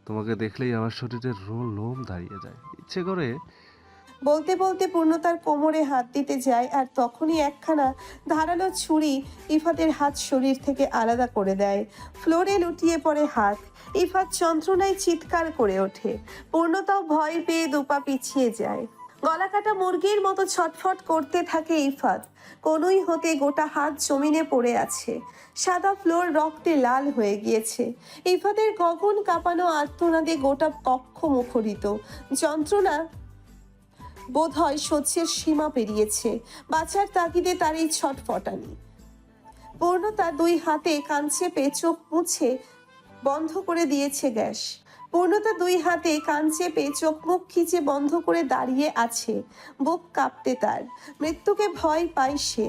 তোমাকে দেখলেই আমার শরীরের লোম দাঁড়িয়ে যায়, ইচ্ছে করে। বলতে বলতে পূর্ণতার কোমরে হাত দিতে যায়, আর তখনই একখানা ধারালো ছুরি ইফাতের হাত শরীর থেকে আলাদা করে দেয়। ফ্লোরে লুটিয়ে পড়ে হাত। ইফাত যন্ত্রণায় চিৎকার করে ওঠে। পূর্ণতাও ভয় পেয়ে দুপা পিছিয়ে যায়। গলা কাটা মুরগির মতো ছটফট করতে থাকে ইফাত। কোনোই হতে গোটা হাত জমিনে পড়ে আছে, সাদা ফ্লোর রক্তে লাল হয়ে গিয়েছে। ইফাতের গগন কাঁপানো আর্তনাদে গোটা কক্ষ মুখরিত। যন্ত্রণা বোধহয় সহ্যের সীমা পেরিয়েছে। বাঁচার তাগিদে তার এই ছটফটানি। পূর্ণতা দুই হাতে কান চেপে চোখ মুছে বন্ধ করে দিয়েছে গ্যাস। পূর্ণতা দুই হাতে কান চেপে চোখ মুখ খিচে বন্ধ করে দাঁড়িয়ে আছে, বুক কাঁপতে তার। মৃত্যুকে ভয় পায় সে,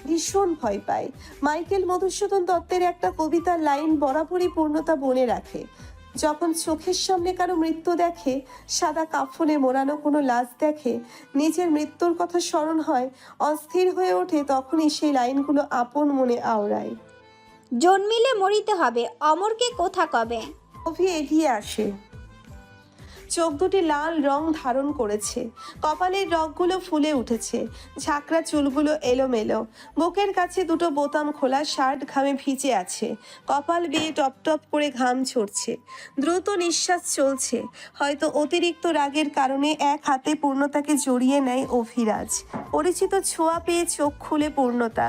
ভীষণ ভয় পায়। মাইকেল মধুসূদন দত্তের একটা কবিতার লাইন বরাবরই পূর্ণতা মনে রাখে। যখন চোখের সামনে কারো মৃত্যু দেখে, সাদা কাফনে মোড়ানো কোনো লাশ দেখে, নিজের মৃত্যুর কথা স্মরণ হয়, অস্থির হয়ে ওঠে, তখনই সেই লাইনগুলো আপন মনে আওড়ায়। জন্মিলে মরিতে হবে, অমরকে কোথা কবে। অভি এগিয়ে আসে, চোখ দুটি লাল রং ধারণ করেছে, কপালের রগগুলো ফুলে উঠেছে, ঝাঁকড়া চুলগুলো এলোমেলো, বুকের কাছে দুটো বোতাম খোলা, শার্ট ঘামে ভিজে আছে, কপাল বেয়ে টপ টপ করে ঘাম ঝরছে, দ্রুত নিঃশ্বাস চলছে। হয়তো অতিরিক্ত রাগের কারণে এক হাতে পূর্ণতাকে জড়িয়ে নেয় অভিরাজ। পরিচিত ছোঁয়া পেয়ে চোখ খুলে পূর্ণতা,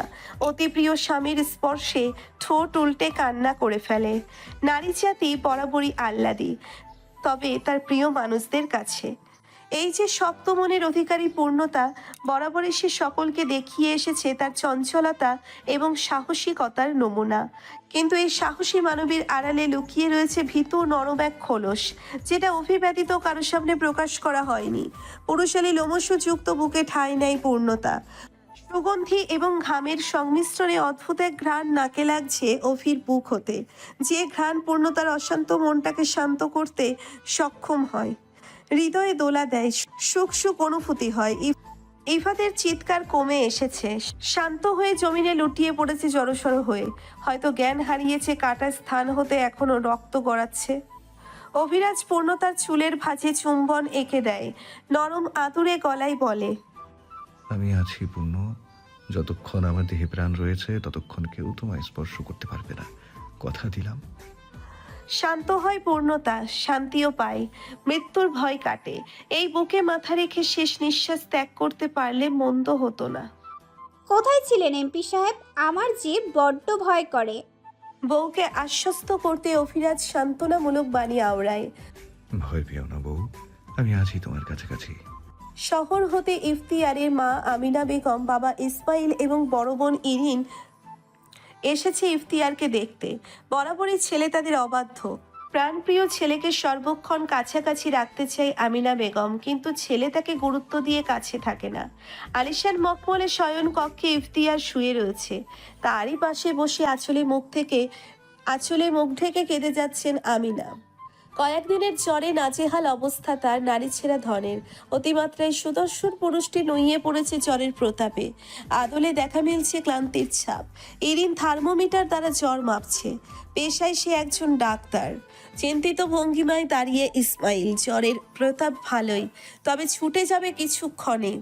অতি প্রিয় স্বামীর স্পর্শে ঠোঁট উল্টে কান্না করে ফেলে। নারী জাতি বরাবরই আহ্লাদী, তবে তার প্রিয় মানুষদের কাছে। এই যে শক্ত মনের অধিকারী পূর্ণতা, বরাবরই সে সকলকে দেখিয়ে এসেছে তার চঞ্চলতা এবং সাহসিকতার নমুনা। কিন্তু এই সাহসী মানবীর আড়ালে লুকিয়ে রয়েছে ভীতু নরম এক খোলস, যেটা অভিব্যতীত কারোর সামনে প্রকাশ করা হয়নি। পুরুষালী লোমশযুক্ত বুকে ঠাঁই নেয় পূর্ণতা। সুগন্ধি এবং ঘামের সংমিশ্রণে অদ্ভুত এক ঘ্রাণ নাকে লাগছে অভির বুক হতে, যে ঘ্রাণ পূর্ণতার অশান্ত মনটাকে শান্ত করতে সক্ষম হয়, হৃদয়ে দোলা দেয়, সুখ সুখ অনুভূতি হয়। ইফাতের চিৎকার কমে এসেছে, শান্ত হয়ে জমিনে লুটিয়ে পড়েছে জড়সড় হয়ে, হয়তো জ্ঞান হারিয়েছে, কাটা স্থান হতে এখনো রক্ত গড়াচ্ছে। অভিরাজ পূর্ণতার চুলের ভাঁজে চুম্বন এঁকে দেয়, নরম আতুরে গলায় বলে, আমি আছি পূর্ণ, যতক্ষণ আমার দেহে প্রাণ রয়েছে ততক্ষণ কেউ তোমায় স্পর্শ করতে পারবে না, কথা দিলাম। শান্ত হয় পূর্ণতা, শান্তিও পায়, মৃত্যুর ভয় কাটে। এই বুকে মাথা রেখে শেষ নিঃশ্বাস ত্যাগ করতে পারলে মন্দ হতো না। কোথায় ছিলেন এমপি সাহেব? আমার যে বড্ড ভয় করে। বউকে আশ্বস্ত করতে অভিরাজ সান্ত্বনামূলক বাণী আওড়ায়, ভয় পেও না বউ, আমি আছি তোমার কাছাকাছি। শহর হতে ইফতিয়ারের মা আমিনা বেগম, বাবা ইসমাইল এবং বড় বোন ইরিন এসেছে ইফতিয়ারকে দেখতে। বরাবরই ছেলে তাদের অবাধ্য। প্রাণপ্রিয় ছেলেকে সর্বক্ষণ কাছাকাছি রাখতে চায় আমিনা বেগম, কিন্তু ছেলে তাকে গুরুত্ব দিয়ে কাছে থাকে না। আলিশান মখমলে শয়ন কক্ষে ইফতিয়ার শুয়ে রয়েছে, তারই পাশে বসে আঁচলে মুখ ঢেকে কেঁদে যাচ্ছেন আমিনা। কয়েকদিনের জ্বরে নাজেহাল অবস্থা তার, নারী ছেঁড়া ধনের। অতিমাত্রায় সুদর্শন পুরুষটি নুইয়ে পড়েছে জ্বরের প্রতাপে। আদলে দেখা মিলছে ক্লান্তির ছাপ। ইরিন থার্মোমিটার দ্বারা জ্বর মাপছে। পেশায় সে একজন ডাক্তার। চিন্তিত ভঙ্গিমায় দাঁড়িয়ে ইসমাইল। জ্বরের প্রতাপ ভালোই, তবে ছুটে যাবে কিছুক্ষণে।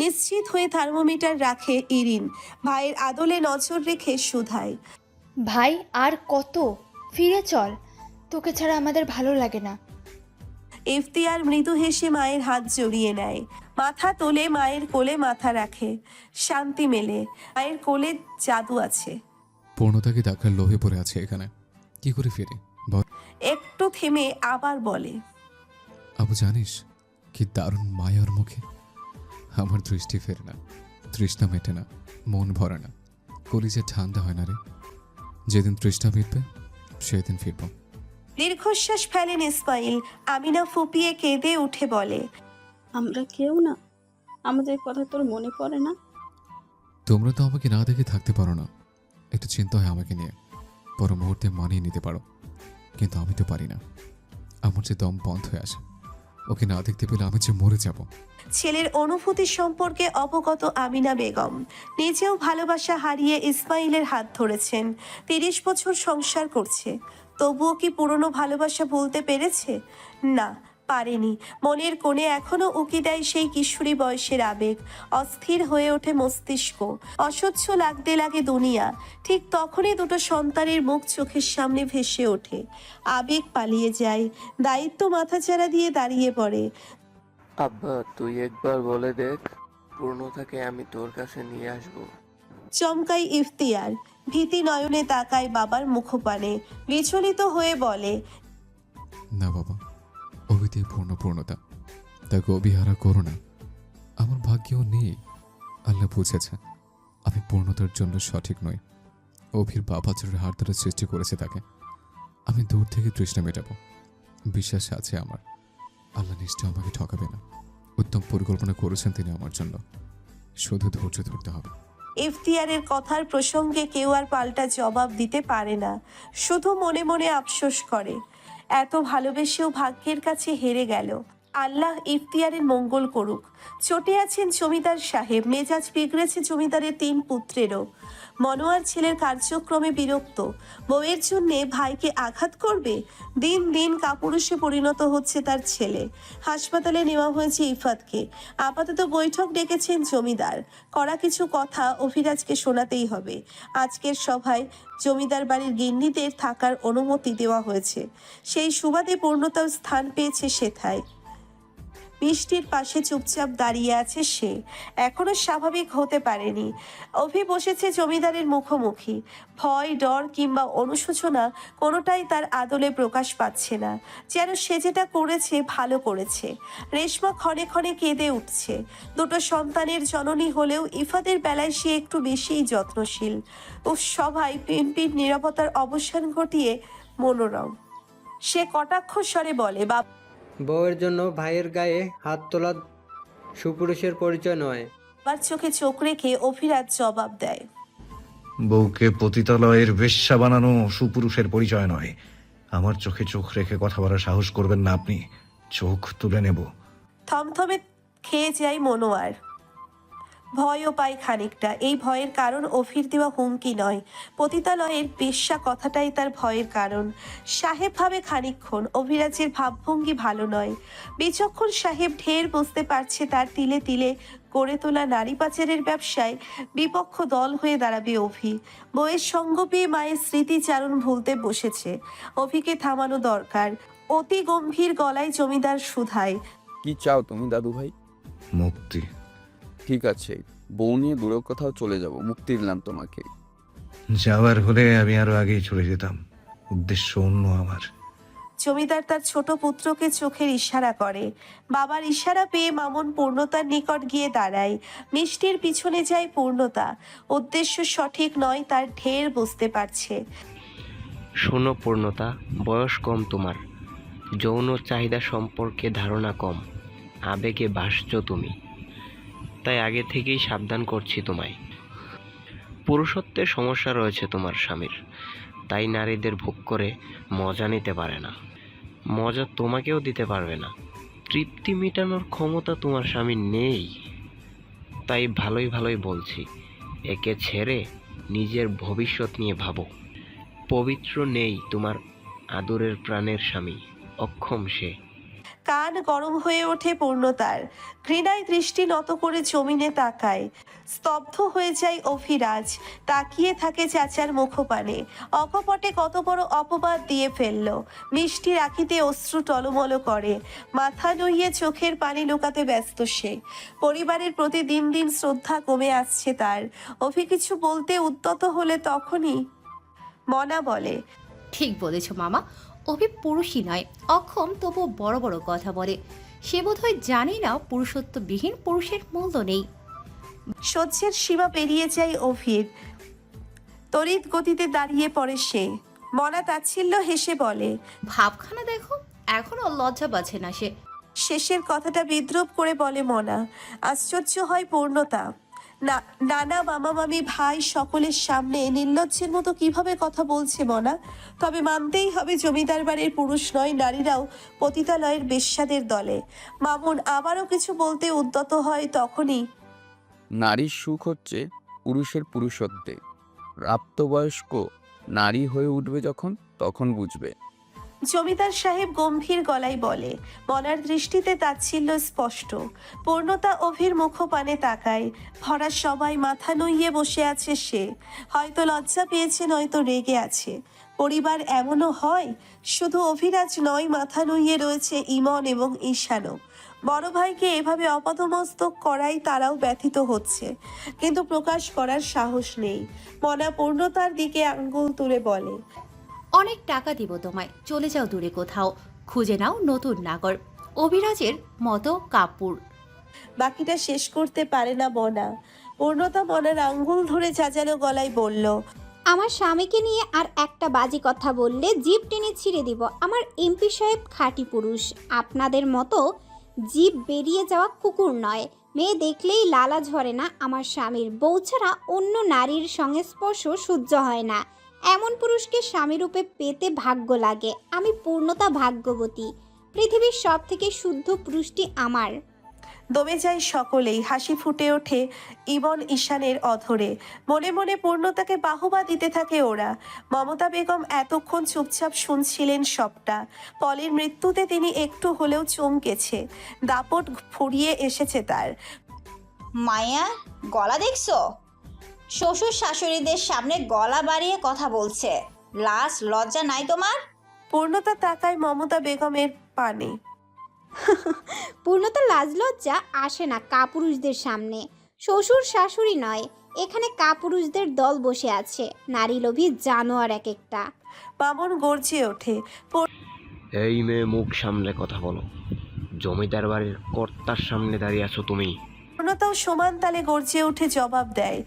নিশ্চিত হয়ে থার্মোমিটার রাখে ইরিন। ভাইয়ের আদলে নজর রেখে শুধায়, ভাই আর কত, ফিরে চল, তোকে ছাড়া আমাদের ভালো লাগে না। ইফতিয়ার মৃদু হেসে মায়ের হাত জড়িয়ে নেয়। মাথা তোলে, মায়ের কোলে মাথা রাখে। শান্তি মেলে। মায়ের কোলে জাদু আছে। পূর্ণতাকে ডাকার লোহে পড়ে আছে এখানে, কি করে ফিরে বল। একটু থেমে আবার বলে, আবু জানিস কি দারুণ মায়ার মুখে। আমার দৃষ্টি ফেরে না, তৃষ্ণা মেটে না, মন ভরে না, কলিজে ঠান্ডা হয় না রে। যেদিন তৃষ্ণা মিটবে সেদিন ফিরব। দীর্ঘশ্বাস ফেলেন ইসমাইল। আমিনা ফুপিয়ে কেঁদে উঠে বলে, আমরা কেউ না, আমাদের কথা তোর মনে পড়ে না? তোমরা তো আমাকে না দেখে থাকতে পারো না, একটু চিন্তা হয় আমাকে নিয়ে, পর মুহূর্তে মানিয়ে নিতে পারো, কিন্তু আমি তো পারি না। আমার যে দম বন্ধ হয়ে আসে, ওকে না দেখতে পেলে আমি যে মরে যাব। ছেলের অনুভূতি সম্পর্কে অবগত আমিনা বেগম নিজেও ভালোবাসা হারিয়ে ইসমাইলের হাত ধরেছেন। 30 বছর সংসার করছে, তবুও কি পুরনো ভালোবাসা বলতে পেরেছে? না, পারেনি। মনের কোণে এখনো উকি দেয় সেই কিশোরী বয়সের আবেগ। অস্থির হয়ে ওঠে মস্তিষ্ক, অসহ্য লাগতে লাগে দুনিয়া। ঠিক তখনই দুটো সন্তানের মুখ চোখের সামনে ভেসে ওঠে। আবেগ পালিয়ে যায়, দায়িত্ব মাথাচাড়া দিয়ে দাঁড়িয়ে পড়ে। আব্বা, তুই একবার বলে দেখ, পূর্ণতাকে আমি তোর কাছে নিয়ে আসবো। চমকাই ইফতিয়ার। ভীতি নয়নে তাকায় বাবার মুখপানে। বিচলিত হয়ে বলে, না বাবা, অভিতেই পূর্ণতা, তাকে অবিহারা করো না। আমার ভাগ্যেও নেই। আল্লাহ বুঝেছে আমি পূর্ণতার জন্য সঠিক নই। অভির বাবাচরের হাত ধরে সৃষ্টি করেছে তাকে। আমি দূর থেকে তৃষ্ণা মেটাবো, বিশ্বাস আছে আমার। আল্লাহ নিশ্চয় আমাকে ঠকাবে না। উত্তম পরিকল্পনা করেছেন তিনি আমার জন্য, শুধু ধৈর্য ধরতে হবে। ইফতিয়ারের কথার প্রসঙ্গে কেউ আর পাল্টা জবাব দিতে পারে না, শুধু মনে মনে আফসোস করে। এত ভালোবেসেও ভাগ্যের কাছে হেরে গেল। আল্লাহ ইফতিয়ারের মঙ্গল করুক। চটে আছেন জমিদার সাহেব। মেজাজ বিগড়েছে জমিদারের 3 পুত্রেরও। মনোয়ার ছেলের কার্যক্রমে বিরক্ত। বউয়ের জন্যে ভাইকে আঘাত করবে। দিন দিন কাপুরুষে পরিণত হচ্ছে তার ছেলে। হাসপাতালে নেওয়া হয়েছে ইফাতকে। আপাতত বৈঠক ডেকেছেন জমিদার। কড়া কিছু কথা অভিরাজকে শোনাতেই হবে। আজকের সভায় জমিদার বাড়ির গিন্নিদের থাকার অনুমতি দেওয়া হয়েছে। সেই সুবাদে পূর্ণতাও স্থান পেয়েছে সেথায়। বৃষ্টির পাশে চুপচাপ দাঁড়িয়ে আছে সে, এখনো স্বাভাবিক হতে পারেনি। অভি বসেছে জমিদারের মুখোমুখি। ভয়, ডর কিংবা অনুশোচনা কোনোটাই তার আদলে প্রকাশ পাচ্ছে না। যেন সে যেটা করেছে ভালো করেছে। রেশমা ক্ষণে ক্ষণে কেঁদে উঠছে। দুটো সন্তানের জননী হলেও ইফাদের বেলায় সে একটু বেশিই যত্নশীল। সভায় পিম্পির নীরবতার অবসান ঘটিয়ে মনোরম সে কটাক্ষ স্বরে বলে, বউয়ের জন্য ভাইয়ের গায়ে হাত তোলা সুপুরুষের পরিচয় নয়। বাবার চোখে চোখ রেখে অভিরাজ জবাব দেয়, বউকে পতিতালয়ের বেশ্যা বানানো সুপুরুষের পরিচয় নয়। আমার চোখে চোখ রেখে কথা বলার সাহস করবেন না আপনি, চোখ তুলে নেব। থমথমে খেয়ে যায় মনোয়ার। ভয়ও পায় খানিকটা। এই ভয়ের কারণ অভির দেওয়া হুমকি নয়, পতিতালয়ের বেশ্যা কথাটাই তার ভয়ের কারণ। সাহেব ভাবে খানিকক্ষণ, অভিরাজের ভাবভঙ্গি ভালো নয়। বিচক্ষণ সাহেব ঢের বুঝতে পারছে তার তিলে তিলে গড়ে তোলা নারী পাচারের ব্যবসায় বিপক্ষ দল হয়ে দাঁড়াবে অভি। বইয়ের সঙ্গ পেয়ে মায়ের স্মৃতিচারণ ভুলতে বসেছে। অভিকে থামানো দরকার। অতি গম্ভীর গলায় জমিদার শুধায়, কি চাও তুমি দাদু ভাই? মুক্তি। ঠিক আছে, বউ নিয়ে দূরে কোথাও চলে যাব, মুক্তি দিলাম তোমাকে। যাওয়ার হলে আমি আরো আগেই চলে যেতাম, উদ্দেশ্য অন্য আমার। জমিদার তার ছোট পুত্রকে চোখের ইশারা করে। বাবার ইশারা পেয়ে মামুন পূর্ণতার নিকট গিয়ে দাঁড়ায়। মিষ্টির পিছনে যায় পূর্ণতা। উদ্দেশ্য সঠিক নয় তার ঢের বুঝতে পারছে। শোনো পূর্ণতা, বয়স কম তোমার, যৌন চাহিদা সম্পর্কে ধারণা কম, আবেগে ভাসছো তুমি, তাই আগে থেকেই সাবধান করছি তোমায়। পুরুষত্বের সমস্যা রয়েছে তোমার স্বামীর, তাই নারীদের ভোগ করে মজা নিতে পারে না। মজা তোমাকেও দিতে পারবে না। তৃপ্তি মেটানোর ক্ষমতা তোমার স্বামী নেই। তাই ভালোই ভালোই বলছি, একে ছেড়ে নিজের ভবিষ্যৎ নিয়ে ভাবো। পবিত্র নেই তোমার আদরের প্রাণের স্বামী, অক্ষম সে। কান গরম হয়ে ওঠে পূর্ণতার, ঘৃণায় দৃষ্টি নত করে জমিনে তাকায়। স্তব্ধ হয়ে যায় অভিরাজ, তাকিয়ে থাকে চাচার মুখপানে। অকপটে কত বড় অপবাদ দিয়ে ফেলল। মিষ্টি রাখিতে অশ্রু টলমল করে, মাথা নুইয়ে চোখের পানি লুকাতে ব্যস্ত সে। পরিবারের প্রতি দিন দিন শ্রদ্ধা কমে আসছে তার। অভি কিছু বলতে উদ্যত হলে তখনই মনা বলে, ঠিক বলেছ মামা, অভি পুরুষই নয়, অক্ষম তবুও বড় বড় কথা বলে। সে বোধহয় জানে না পুরুষত্ববিহীন পুরুষের মূল্য নেই। সহ্যের সীমা পেরিয়ে যায় অভির, তড়িৎ গতিতে দাঁড়িয়ে পড়ে সে। মনা তাচ্ছিল্য হেসে বলে, ভাবখানা দেখো, এখনো লজ্জা পাচ্ছে না সে। শেষের কথাটা বিদ্রুপ করে বলে মনা। আশ্চর্য হয় পূর্ণতা। নানা মামা মামি ভাই সকলের সামনে নির্লজ্জের মতো কিভাবে কথা বলছে মনা। তবে মানতেই হবে জমিদার বাড়ির পুরুষ নয়, নারীরাও পতিতালয়ের বেশ্যাদের দলে। মামুন আবারও কিছু বলতে উদ্যত হয়, তখনই নারীর সুখ হচ্ছে পুরুষের পুরুষত্বে। প্রাপ্তবয়স্ক নারী হয়ে উঠবে যখন, তখন বুঝবে। জমিদার সাহেব গম্ভীর গলায় বলে। মনার দৃষ্টিতে তাচ্ছিল্য স্পষ্ট। পূর্ণতা অভির মুখপানে তাকায়। ভরা সবাই মাথা নুইয়ে বসে আছে সে। হয়তো লজ্জা পেয়েছে, নয়তো রেগে আছে। পরিবার এমনও হয়। শুধু অভিরাজ নয়, মাথা নুইয়ে রয়েছে ইমন এবং ঈশানও। বড় ভাইকে এভাবে অপদমস্তক করাই তারাও ব্যথিত হচ্ছে, কিন্তু প্রকাশ করার সাহস নেই। মনা পূর্ণতার দিকে আঙ্গুল তুলে বলে, অনেক টাকা দিব তোমায়, চলে যাও দূরে কোথাও, খুঁজে নাও নতুন নাগর, অভিরাজের মতো কাপুর। বাকিটা শেষ করতে পারে না মনা। পূর্ণতা মনার আঙ্গুল ধরে চাচালো গলায় বলল, আমার স্বামীকে নিয়ে আর একটা বাজে কথা বললে জিভ টেনে ছিঁড়ে দিব। আমার এমপি সাহেব খাঁটি পুরুষ, আপনাদের মতো জিভ বেরিয়ে যাওয়া কুকুর নয়। মেয়ে দেখলেই লালা ঝরে না আমার স্বামীর। বউ ছাড়া অন্য নারীর সঙ্গে স্পর্শ সহ্য হয় না। এমন পুরুষকে স্বামীরূপে পেতে ভাগ্য লাগে। আমি পূর্ণতা ভাগ্যবতী। পৃথিবীর সব থেকে শুদ্ধ পুরুষটি আমার। দমে যায় সকলেই। হাসি ফুটে ওঠে ইবন ঈশানের অধরে। মনে মনে পূর্ণতাকে বাহবা দিতে থাকে ওরা। মমতা বেগম এতক্ষণ চুপচাপ শুনছিলেন সবটা। পলের মৃত্যুতে তিনি একটু হলেও চমকেছে। দাপট ফুরিয়ে এসেছে তার। মায়া, গলা দেখছো? শ্বশুর শাশুড়িদের সামনে গলা বাড়িয়ে কথা বলছে। লাজ লজ্জা নাই তোমার? পূর্ণতা তাকায় মমতা বেগমের পানে। পূর্ণতা লাজ লজ্জা আসে না কাপুরুষদের সামনে। শ্বশুর শাশুড়ি নয়, এখানে কাপুরুষদের দল বসে আছে। নারী লোভী জানোয়ার এক একটা। মামুন গর্জে ওঠে, এই মেয়ে, মুখ সামলে কথা বলো। জমিদার বাড়ির কর্তার সামনে দাঁড়িয়ে আছো তুমি। পূর্ণতাও সমান তালে গর্জে উঠে জবাব দেয়,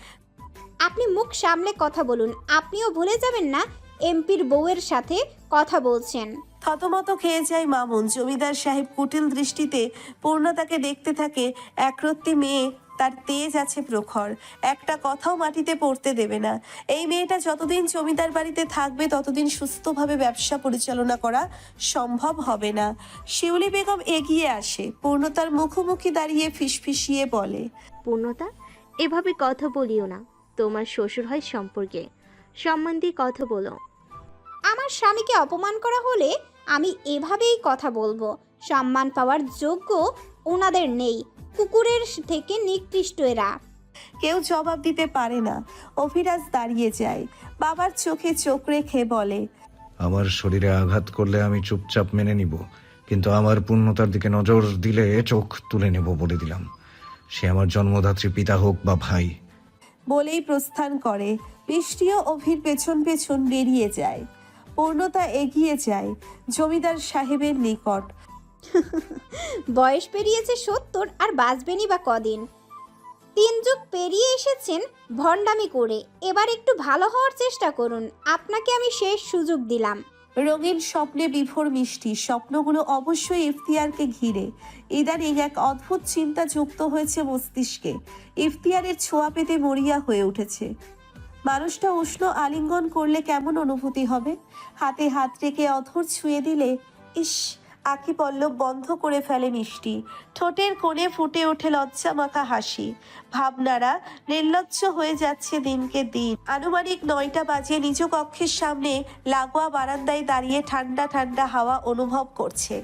আপনি মুখ সামলে কথা বলুন। আপনিও ভুলে যাবেন না এমপির বউয়ের সাথে কথা বলছেন। থতমত খেয়ে যায় মামুন। জমিদার সাহেব কুটিল দৃষ্টিতে পূর্ণতাকে দেখতে থাকে। একরত্তি মেয়ে, তার তেজ আছে প্রখর, একটা কথাও মাটিতে পড়তে দেবে না। এই মেয়েটা যতদিন জমিদার বাড়িতে থাকবে ততদিন সুস্থভাবে ব্যবসা পরিচালনা করা সম্ভব হবে না। শিউলি বেগম এগিয়ে আসে, পূর্ণতার মুখোমুখি দাঁড়িয়ে ফিসফিসিয়ে বলে, পূর্ণতা, এভাবে কথা বলিও না। তোমার শ্বশুর হয় সম্পর্কে, সম্মান দিয়ে কথা বলো। আমার স্বামীকে অপমান করা হলে আমি এভাবেই কথা বলবো। সম্মান পাওয়ার যোগ্য ওনাদের নেই। কুকুরের থেকে নিকৃষ্ট এরা। কেউ জবাব দিতে পারে না। অভিরাজ দাঁড়িয়ে যায়, বাবার চোখে চোখ রেখে বলে, আমার শরীরে আঘাত করলে আমি চুপচাপ মেনে নিব, কিন্তু আমার পূর্ণতার দিকে নজর দিলে চোখ তুলে নেব বলে দিলাম। সে আমার জন্মদাত্রী পিতা হোক বা ভাই। বলেই প্রস্থান করে। বৃষ্টিও অভির পেছন পেছন বেরিয়ে যায়। পূর্ণতা এগিয়ে যায় জমিদার সাহেবের নিকট। বয়স পেরিয়েছে 70 আর বাঁচবেনই বা কদিন। 3 যুগ পেরিয়ে এসেছেন ভণ্ডামি করে। এবার একটু ভালো হওয়ার চেষ্টা করুন। আপনাকে আমি শেষ সুযোগ দিলাম। রঙিন স্বপ্নে বিভোর মিষ্টি স্বপ্নগুলো অবশ্যই ইফতিয়ারকে ঘিরে। ইদানিং এক অদ্ভুত চিন্তা যুক্ত হয়েছে মস্তিষ্কে। ইফতিয়ারের ছোঁয়া পেতে মরিয়া হয়ে উঠেছে। মানুষটা উষ্ণ আলিঙ্গন করলে কেমন অনুভূতি হবে? হাতে হাত রেখে অধর ছুঁয়ে দিলে ইস, আঁখি পল্লব বন্ধ করে ফেলে মিষ্টি। ঠোঁটের কোণে ফুটে ওঠে লজ্জা মাখা হাসি। ভাবনারা নির্লজ্জ হয়ে যাচ্ছে দিনকে দিন। আনুমানিক 9টা বাজে নিজ কক্ষের সামনে লাগোয়া বারান্দায় দাঁড়িয়ে ঠান্ডা ঠান্ডা হাওয়া অনুভব করছে।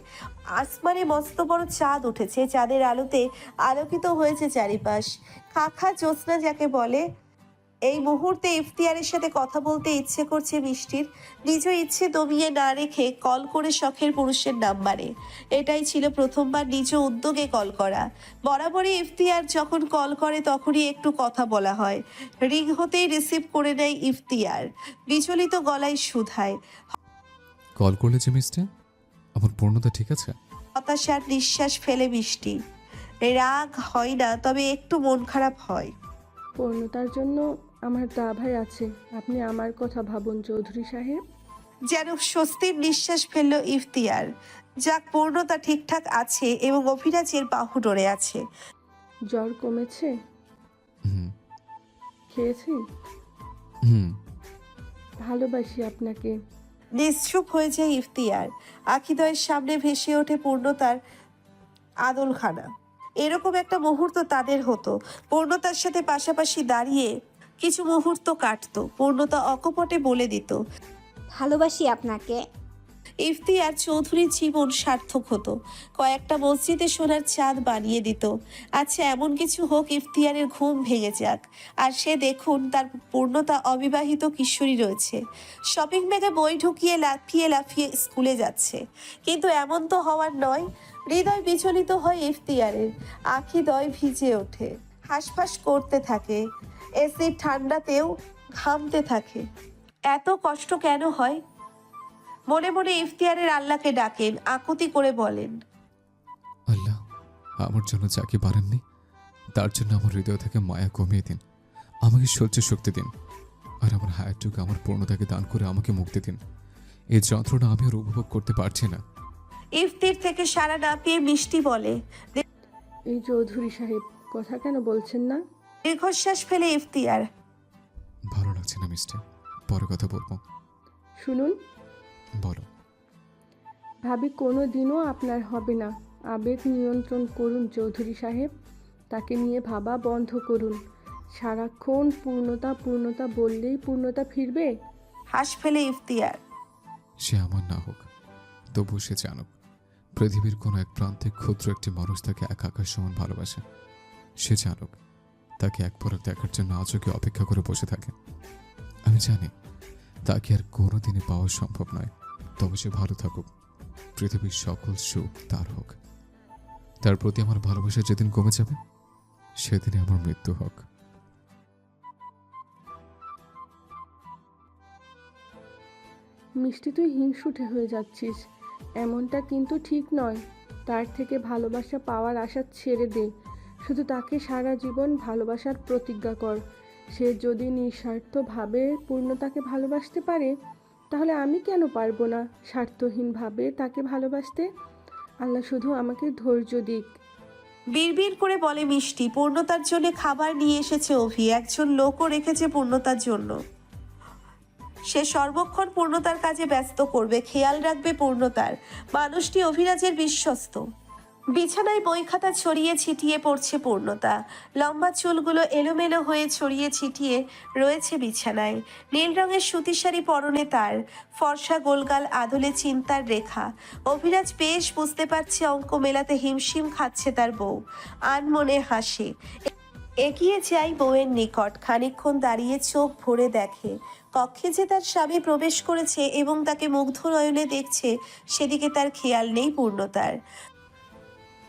আসমানে মস্ত বড় চাঁদ উঠেছে, চাঁদের আলোতে আলোকিত হয়েছে চারিপাশ। খাখা জ্যোৎস্না যাকে বলে। এই মুহূর্তে ইফতিয়ারের সাথে কথা বলতে ইচ্ছে করছে মিষ্টির। নিজ ইচ্ছে দমিয়ে না রেখে কল করে শখের পুরুষের নাম্বারে। এটাই ছিল প্রথমবার নিজ উদ্যোগে কল করা। বরাবরই ইফতিয়ার যখন কল করে তখনই একটু কথা বলা হয়। রিং হতেই রিসিভ করে নেয় ইফতিয়ার, বিচলিত গলায় শুধায়। কল করলে যে মিস্টার, আমার পূর্ণতা ঠিক আছে? হতাশার নিঃশ্বাস ফেলে মিষ্টি। রাগ হয় না, তবে একটু মন খারাপ হয়। পূর্ণতার জন্য আমার দাভাই আছে, আপনি আমার কথা ভাবুন চৌধুরী সাহেব। যেন স্বস্তির নিঃশ্বাস ফেলল ইফতিয়ার। যাক, পূর্ণতা ঠিকঠাক আছে এবং অভিরাজের বাহু ডরে আছে। জ্বর কমেছে? খেয়েছি? ভালোবাসি আপনাকে। নিশ্চুপ হয়ে যায় ইফতিয়ার। আখিদয়ের সামনে ভেসে ওঠে পূর্ণতার আদলখানা। এরকম একটা মুহূর্ত তাদের হতো। পূর্ণতার সাথে পাশাপাশি দাঁড়িয়ে কিছু মুহূর্ত কাটতো। পূর্ণতা অকপটে বলে দিত, ভালোবাসি আপনাকে। ইফতিয়ার চৌধুরীর জীবন সার্থক হতো। কয়েকটা মসজিদে সোনার চাঁদ বানিয়ে দিত। আচ্ছা, এমন কিছু হোক ইফতিয়ারের ঘুম ভেঙে যাক, আর সে দেখুন তার পূর্ণতা অবিবাহিত কিশোরী রয়েছে, শপিং ব্যাগে বই ঢুকিয়ে লাফিয়ে লাফিয়ে স্কুলে যাচ্ছে। কিন্তু এমন তো হওয়ার নয়। হৃদয় বিচলিত হয় ইফতিয়ারের। আখিদয় ভিজে ওঠে, হাঁসফাঁস করতে থাকে, এসির ঠান্ডাতেও ঘামতে থাকে। এত কষ্ট কেন হয়? মনে মনে ইফতিয়ারের আল্লাহকে ডাকেন, আকুতি করে বলেন, আল্লাহ, আমার জন্য যাকে পারেননি তার জন্য আমার হৃদয় থেকে মায়া কমিয়ে দিন, আমাকে সহ্য শক্তি দিন, আর আমার হায়ারটুকু আমার পূর্ণতাকে দান করে আমাকে মুক্তি দিন। এই যন্ত্রণা আমি আর উপভোগ করতে পারছি না। ইফতির থেকে সারা না পেয়ে মিষ্টি বলে, এই চৌধুরী সাহেব কথা কেন বলছেন না? দীর্ঘশ্বাস ফেলে ইফতিয়ার, ভালো লাগছে না মিস্টার, পরে কথা বলবো। শুনুন, বলো। ভাবি কোনো দিনও আপনার হবে না। আবেগ নিয়ন্ত্রণ করুন চৌধুরী সাহেব, তাকে নিয়ে ভাবা বন্ধ করুন। সারাক্ষণ পূর্ণতা পূর্ণতা বললেই পূর্ণতা ফিরবে? হাস ফেলে ইফতিয়ার, সে আমার না হোক, তবু সে জানুক পৃথিবীর কোনো এক প্রান্তে ক্ষুদ্র একটি মানুষ তাকে এক আকাশ সমান ভালোবাসে। সে জানুক তাকে এক পলক দেখার জন্য আজও কেউ অপেক্ষা করে বসে থাকে। আমি জানি তাকে আর কোনোদিনই পাওয়া সম্ভব নয়, তবে সে ভালো থাকুক, পৃথিবীর সকল সুখ তার হোক। তার প্রতি আমার ভালোবাসা যেদিন কমে যাবে সেদিনই আমার মৃত্যু হোক। মিষ্টি, তুই হিংসুটে হয়ে যাচ্ছিস, এমনটা কিন্তু ঠিক নয়। তার থেকে ভালোবাসা পাওয়ার আশা ছেড়ে দে, শুধু তাকে সারা জীবন ভালোবাসার প্রতিজ্ঞা কর। সে যদি নিঃস্বার্থভাবে পূর্ণতাকে ভালোবাসতে পারে, তাহলে আমি কেন পারবো না স্বার্থহীনভাবে তাকে ভালোবাসতে? আল্লাহ শুধু আমাকে ধৈর্য দিক। বিড়বিড় করে বলে মিষ্টি। পূর্ণতার জন্য খাবার নিয়ে এসেছে অভি, একজন লোকও রেখেছে পূর্ণতার জন্য। সে সর্বক্ষণ পূর্ণতার কাজে ব্যস্ত করবে, খেয়াল রাখবে পূর্ণতার। মানুষটি অভিরাজের বিশ্বস্ত। বিছানায় বই খাতা ছড়িয়ে ছিটিয়ে পড়ছে পূর্ণতা। লম্বা চুলগুলো এলোমেলো হয়ে ছড়িয়ে ছিটিয়ে রয়েছে বিছানায়। নীল রঙের সুতি শাড়ি পরনে তার, ফর্সা গোলগাল আদলে চিন্তার রেখা। অভিরাজ বেশ বুঝতে পারছে অঙ্ক মেলাতে হিমশিম খাচ্ছে তার বউ। আনমনে হাসে, এগিয়ে যায় বউয়ের নিকট। খানিকক্ষণ দাঁড়িয়ে চোখ ভরে দেখে কক্ষে যে তার স্বামী প্রবেশ করেছে এবং তাকে মুগ্ধ নয়নে দেখছে, সেদিকে তার খেয়াল নেই পূর্ণতার।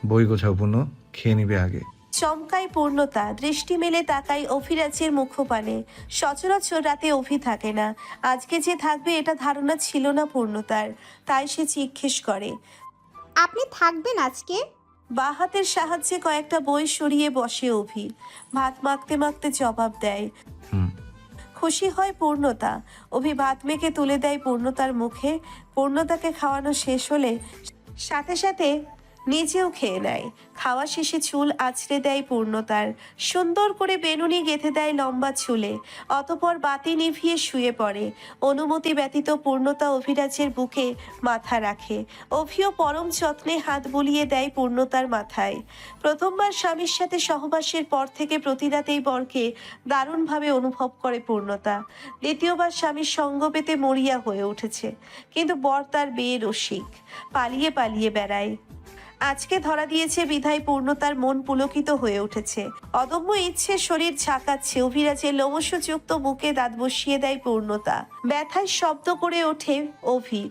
বই গোছাও পূর্ণ, খেয়ে নিবে আগে। চমকায় পূর্ণতা, দৃষ্টি মেলে তাকাই অভিরাজের মুখপানে। সচরাচর রাতে অভি থাকে না, আজকে যে থাকবে এটা ধারণা ছিল না পূর্ণতার, তাই সে জিজ্ঞেস করে, আপনি থাকবেন আজকে? বাঁ হাতের সাহায্যে কয়েকটা বই সরিয়ে বসে অভি। ভাত মাখতে মাখতে জবাব দেয়। খুশি হয় পূর্ণতা। অভি ভাত মেখে তুলে দেয় পূর্ণতার মুখে। পূর্ণতাকে খাওয়ানো শেষ হলে সাথে সাথে নিজেও খেয়ে নেয়। খাওয়া শেষে চুল আঁচড়ে দেয় পূর্ণতার, সুন্দর করে বেনুনি গেঁথে দেয় লম্বা চুলে, অতপর বাতি নিভিয়ে শুয়ে পড়ে। অনুমতি ব্যতীত পূর্ণতা অভিরাজের বুকে মাথা রাখে। অভিও পরম যত্নে হাত বুলিয়ে দেয় পূর্ণতার মাথায়। প্রথমবার স্বামীর সাথে সহবাসের পর থেকে প্রতি রাতেই বরকে দারুণভাবে অনুভব করে পূর্ণতা। দ্বিতীয়বার স্বামীর সঙ্গ পেতে মরিয়া হয়ে উঠেছে, কিন্তু বর তার বেয়ে রসিক, পালিয়ে পালিয়ে বেড়ায়। আজকে ধরা দিয়েছে বিধায় পূর্ণতার মন পুলকিত হয়ে উঠেছে। অদম্য ইচ্ছে শরীর ঝাঁকাচ্ছে। অভিরাজের লোমশযুক্ত বুকে দাঁত বসিয়ে দেয় পূর্ণতা। ব্যথায় শব্দ করে ওঠে অভি।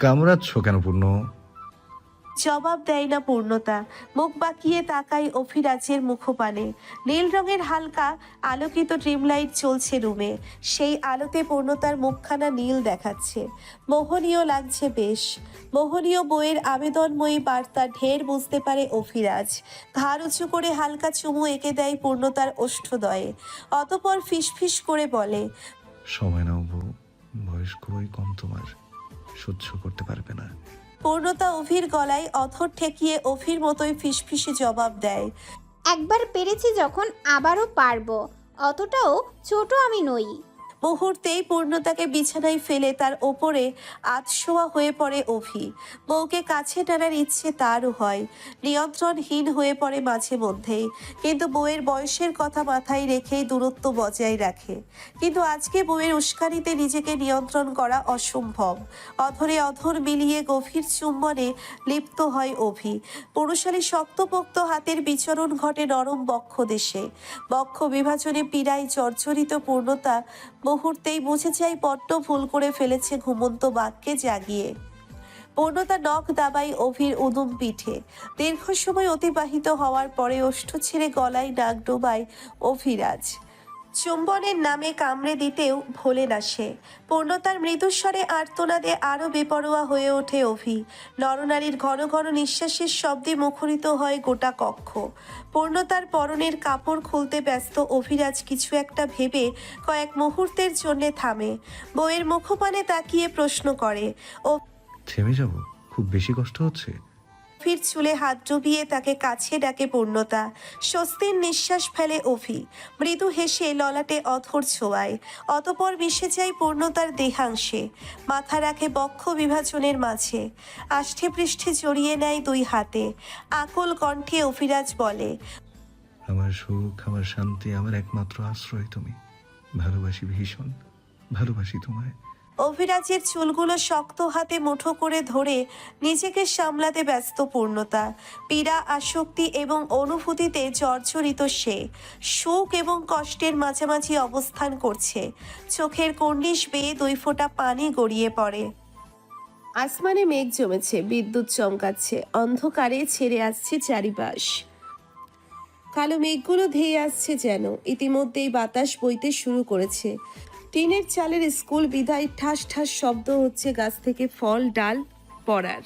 কামড়াচ্ছ কেন পূর্ণ? জবাব দেয় না পূর্ণতা। মুখ বাঁকিয়ে তাকায় অভিরাজের মুখপানে। নীল রঙের হালকা আলোকিত ড্রিম লাইট চলছে রুমে। সেই আলোতে পূর্ণতার মুখখানা নীল দেখাচ্ছে। মোহনীয় লাগছে বেশ। মোহনীয় বইয়ের আবেদনময়ী বার্তা ঢের বুঝতে পারে অভিরাজ। ঘাড় উঁচু করে হালকা চুমু এঁকে দেয় পূর্ণতার ওষ্ঠদয়ে। অতপর ফিসফিস করে বলে, সময় নাও বউ, বয়স খুবই কম তোমার, সহ্য করতে পারবে না। পূর্ণতা অভির গলায় অথর ঠেকিয়ে অভির মতোই ফিসফিসে জবাব দেয়, একবার পেরেছি যখন আবারও পারবো, অতটাও ছোট আমি নই। মুহূর্তেই পূর্ণতাকে বিছানায় ফেলে তার ওপরে আধশোয়া হয়ে পড়ে অভি। বউকে কাছে টানার ইচ্ছে তারও হয়, নিয়ন্ত্রণহীন হয়ে পড়ে মাঝে মধ্যেই, কিন্তু বউয়ের বয়সের কথা মাথায় রেখেই দূরত্ব বজায় রাখে। কিন্তু আজকে বউয়ের উস্কানিতে নিজেকে নিয়ন্ত্রণ করা অসম্ভব। অধরে অধর মিলিয়ে গভীর চুম্বনে লিপ্ত হয় অভি। পুরুষালী শক্তপোক্ত হাতের বিচরণ ঘটে নরম বক্ষ দেশে। বক্ষ বিভাজনে পীড়ায় জর্জরিত পূর্ণতা মুহূর্তেই বুঝে যায় বড্ড ভুল করে ফেলেছে ঘুমন্ত বাঘকে জাগিয়ে। পূর্ণতা নখ দাবাই অভির উদুম পিঠে। দীর্ঘ সময় অতিবাহিত হওয়ার পরে ওষ্ঠ ছেড়ে গলায় নাক ডোবায় অভিরাজ। চুম্বনের নামে কামড়ে দিতেও ভোলে না সে। পূর্ণতার মৃদুস্বরে আর্তনাদে আরও বেপরোয়া হয়ে ওঠে অভি। নরনারীর ঘন ঘন নিঃশ্বাসের শব্দে মুখরিত হয় গোটা কক্ষ। পূর্ণতার পরনের কাপড় খুলতে ব্যস্ত অভিরাজ কিছু একটা ভেবে কয়েক মুহূর্তের জন্যে থামে। বউয়ের মুখপানে তাকিয়ে প্রশ্ন করে, ও থেমে যাব? খুব বেশি কষ্ট হচ্ছে? অভির চুলে হাত ডুবিয়ে তাকে কাছে ডাকে পূর্ণতা। স্বস্তির নিঃশ্বাস ফেলে অভি, মৃদু হেসে ললাটে অধর ছোঁয়ায়। অতপর মিশে যায় পূর্ণতার দেহাংশে, মাথা রাখে বক্ষ বিভাজনের মাঝে। আষ্ঠে পৃষ্ঠে জড়িয়ে নেয় দুই হাতে। আকুল কণ্ঠে অভিরাজ বলে, আমার সুখ, আমার শান্তি, আমার একমাত্র আশ্রয় তুমি। ভালোবাসি ভীষণ, ভালোবাসি তোমায়। অভিরাজের চুলগুলো শক্ত হাতে মুঠো করে ধরে নিজেকে সামলাতে ব্যস্ত পূর্ণতা। পীড়া, আসক্তি এবং অনুভূতিতে জর্জরিত সে। সুখ এবং কষ্টের মাঝামাঝি অবস্থান করছে। চোখের কর্নিশ বেয়ে দুই ফোঁটা পানি গড়িয়ে পড়ে। আসমানে মেঘ জমেছে, বিদ্যুৎ চমকাচ্ছে, অন্ধকারে ছেড়ে আসছে চারিপাশ। কালো মেঘগুলো ধেয়ে আসছে যেন। ইতিমধ্যেই বাতাস বইতে শুরু করেছে। টিনের চালের স্কুল বিদায় ঠাস ঠাস শব্দ হচ্ছে গাছ থেকে ফল ডাল পড়ার।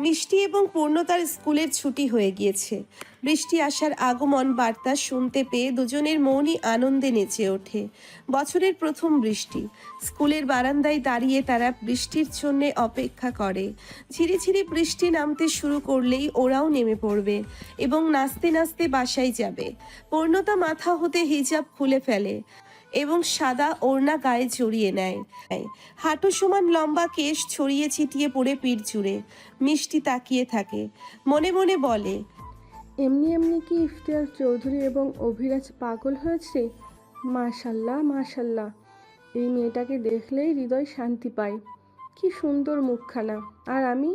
মিষ্টি এবং পূর্ণতার স্কুলের ছুটি হয়ে গিয়েছে। বৃষ্টি আসার আগমন বার্তা শুনতে পেয়ে দুজনের মনই আনন্দে নেচে ওঠে। বছরের প্রথম বৃষ্টি। স্কুলের বারান্দায় দাঁড়িয়ে তারা বৃষ্টির জন্যে অপেক্ষা করে। ঝিরিঝিরি বৃষ্টি নামতে শুরু করলেই ওরাও নেমে পড়বে এবং নাচতে নাচতে বাসায় যাবে। পূর্ণতা মাথা হতে হিজাব খুলে ফেলে এবং সাদা ওড়না গায়ে জড়িয়ে নেয়। হাঁটু সমান লম্বা কেশ ছড়িয়ে ছিটিয়ে পড়ে পিঠ জুড়ে। মিষ্টি তাকিয়ে থাকে, মনে মনে বলে, এমনি এমনি কি ইফতিয়ার চৌধুরী এবং অভিরাজ পাগল হয়েছে? মাশাল্লাহ মাশাল্লাহ, এই মেয়েটাকে দেখলেই হৃদয় শান্তি পায়। কি সুন্দর মুখখানা, আর আমি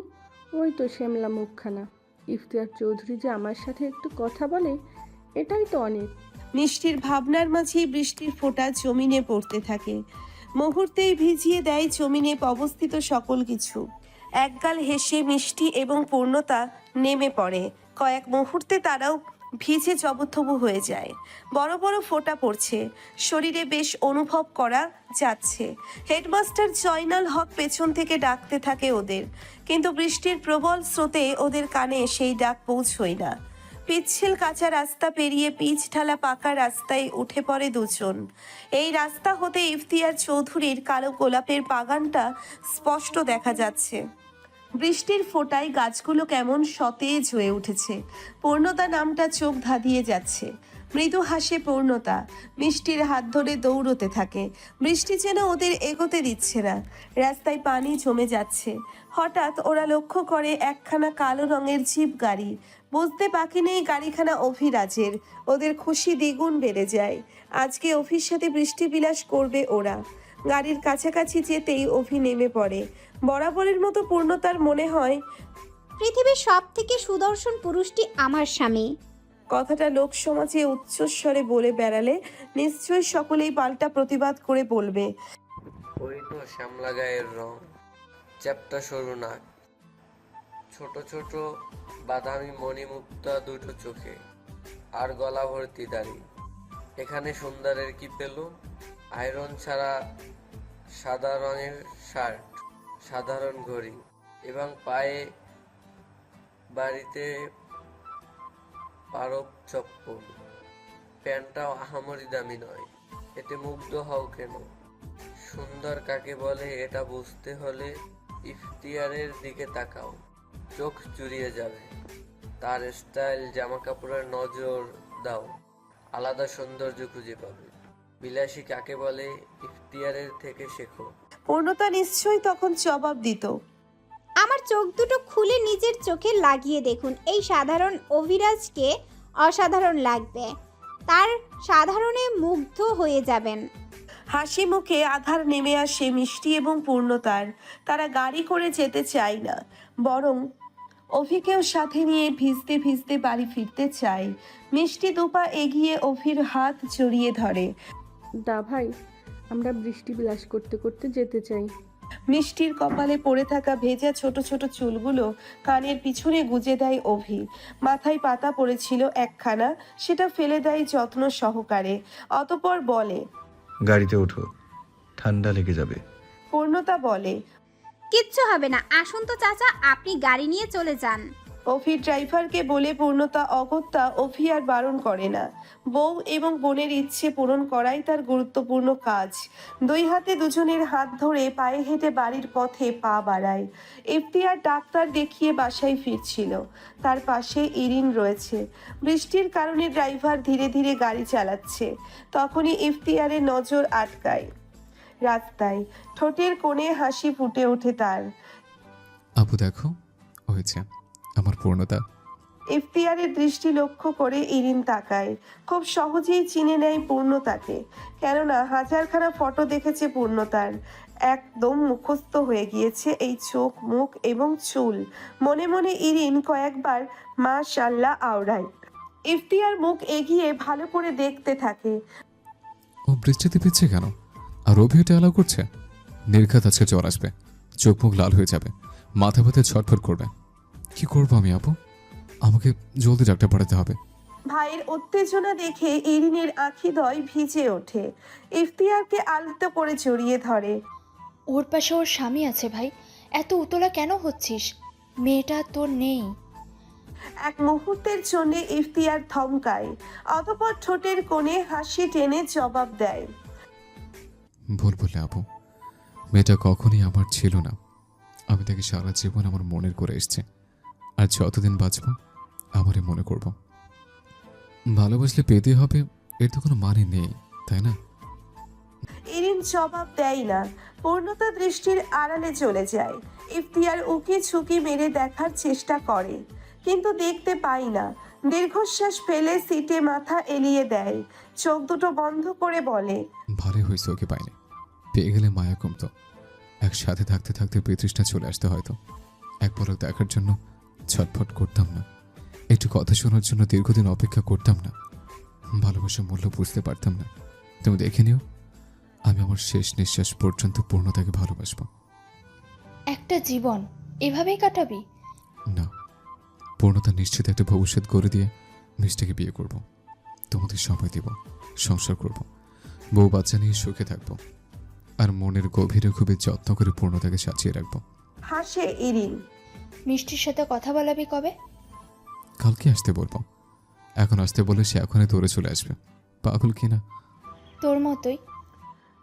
ওই তো শ্যামলা মুখখানা। ইফতিয়ার চৌধুরী যে আমার সাথে একটু কথা বলে, এটাই তো অনেক। মিষ্টির ভাবনার মাঝেই বৃষ্টির ফোঁটা জমিনে পড়তে থাকে। মুহূর্তেই ভিজিয়ে দেয় জমিনে অবস্থিত সকল কিছু। একগাল হেসে মিষ্টি এবং পূর্ণতা নেমে পড়ে। কয়েক মুহূর্তে তারাও ভিজে জবথবু হয়ে যায়। বড় বড় ফোঁটা পড়ছে, শরীরে বেশ অনুভব করা যাচ্ছে। হেডমাস্টার জয়নাল হক পেছন থেকে ডাকতে থাকে ওদের, কিন্তু বৃষ্টির প্রবল স্রোতে ওদের কানে সেই ডাক পৌঁছয় না। পিচ্ছিল কাঁচা রাস্তা পেরিয়ে পিচ ঢালা পাকা রাস্তায় উঠে পড়ে দুজন। এই রাস্তা হতে ইফতিয়ার চৌধুরীর কালো গোলাপের বাগানটা স্পষ্ট দেখা যাচ্ছে। বৃষ্টির ফোঁটায় গাছগুলো কেমন সতেজ হয়ে উঠেছে। পূর্ণতা নামটা চোখ ধাঁধিয়ে যাচ্ছে। মৃদু হাসে পূর্ণতা, মিষ্টির হাত ধরে দৌড়তে থাকে। বৃষ্টি যেন ওদের এগোতে দিচ্ছে না। রাস্তায় পানি জমে যাচ্ছে। হঠাৎ ওরা লক্ষ্য করে একখানা কালো রঙের জিপ গাড়ি। বুঝতে বাকি নেই গাড়িখানা অভিরাজের। ওদের খুশি দ্বিগুণ বেড়ে যায়। আজকে অভির সাথে বৃষ্টি বিলাস করবে ওরা। গাড়ির কাছাকাছি যেতেই অভি নেমে পড়ে। বরাবরের মতো পূর্ণতার মনে হয় পৃথিবীর সব থেকে সুদর্শন পুরুষটি আমার স্বামী। কথাটা লোক সমাজে উচ্চস্বরে বলে বেড়ালে নিশ্চয়ই সকলেই পাল্টা প্রতিবাদ করে বলবে, ওই তো শ্যামলা গায়ের রং, চ্যাপ্টা সরু নাক, ছোট ছোট বাদামি মণিমুক্তা দুটো চোখে, আর গলা ভর্তি দাড়ি। এখানে সুন্দরের কি পেল? আয়রন ছাড়া সাদা রঙের শার্ট, সাধারণ ঘড়ি এবং পায়ে বাড়িতে পারব চপ্পল। প্যান্টটাও আহামরি দামি নয়। এতে মুগ্ধ হও কেন? সুন্দর কাকে বলে এটা বুঝতে হলে ইফতিয়ারের দিকে তাকাও, চোখ জুড়িয়ে যাবে। তার স্টাইল, জামা কাপড়ের নজর দাও, আলাদা সৌন্দর্য খুঁজে পাবে। বিলাসী কাকে বলে ইফতিয়ারের থেকে শেখো। পূর্ণতা নিশ্চয়ই তখন জবাব দিত, আমার চোখ দুটো খুলে নিজের চোখে লাগিয়ে দেখুন, এই সাধারণ অভিরাজকে অসাধারণ লাগবে। তার সাধারণে মুগ্ধ হয়ে যাবেন। হাসি মুখে আধার নেমে আসে মিষ্টি এবং পূর্ণতার। তারা গাড়ি করে যেতে চায় না, বরং অভিকেও সাথে নিয়ে ভিজতে ভিজতে বাড়ি ফিরতে চায়। মিষ্টি দুপা এগিয়ে অভির হাত জড়িয়ে ধরে। দা ভাই, আমরা বৃষ্টি বিলাস করতে করতে যেতে চাই। মিষ্টির কপালে পড়ে থাকা ভেজা ছোট ছোট চুলগুলো কানের পিছনে গুজে দেয় অভি। মাথায় পাতা পড়েছিল একখানা, সেটা ফেলে দেয় যত্ন সহকারে। অতঃপর বলে, গাড়িতে ওঠো, ঠান্ডা লেগে যাবে। পূর্ণতা বলে, কিচ্ছু হবে না, আসুন তো চাচা, আপনি গাড়ি নিয়ে চলে যান। অভি ড্রাইভারকে বলে পূর্ণতা অগত্যা অভি আর বারণ করে না। বউ এবং বোনের ইচ্ছে পূরণ করাই তার গুরুত্বপূর্ণ কাজ। দুই হাতে দুজনের হাত ধরে পায়ে হেঁটে বাড়ির পথে পা বাড়ায়। ইফতিয়ার ডাক্তার দেখিয়ে বাসায় ফিরছিল। তার পাশে ইরিন রয়েছে। বৃষ্টির কারণে ড্রাইভার ধীরে ধীরে গাড়ি চালাচ্ছে। তখনই ইফতিয়ারের নজর আটকায় রাস্তায়। ঠোঁটের কোণে হাসি ফুটে ওঠে তার। আপু দেখো, হয়েছে আমার পূর্ণতা। ইফতিয়ারের দৃষ্টি লক্ষ্য করে ইরিন তাকায়। খুব সহজেই চিনে নেয় পূর্ণতাকে, কেননা হাজারখানা ফটো দেখেছে পূর্ণতার। একদম মুখস্থ হয়ে গিয়েছে এই চোখ, মুখ এবং চুল। মনে মনে ইরিন কয়েকবার মাশাআল্লাহ আওড়ায়। ইফতিয়ার মুখ এগিয়ে ভালো করে দেখতে থাকে। ও বৃষ্টিতে ভিজছে কেন? আর অভিটা অ্যালাউ করছে? নির্ঘাত আজকে জ্বর আসবে, চোখ মুখ লাল হয়ে যাবে, মাথা ব্যথা ছটফট করবে। কি করবো আমি আপু? আমাকে জলদি ডাক্তার পাঠাতে হবে। ভাইয়ের উত্তেজনা দেখে ইরিনের আঁখিদ্বয় ভিজে ওঠে। ইফতিয়ারকে আলতো করে জড়িয়ে ধরে। ওর পাশে ওর স্বামী আছে ভাই, এত উতলা কেন হচ্ছিস? মেয়েটা তোর নেই। এক মুহূর্তের জন্য ইফতিয়ার থমকায়, অতঃপর ঠোঁটের কোণে হাসি টেনে জবাব দেয়, ভুল বললে আপু, মেয়েটা কখনই আমার ছিল না। আমি তাকে সারা জীবন আমার মনের করে এসছি, আর যতদিন বাঁচব আমারই মনে করব। ভালোবাসলে পেতে হবে এর তো কোনো মানে নেই, তাই না? ইরিন জবাব দেয় না। পূর্ণতা দৃষ্টির আড়ালে চলে যায়। ইফতিয়ার উকি ঝুঁকি মেরে দেখার চেষ্টা করে, কিন্তু দেখতে পাই না। দীর্ঘশ্বাস ফেলে সিটে মাথা এলিয়ে দেয়। চোখ দুটো বন্ধ করে বলে, ভালোই হয়েছে ওকে পাইনি, পেয়ে গেলে মায়া কমতো। একসাথে থাকতে থাকতে বিতৃষ্ণা চলে আসতে হয়তো। এক পলক দেখার জন্য ছটফট করতাম না, একটু কথা শোনার জন্য দীর্ঘদিন অপেক্ষা করতাম না, ভালোবাসার মূল্য বুঝতে পারতাম না। তুমি দেখে নিও, আমি আমার শেষ নিঃশ্বাস পর্যন্ত পূর্ণতাকে ভালোবাসবো। একটা জীবন এভাবেই কাটাবি? না, পূর্ণতা নিশ্চিত একটা ভবিষ্যৎ করে দিয়ে মিষ্টিকে বিয়ে করব। তোমাদের সময় দিব, সংসার করব, বউ বাচ্চা নিয়ে সুখে থাকবো, আর মনের গভীরে খুবই যত্ন করে পূর্ণতাকে সাজিয়ে রাখবো। হাসে ইরিন। মিষ্টির সাথে কথা বলাবি কবে? কালকে আসতে বলবো। এখন আসতে বলে সে এখনই দৌড়ে চলে আসবে, পাগল কিনা। তোর মতোই।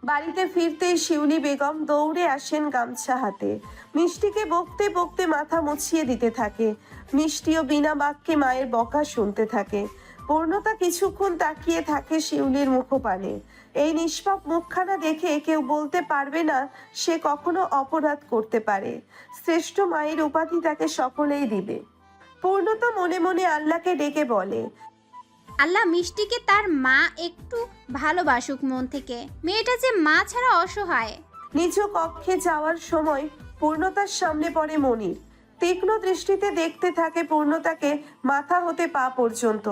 বাড়িতে ফিরতেই শিউলি বেগম দৌড়ে আসেন গামছা হাতে। মিষ্টিকে বকতে বকতে মাথা মুছিয়ে দিতে থাকে। মিষ্টিও বিনা বাক্যে মায়ের বকা শুনতে থাকে। পূর্ণতা কিছুক্ষণ তাকিয়ে থাকে শিউলির মুখপানে। এই নিষ্পাপ মুখখানা দেখে কেউ বলতে পারবে না সে কখনো অপরাধ করতে পারে। শ্রেষ্ঠ মায়ের উপাধি তাকে সকলেই দিবে। পূর্ণতা মনে মনে আল্লাহকে ডেকে বলে, আল্লাহ মিষ্টিকে তার মা একটু ভালোবাসুক মন থেকে। মেয়েটা যে মা ছাড়া অসহায়। নিজ কক্ষে যাওয়ার সময় পূর্ণতার সামনে পড়ে মনির। তীক্ষ্ণ দৃষ্টিতে দেখতে থাকে পূর্ণতাকে মাথা হতে পা পর্যন্ত।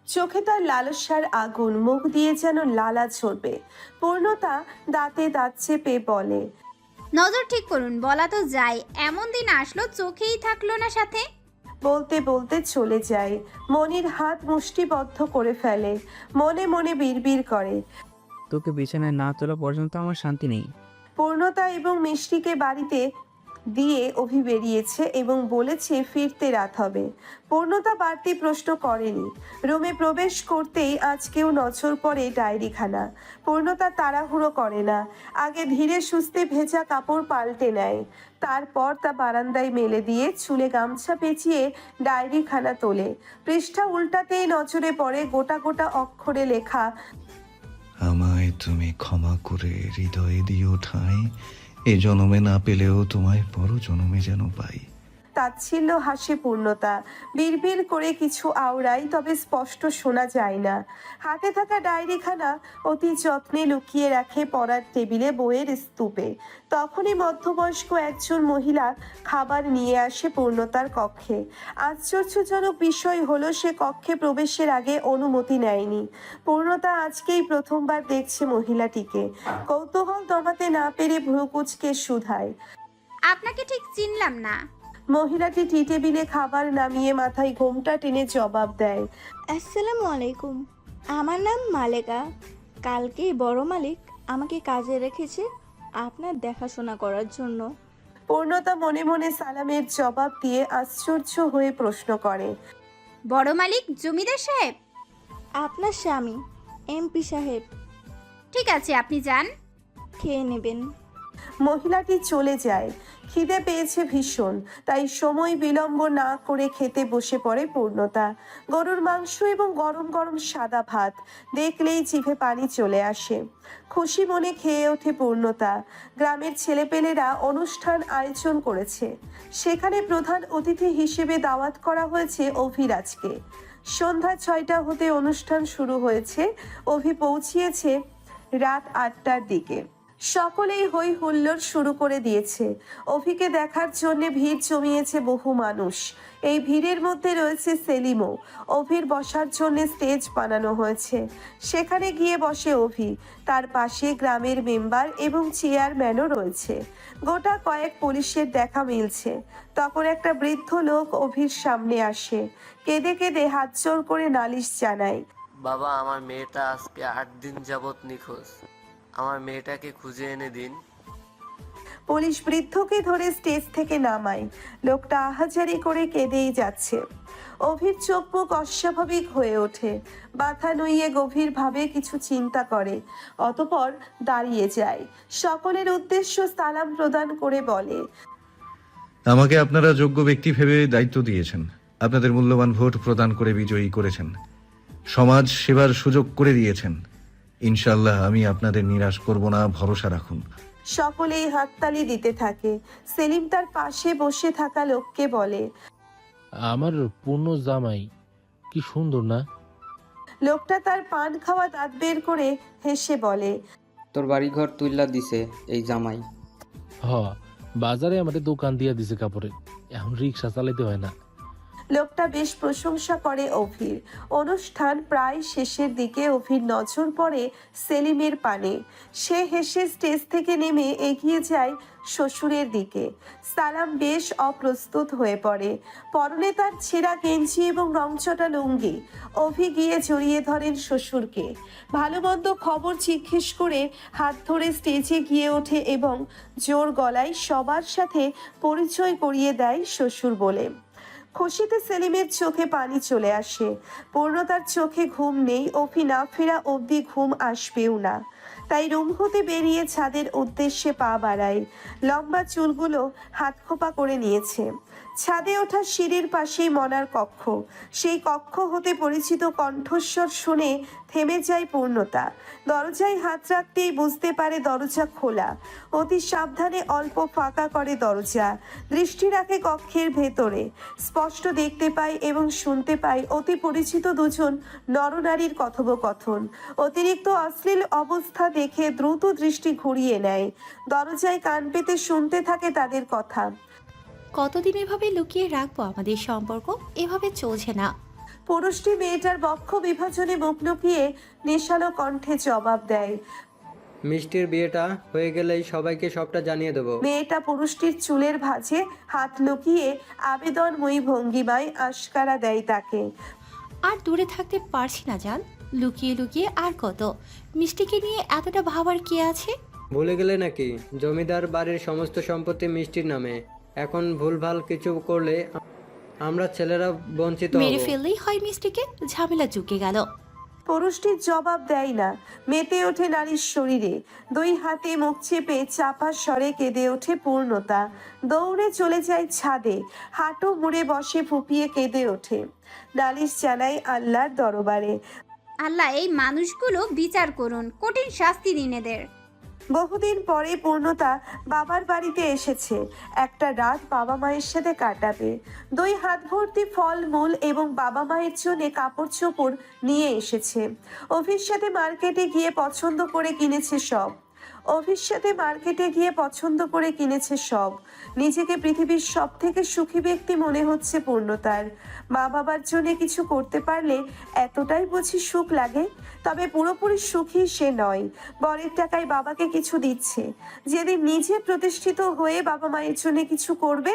চোখে তার লালসার আগুন, মুখ দিয়ে যেন লালা ঝরবে। পূর্ণতা দাঁতে দাঁত চেপে বলে, নজর ঠিক করুন, বলা তো যায়, এমন দিন আসলো চোখেই থাকলো না সাথে। বলতে বলতে চলে যায়। মনির হাত মুষ্টিবদ্ধ করে ফেলে, মনে মনে বিড়বিড় করে, তোকে বিছানায় না তোলা পর্যন্ত আমার শান্তি নেই। পূর্ণতা এবং মিষ্টিকে বাড়িতে দিয়ে অভি বেরিয়েছে এবং বলেছে ফিরতে রাত হবে। পূর্ণতা বাড়তি প্রশ্ন করেনি। রুমে প্রবেশ করতেই আজকেও নজর পড়ে ডায়েরিখানা। পূর্ণতা তাড়াহুড়ো করে না, আগে ধীরে সুস্থে ভেজা কাপড় পাল্টে নেয়। তারপর তা বারান্দায় মেলে দিয়ে চুলে গামছা পেঁচিয়ে ডায়েরিখানা তোলে। পৃষ্ঠা উল্টাতেই নজরে পড়ে গোটা গোটা অক্ষরে লেখা, আমায় তুমি ক্ষমা করে হৃদয়ে দিও ঠাঁই, এ জনমে না পেলেও তোমায় পর জনমে যেন পাই। তাচ্ছিল্য হাসে পূর্ণতা। বিড়বিড় করে কিছু আওড়ায়, তবে স্পষ্ট শোনা যায় না। হাতে থাকা ডায়েরিখানা অতি যত্নে লুকিয়ে রাখে পড়ার টেবিলে বইয়ের স্তূপে। তখনই মধ্যবয়স্ক একজন মহিলা খাবার নিয়ে আসে পূর্ণতার কক্ষে। আশ্চর্যজনক বিষয় হলো সে কক্ষে প্রবেশের আগে অনুমতি নেয়নি। পূর্ণতা আজকেই প্রথমবার দেখছে মহিলাটিকে। কৌতূহল দমাতে না পেরে ভ্রু কুঁচকে শুধায়, আপনাকে ঠিক চিনলাম না। মহিলাটি টি টেবিলে খাবার নামিয়ে মাথায় ঘোমটা টেনে জবাব দেয়, আসসালামু আলাইকুম, আমার নাম মালেকা। কালকেই বড় মালিক আমাকে কাজে রেখেছে আপনার দেখাশোনা করার জন্য। পূর্ণতা মনে মনে সালামের জবাব দিয়ে আশ্চর্য হয়ে প্রশ্ন করে, বড় মালিক জমিদার সাহেব? আপনার স্বামী এমপি সাহেব। ঠিক আছে, আপনি যান, খেয়ে নেবেন। মহিলাটি চলে যায়। খিদে পেয়েছে ভীষণ, তাই সময় বিলম্ব না করে খেতে বসে পড়ে পূর্ণতা। গরুর মাংস এবং গরম গরম সাদা ভাত দেখলেই জিভে পানি চলে আসে। খুশি মনে খেয়ে ওঠে পূর্ণতা। গ্রামের ছেলেপেলেরা অনুষ্ঠান আয়োজন করেছে, সেখানে প্রধান অতিথি হিসেবে দাওয়াত করা হয়েছে অভিরাজকে। সন্ধ্যা 6টা হতে অনুষ্ঠান শুরু হয়েছে। অভি পৌঁছিয়েছে রাত 8টার দিকে। সকলেই হই হুল্লোড় শুরু করে দিয়েছে। অভিকে দেখার জন্য ভিড় জমিয়েছে বহু মানুষ। এই ভিড়ের মধ্যে রয়েছে সেলিমও। অভির বসার জন্য স্টেজ বানানো হয়েছে, সেখানে গিয়ে বসে অভি। তার পাশে গ্রামের মেম্বার এবং চেয়ারম্যানও রয়েছে। গোটা কয়েক পুলিশের দেখা মিলছে। তখন একটা বৃদ্ধ লোক অভির সামনে আসে, কেঁদে কেঁদে হাত জোড় করে নালিশ জানায়, বাবা, আমার মেয়েটা আজকে 8 দিন যাবৎ নিখোঁজ। আমার মেয়েটাকে খুঁজে এনে দিন। পুলিশ বৃদ্ধকে ধরে স্টেজ থেকে নামায়। লোকটা আহাজারি করে কেঁদেই যাচ্ছে। অভির চোখ মুখ অস্বাভাবিক হয়ে ওঠে। মাথা নুইয়ে গভীরভাবে কিছু চিন্তা করে, অতঃপর দাঁড়িয়ে যায়। সকলের উদ্দেশ্য সালাম প্রদান করে বলে, আমাকে আপনারা যোগ্য ব্যক্তি ভেবে দায়িত্ব দিয়েছেন, আপনাদের মূল্যবান ভোট প্রদান করে বিজয়ী করেছেন, সমাজ সেবার সুযোগ করে দিয়েছেন। ইনশাল্লাহ আমি আপনাদের নিরাশ করব না, ভরসা রাখুন। সকলেই হাততালি দিতে থাকে। সেলিম তার পাশে বসে থাকা লোককে বলে, আমার পূর্ণ জামাই কি সুন্দর না? লোকটা তার পান খাওয়া দাঁত বের করে হেসে বলে, তোর বাড়ি ঘর তুইলা দিছে এই জামাই। হ, বাজারে আমাদের দোকান দিয়া দিছে কাপড়ে, এখন রিক্সা চালাইতে হয় না। লোকটা বেশ প্রশংসা করে অভির। অনুষ্ঠান প্রায় শেষের দিকে অভির নজর পড়ে সেলিমের পানে। সে হেসে স্টেজ থেকে নেমে এগিয়ে যায় শ্বশুরের দিকে। সালাম বেশ অপ্রস্তুত হয়ে পড়ে, পরনে তার ছেঁড়া গেঞ্জি এবং রংচটা লুঙ্গি। অভি গিয়ে জড়িয়ে ধরেন শ্বশুরকে। ভালো মন্দ খবর জিজ্ঞেস করে হাত ধরে স্টেজে গিয়ে ওঠে এবং জোর গলায় সবার সাথে পরিচয় করিয়ে দেয় শ্বশুর বলে। খুশিতে সেলিমের চোখে পানি চলে আসে। পূর্ণতার চোখে ঘুম নেই, অভি না ফেরা অবধি ঘুম আসবেও না। তাই রুম হতে বেরিয়ে ছাদের উদ্দেশ্যে পা বাড়ায়। লম্বা চুলগুলো হাত খোপা করে নিয়েছে। ছাদে ওঠা সিঁড়ির পাশেই মনার কক্ষ। সেই কক্ষ হতে পরিচিত কণ্ঠস্বর শুনে থেমে যায় পূর্ণতা। দরজায় হাত রাখতেই বুঝতে পারে দরজা খোলা। অতি সাবধানে অল্প ফাঁকা করে দরজা, দৃষ্টি রাখে কক্ষের ভেতরে। স্পষ্ট দেখতে পায় এবং শুনতে পায় অতি পরিচিত দুজন নরনারীর কথোপকথন। অতিরিক্ত অশ্লীল অবস্থা দেখে দ্রুত দৃষ্টি ঘুরিয়ে নেয়। দরজায় কান পেতে শুনতে থাকে তাদের কথা। কতদিন এভাবে লুকিয়ে রাখবো আমাদের সম্পর্ক? এভাবে চলছে না। পুরুষটি মেয়েটার বক্ষ বিভাজনে মুখ লুকিয়ে নেশালো কণ্ঠে জবাব দেয়। মিষ্টির বিয়েটা হয়ে গেলেই সবাইকে সবটা জানিয়ে দেবো। মেয়েটা পুরুষটির চুলের ভাঁজে হাত লুকিয়ে আবেদনময়ী ভঙ্গিমায় আশকারা দেয় তাকে। আর দূরে থাকতে পারছি না জান। লুকিয়ে লুকিয়ে আর কত? মিষ্টিকে নিয়ে এতটা ভাবার কি আছে? ভুলে গেলে নাকি জমিদার বাড়ির সমস্ত সম্পত্তি মিষ্টির নামে? এখন ভুলভাল কিছু করলে আমরা ছেলেরা বঞ্চিত হব। মেরে ফেললেই হয় মিষ্টিকে, ঝামেলা চুকে গেল। পুরুষটির জবাব দেয় না। মেতে ওঠে নারীর শরীরে। দুই হাতে মুখ চেপে চাপা স্বরে কেঁদে ওঠে পূর্ণতা। দৌড়ে চলে যায় ছাদে, হাঁটু মুড়ে বসে ফুপিয়ে কেঁদে ওঠে। নালিশ জানায় আল্লাহর দরবারে। আল্লাহ, এই মানুষগুলো বিচার করুন, কঠিন শাস্তি দিন এদের। বহুদিন পরে পূর্ণতা বাবার বাড়িতে এসেছে। একটা রাত বাবা মায়ের সাথে কাটাবে। দুই হাত ভর্তি ফল মূল এবং বাবা মায়ের জন্য কাপড় চোপড় নিয়ে এসেছে। অফিস সাথে মার্কেটে গিয়ে পছন্দ করে কিনেছে সব। নিজেকে পৃথিবীর সব থেকে সুখী ব্যক্তি মনে হচ্ছে পূর্ণতার। মা বাবার জন্য কিছু করতে পারলে এতটাই বুঝি সুখ লাগে। তবে পুরোপুরি সুখী সে নয়। বরের টাকায় বাবাকে কিছু দিচ্ছে। যেদিন নিজে প্রতিষ্ঠিত হয়ে বাবা মায়ের জন্য কিছু করবে,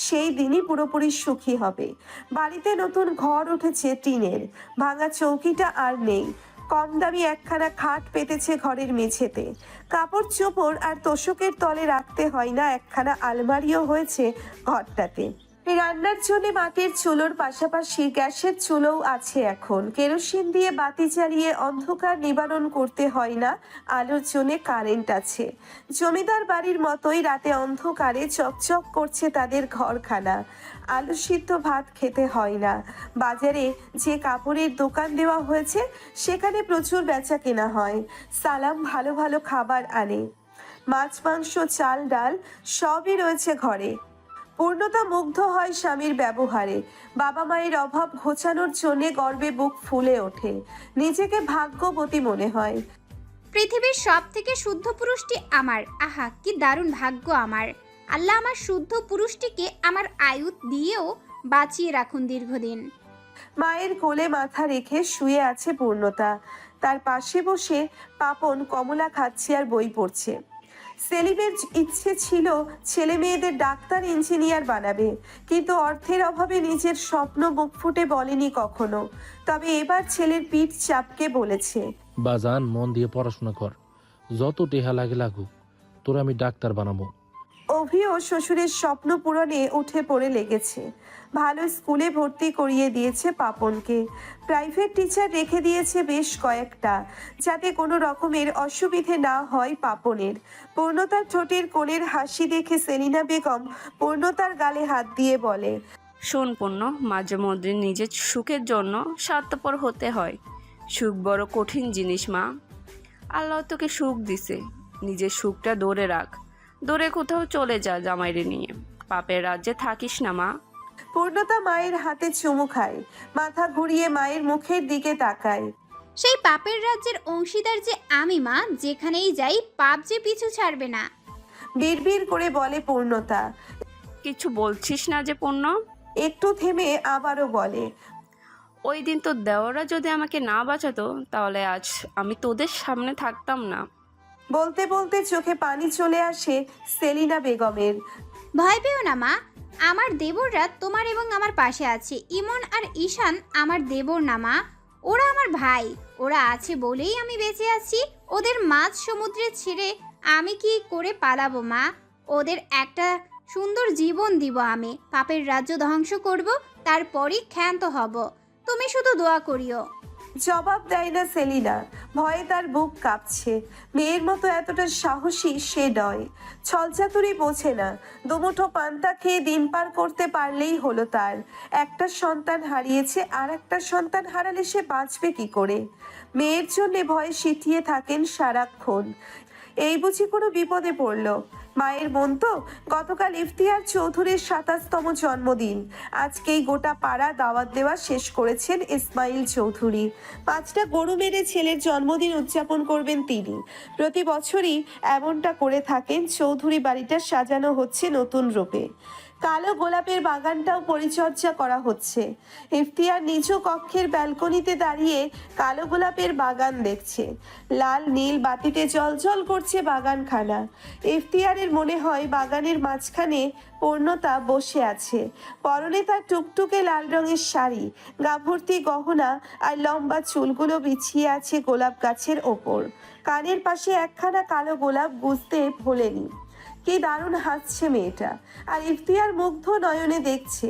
সেই দিনই পুরোপুরি সুখী হবে। বাড়িতে নতুন ঘর উঠেছে টিনের। ভাঙা চৌকিটা আর নেই। কম দামি একখানা খাট পেতেছে ঘরের মেঝেতে। কাপড় চোপড় আর তোষকের তলে রাখতে হয় না একখানা আলমারিও হয়েছে ঘরটাতে। রান্নার জন্য মাটির চুলোর পাশাপাশি গ্যাসের চুলোও আছে এখন। কেরোসিন দিয়ে বাতি জ্বালিয়ে অন্ধকার নিবারণ করতে হয় না, আলোর জন্য কারেন্ট আছে। জমিদার বাড়ির মতোই রাতে অন্ধকারে চকচক করছে তাদের ঘরখানা। আলু সিদ্ধ ভাত খেতে হয় না। বাজারে যে কাপড়ের দোকান দেওয়া হয়েছে সেখানে প্রচুর বেচা কেনা হয়। সালাম ভালো ভালো খাবার আনে। মাছ মাংস চাল ডাল সবই রয়েছে ঘরে। পূর্ণতা মুগ্ধ হয় স্বামীর ব্যবহারে। বাবা মায়ের অভাব ঘোচানোর জন্য গর্বে বুক ফুলে ওঠে। নিজেকে ভাগ্যবতী মনে হয়। পৃথিবীর সব থেকে শুদ্ধ পুরুষটি আমার। আহা, কি দারুণ ভাগ্য আমার। আল্লাহ আমার শুদ্ধ পুরুষটিকে আমার আয়ু দিয়েও বাঁচিয়ে রাখুন দীর্ঘদিন। মায়ের কোলে মাথা রেখে শুয়ে আছে পূর্ণতা। তার পাশে বসে পাপন কমলা খাচ্ছে আর বই পড়ছে। সেলিমের ইচ্ছে ছিল ছেলে মেয়েদের ডাক্তার ইঞ্জিনিয়ার বানাবে, কিন্তু অর্থের অভাবে নিজের স্বপ্ন মুখ ফুটে বলেনি কখনো। তবে এবার ছেলের পিঠ চাপকে বলেছে, বাজান, মন দিয়ে পড়াশোনা কর, যত টেহা লাগে লাগুক, তোর আমি ডাক্তার বানাবো। অভিও শ্বশুরের স্বপ্ন পূরণে উঠে পড়ে লেগেছে। ভালো স্কুলে ভর্তি করিয়ে দিয়েছে পাপনকে। প্রাইভেট টিচার রেখে দিয়েছে বেশ কয়েকটা, যাতে কোনো রকমের অসুবিধে না হয় পাপনের। পূর্ণতার ঠোঁটের কোণের হাসি দেখে সেলিনা বেগম পূর্ণতার গালে হাত দিয়ে বলে, শোন পূর্ণ, মাঝে মধ্যে নিজের সুখের জন্য স্বার্থপর হতে হয়। সুখ বড় কঠিন জিনিস মা। আল্লাহ তোকে সুখ দিছে, নিজের সুখটা ধরে রাখ। দূরে কোথাও চলে যা জামাইরে নিয়ে, পাপের রাজ্যে থাকিস না মা। পূর্ণতা মায়ের হাতে চুমু খায়, মাথা ঘুরিয়ে মায়ের মুখের দিকে তাকায়। সেই পাপের রাজ্যের অংশীদার যে আমি মা, যেখানেই যাই পাপ যে পিছু ছাড়বে না। বিড়বিড় করে বলে পূর্ণতা। কিছু বলছিস না যে পূর্ণ? একটু থেমে আবারও বলে, ওই দিন তো দেওয়ারা যদি আমাকে না বাঁচাতো, তাহলে আজ আমি তোদের সামনে থাকতাম না। বলতে বলতে চোখে পানি চলে আসে সেলিনা বেগমের। ভয় পেও না মা, আমার দেবররা তোমার এবং আমার পাশে আছে। ইমন আর ঈশান আমার দেবর না মা, ওরা আমার ভাই। ওরা আছে বলেই আমি বেঁচে আছি। ওদের মাঝ সমুদ্রে ছেড়ে আমি কি করে পালাবো মা? ওদের একটা সুন্দর জীবন দিব আমি। পাপের রাজ্য ধ্বংস করব, তারপরই ক্ষান্ত হব। তুমি শুধু দোয়া করিও। জবাব দেয় না সেলিনা। ভয়ে তার বুক কাঁপছে। মেয়ের মতো এতটা সাহসী সে নয়। ছলচাতুরি বোঝে না। দুমুঠো পান্তা খেয়ে দিন পার করতে পারলেই হলো তার। একটা সন্তান হারিয়েছে, আর একটা সন্তান হারালে সে বাঁচবে কি করে? মেয়ের জন্য ভয়ে সিটিয়ে থাকেন সারাক্ষণ। এই বুঝি কোনো বিপদে পড়ল? মায়ের মন তো। গতকাল ইফতিয়ার চৌধুরীর ২৭তম জন্মদিন। আজকেই গোটা পাড়া দাওয়াত দেওয়া শেষ করেছেন ইসমাইল চৌধুরী। ৫টা গরু মেরে ছেলের জন্মদিন উদযাপন করবেন তিনি। প্রতি বছরই এমনটা করে থাকেন। চৌধুরী বাড়িটা সাজানো হচ্ছে নতুন রূপে। কালো গোলাপের বাগানটাও পরিচর্যা করা হচ্ছে। ইফতিয়ার নিজ কক্ষের ব্যালকনিতে দাঁড়িয়ে কালো গোলাপের বাগান দেখছে। লাল নীল বাতিতে জলজল করছে বাগানখানা। ইফতিয়ারের মনে হয় বাগানের মাঝখানে পূর্ণতা বসে আছে। পরনে তার টুকটুকে লাল রঙের শাড়ি, গা ভর্তি গহনা, আর লম্বা চুলগুলো বিছিয়ে আছে গোলাপ গাছের ওপর। কানের পাশে একখানা কালো গোলাপ বুঝতে ভোলেনি। কি দারুণ হাসছে মেয়েটা, আর ইফতিয়ার মুগ্ধ নয়নে দেখছে।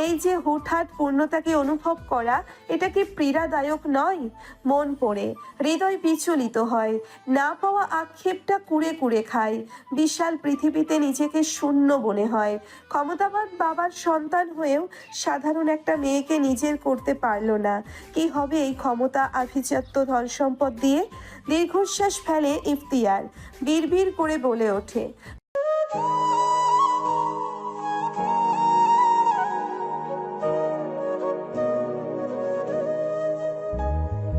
এই যে হুটহাট পূর্ণতাকে অনুভব করা, এটা কি পীড়াদায়ক নয়? মন পড়ে হৃদয় বিচলিত হয়। না পাওয়া আক্ষেপটা কুড়ে কুড়ে খায়। বিশাল পৃথিবীতে নিজেকে শূন্য মনে হয়। ক্ষমতাবান বাবার সন্তান হয়েও সাধারণ একটা মেয়েকে নিজের করতে পারল না। কি হবে এই ক্ষমতা আভিজাত্য ধন সম্পদ দিয়ে? দীর্ঘশ্বাস ফেলে ইফতিয়ার। বিড়বিড় করে বলে ওঠে,